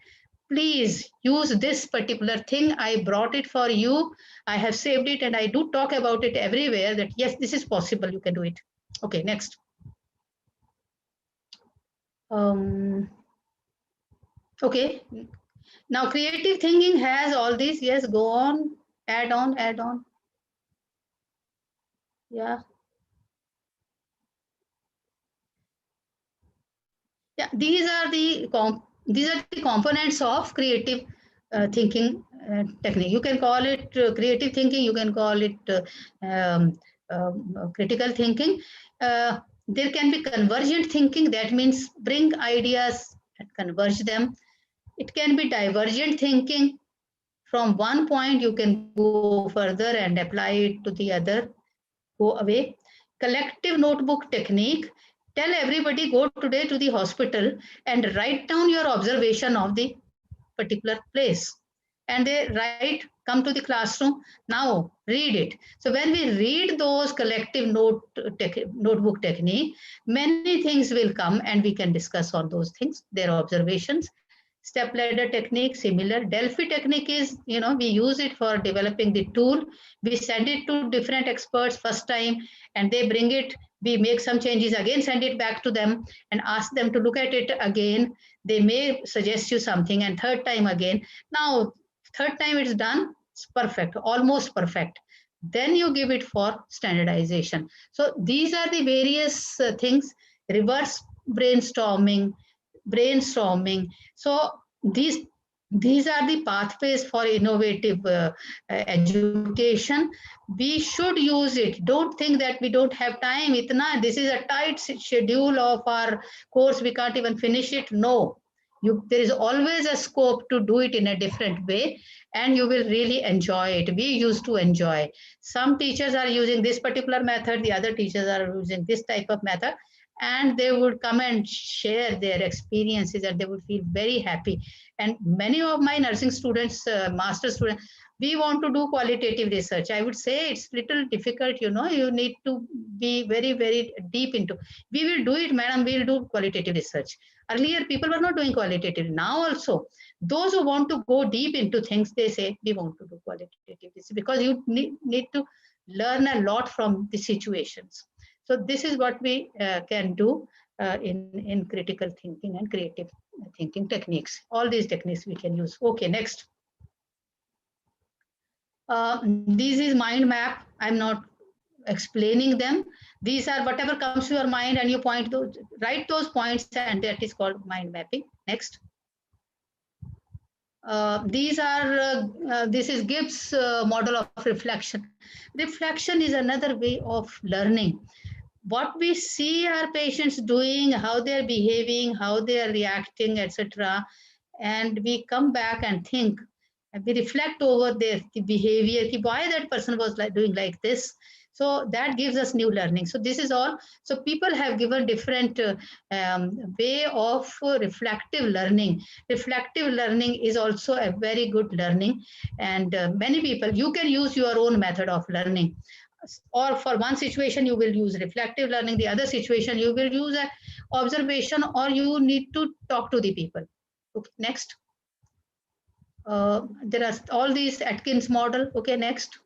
please use this particular thing. I brought it for you. I have saved it, and I do talk about it everywhere that yes, this is possible. You can do it. Okay, next. Okay. Now creative thinking has all these. Yes, go on. Add on. Yeah. Yeah, these are the components of creative thinking technique. You can call it creative thinking. You can call it critical thinking. There can be convergent thinking. That means bring ideas and converge them. It can be divergent thinking. From one point, you can go further and apply it to the other. Go away. Collective notebook technique. Tell everybody, go today to the hospital and write down your observation of the particular place. And they come to the classroom, now read it. So when we read those collective notebook technique, many things will come and we can discuss on those things, their observations. Step ladder technique, similar. Delphi technique is, we use it for developing the tool. We send it to different experts first time, and they bring it. We make some changes, again send it back to them and ask them to look at it again. They may suggest you something, and third time again. Now, third time it's done, it's perfect, almost perfect. Then you give it for standardization. So these are the various things. Reverse brainstorming. So these are the pathways for innovative education. We should use it. Don't think that we don't have time. This is a tight schedule of our course. We can't even finish it. No, there is always a scope to do it in a different way, and you will really enjoy it. We used to enjoy. Some teachers are using this particular method. The other teachers are using this type of method. And they would come and share their experiences, and they would feel very happy. And many of my nursing students, master students, we want to do qualitative research. I would say it's little difficult, you need to be very, very deep into. We will do it, madam, we'll do qualitative research. Earlier, people were not doing qualitative. Now also, those who want to go deep into things, they say, we want to do qualitative research, because you need to learn a lot from the situations. So this is what we can do in critical thinking and creative thinking techniques. All these techniques we can use. Okay, next. This is mind map. I'm not explaining them. These are whatever comes to your mind, and you write those points, and that is called mind mapping. Next. This is Gibbs' model of reflection. Reflection is another way of learning. What we see our patients doing, how they're behaving, how they're reacting, etc. And we come back and think, and we reflect over their behavior, why that person was doing like this. So that gives us new learning. So this is all. So people have given different way of reflective learning. Reflective learning is also a very good learning. And many people, you can use your own method of learning. Or for one situation, you will use reflective learning. The other situation, you will use an observation, or you need to talk to the people. Okay, next. There are all these Atkins model. Okay, next.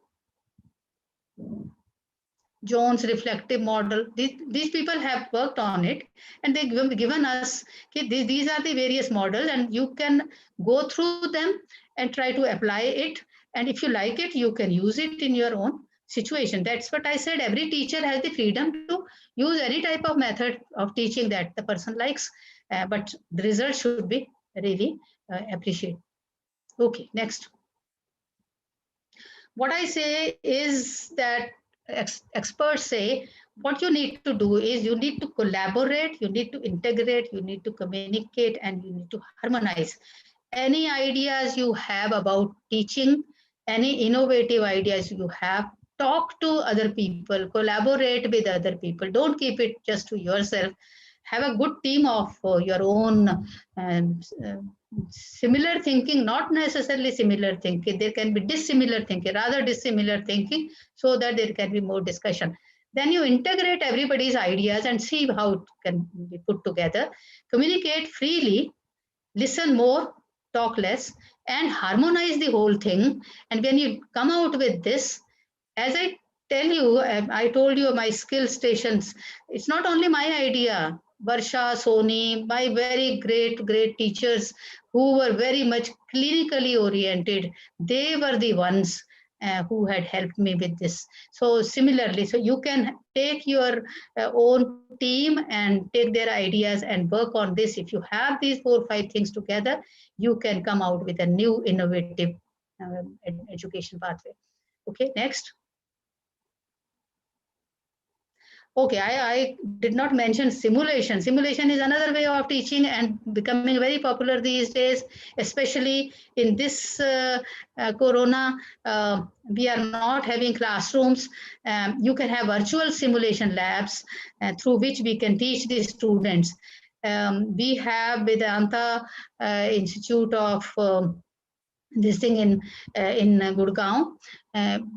Jones reflective model. These people have worked on it, and they've given us, okay, these are the various models, and you can go through them and try to apply it. And if you like it, you can use it in your own situation. That's what I said. Every teacher has the freedom to use any type of method of teaching that the person likes, but the result should be really appreciated. Okay, next. What I say is that experts say what you need to do is you need to collaborate, you need to integrate, you need to communicate, and you need to harmonize. Any ideas you have about teaching, any innovative ideas you have, talk to other people, collaborate with other people. Don't keep it just to yourself. Have a good team of your own similar thinking, not necessarily similar thinking. There can be dissimilar thinking, rather dissimilar thinking, so that there can be more discussion. Then you integrate everybody's ideas and see how it can be put together. Communicate freely, listen more, talk less, and harmonize the whole thing. And when you come out with this, as I tell you, I told you my skill stations, it's not only my idea. Varsha, Soni, my very great teachers who were very much clinically oriented, they were the ones who had helped me with this. So similarly, so you can take your own team and take their ideas and work on this. If you have these 4 or 5 things together, you can come out with a new innovative education pathway. Okay, next. Okay, I did not mention simulation. Simulation is another way of teaching and becoming very popular these days, especially in this corona. We are not having classrooms. You can have virtual simulation labs through which we can teach the students. We have Vedanta Institute of this thing in Gurgaon,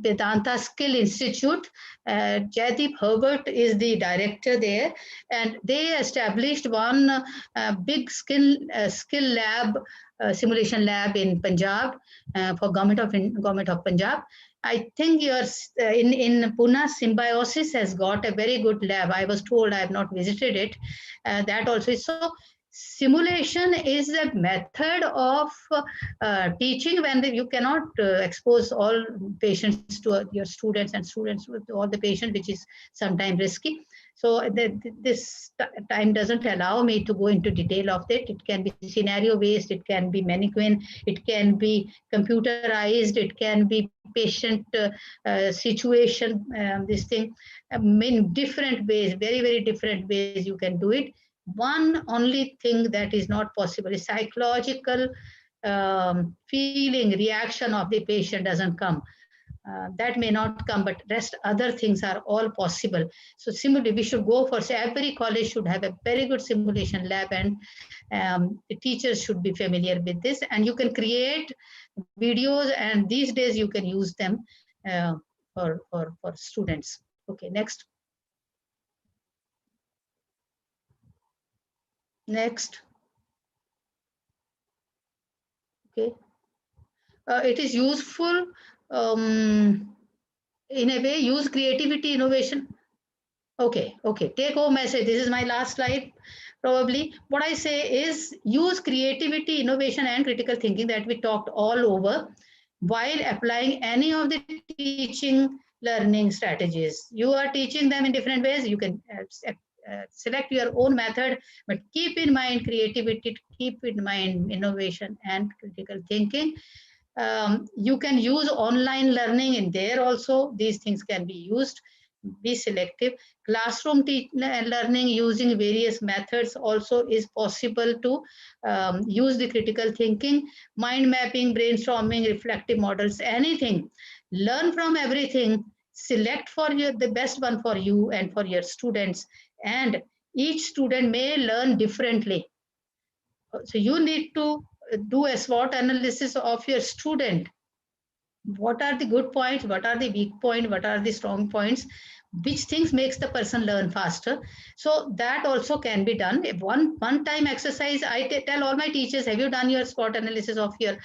Vedanta Skill Institute. Jaideep Herbert is the director there, and they established one big skill lab, simulation lab in Punjab for government of Punjab. I think yours in Pune, Symbiosis has got a very good lab. I was told, I have not visited it. That also is so. Simulation is a method of teaching when you cannot expose all patients to your students and students with all the patients, which is sometimes risky. So this time doesn't allow me to go into detail of it. It can be scenario based, it can be mannequin, it can be computerized, it can be patient situation, this thing, in different ways, very different ways you can do it. One only thing that is not possible is psychological feeling, reaction of the patient doesn't come. That may not come, but rest other things are all possible. So similarly, we should go for, say, every college should have a very good simulation lab, and the teachers should be familiar with this. And you can create videos, and these days you can use them for students. Okay, next. Next. Okay. It is useful in a way, use creativity, innovation. Okay, take home message. This is my last slide, probably. What I say is use creativity, innovation, and critical thinking that we talked all over while applying any of the teaching learning strategies. You are teaching them in different ways. You can select your own method, but keep in mind creativity, keep in mind innovation and critical thinking. You can use online learning in there also. These things can be used. Be selective. Classroom learning using various methods also is possible to use the critical thinking, mind mapping, brainstorming, reflective models, anything. Learn from everything. Select for the best one for you and for your students. And each student may learn differently. So you need to do a SWOT analysis of your student. What are the good points? What are the weak points? What are the strong points? Which things makes the person learn faster? So that also can be done. If one time exercise, I tell all my teachers, have you done your SWOT analysis of your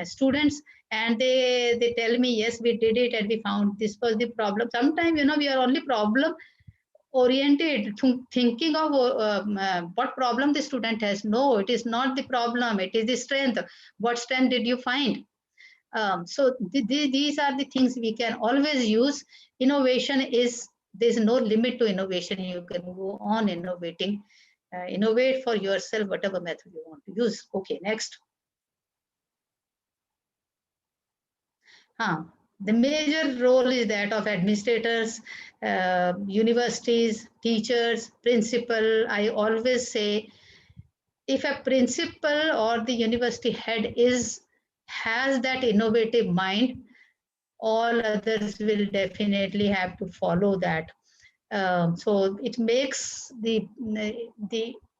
students? And they tell me, yes, we did it and we found this was the problem. Sometimes, we are only problem oriented, thinking of what problem the student has. No, it is not the problem. It is the strength. What strength did you find? So these are the things we can always use. Innovation is, there's no limit to innovation. You can go on innovating. Innovate for yourself, whatever method you want to use. Okay, next. The major role is that of administrators, universities, teachers, principal. I always say, if a principal or the university head has that innovative mind, all others will definitely have to follow that. So it makes the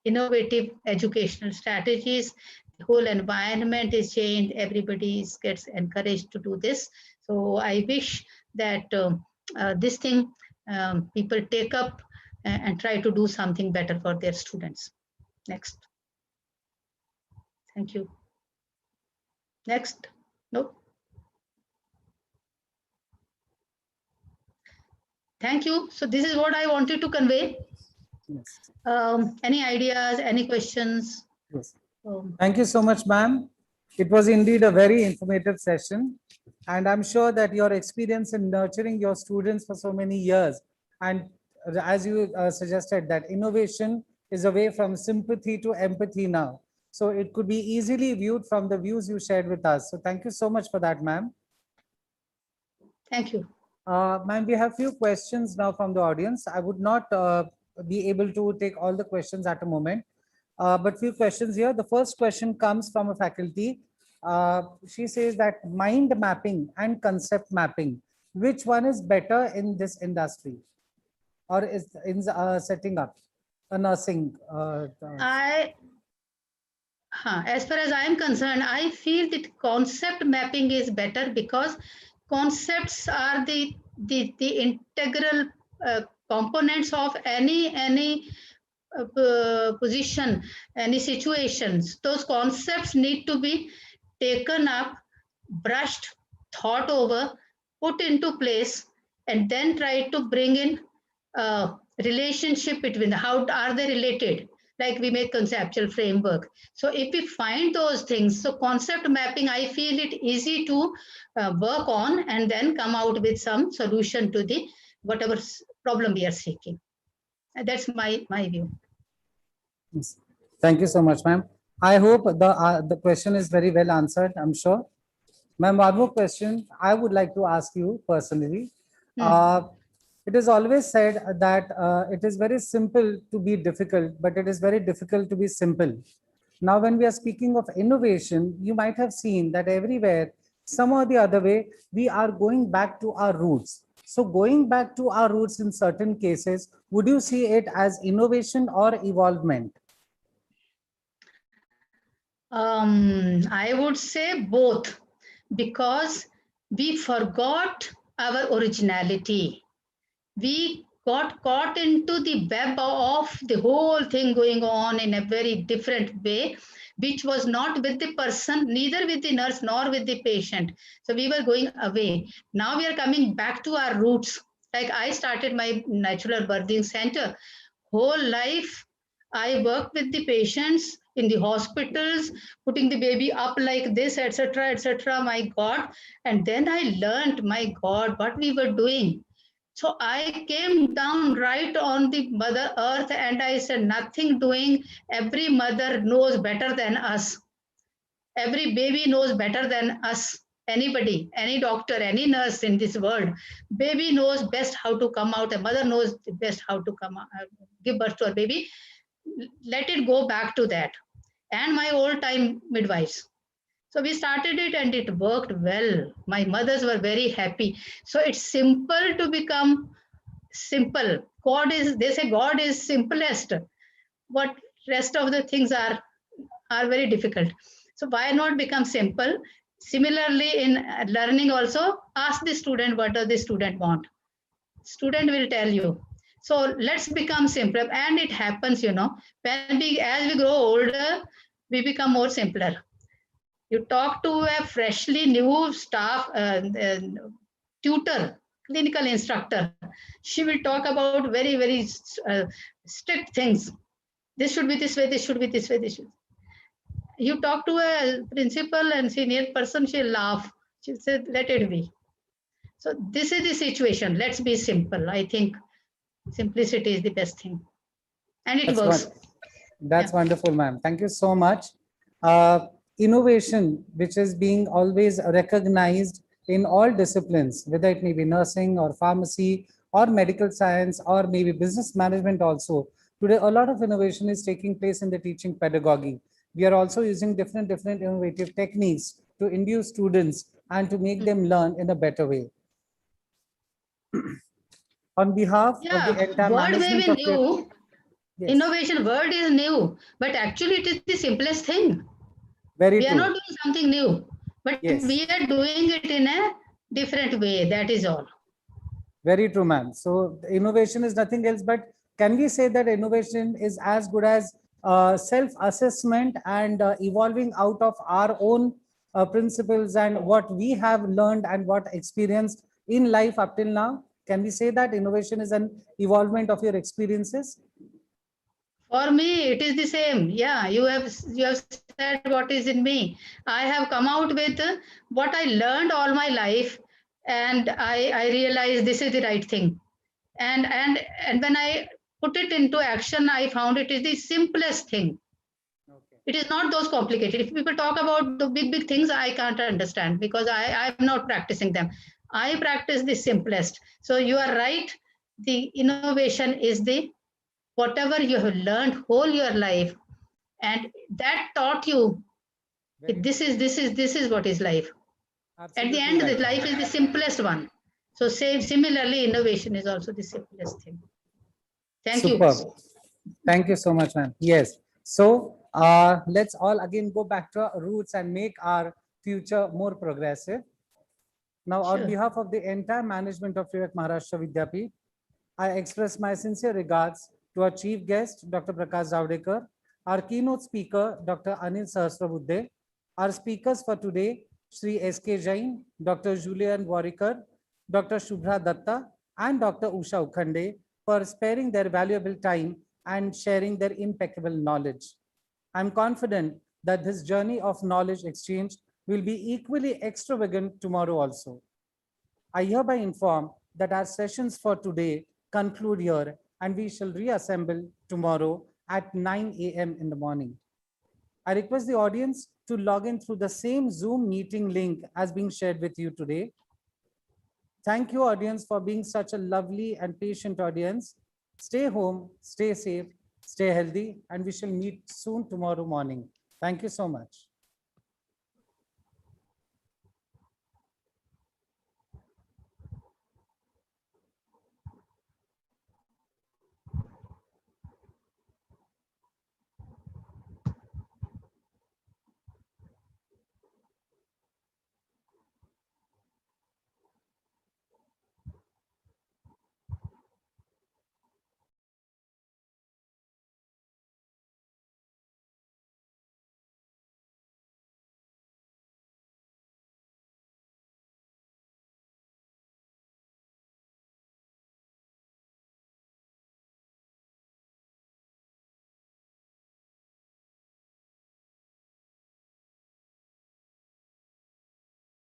innovative educational strategies. The whole environment is changed. Everybody gets encouraged to do this. So I wish that this thing people take up and try to do something better for their students. Next. Thank you. Next. No. Thank you. So this is what I wanted to convey. Yes. Any ideas, any questions? Yes. Thank you so much, ma'am. It was indeed a very informative session. And I'm sure that your experience in nurturing your students for so many years, and as you suggested, that innovation is away from sympathy to empathy now. So it could be easily viewed from the views you shared with us. So thank you so much for that, ma'am. Thank you. Ma'am, we have few questions now from the audience. I would not be able to take all the questions at a moment, but few questions here. The first question comes from a faculty. She says that mind mapping and concept mapping, which one is better in this industry, or is in setting up a nursing? As far as I am concerned, I feel that concept mapping is better, because concepts are the integral components of any position, any situations. Those concepts need to be taken up, brushed, thought over, put into place, and then try to bring in relationship between how are they related. Like we make conceptual framework. So if we find those things, so concept mapping, I feel it easy to work on and then come out with some solution to the whatever problem we are seeking. That's my view. Yes. Thank you so much, ma'am. I hope the question is very well answered, I'm sure. Ma'am, one more question I would like to ask you personally. It is always said that it is very simple to be difficult, but it is very difficult to be simple. Now, when we are speaking of innovation, you might have seen that everywhere, some or the other way, we are going back to our roots. So going back to our roots in certain cases, would you see it as innovation or evolvement? I would say both, because we forgot our originality. We got caught into the web of the whole thing going on in a very different way, which was not with the person, neither with the nurse nor with the patient. So we were going away. Now we are coming back to our roots. Like I started my natural birthing center. Whole life I worked with the patients in the hospitals, putting the baby up like this, etc., etc. My God. And then I learned, my God, what we were doing. So I came down right on the Mother Earth and I said, nothing doing. Every mother knows better than us. Every baby knows better than us. Anybody, any doctor, any nurse in this world, baby knows best how to come out. A mother knows best how to give birth to a baby. Let it go back to that. And my old time midwives. So we started it and it worked well. My mothers were very happy. So it's simple to become simple. They say God is simplest. What rest of the things are very difficult. So why not become simple? Similarly, in learning also, ask the student what does the student want. Student will tell you. So let's become simpler. And it happens, as we grow older, we become more simpler. You talk to a freshly new staff tutor, clinical instructor. She will talk about very, very strict things. This should be this way, this should be this way, this should. You talk to a principal and senior person, she'll laugh. She said, let it be. So this is the situation. Let's be simple. I think simplicity is the best thing. And it works. That's wonderful, ma'am. Thank you so much. Innovation, which is being always recognized in all disciplines, whether it may be nursing or pharmacy or medical science or maybe business management also. Today, a lot of innovation is taking place in the teaching pedagogy. We are also using different innovative techniques to induce students and to make them learn in a better way. On behalf of the entire word may management be of new. Yes. Innovation word is new, but actually it is the simplest thing. Very we true. are not doing something new, but we are doing it in a different way. That is all. Very true, ma'am. So innovation is nothing else, but can we say that innovation is as good as self-assessment and evolving out of our own principles and what we have learned and what experienced in life up till now? Can we say that innovation is an evolvement of your experiences? For me, it is the same. Yeah, you have said what is in me. I have come out with what I learned all my life, and I realized this is the right thing. And when I put it into action, I found it is the simplest thing. It is not those complicated. If people talk about the big things, I can't understand because I'm not practicing them. I practice the simplest. So you are right. The innovation is the whatever you have learned whole your life, and that taught you this is what is life. At the end, the life is the simplest one. So similarly, innovation is also the simplest thing. Thank Superb. you. Thank you so much, ma'am. Yes. So let's all again go back to our roots and make our future more progressive. Now, on behalf of the entire management of Vivek Maharashtra Vidyapeeth, I express my sincere regards to our chief guest, Dr. Prakash Javadekar, our keynote speaker, Dr. Anil Sahasrabudhe, our speakers for today, Sri S.K. Jain, Dr. Julian Warikar, Dr. Shubhra Datta, and Dr. Usha Ukhande for sparing their valuable time and sharing their impeccable knowledge. I'm confident that this journey of knowledge exchange will be equally extravagant tomorrow also. I hereby inform that our sessions for today conclude here and we shall reassemble tomorrow at 9 a.m. in the morning. I request the audience to log in through the same Zoom meeting link as being shared with you today. Thank you, audience, for being such a lovely and patient audience. Stay home, stay safe, stay healthy, and we shall meet soon tomorrow morning. Thank you so much.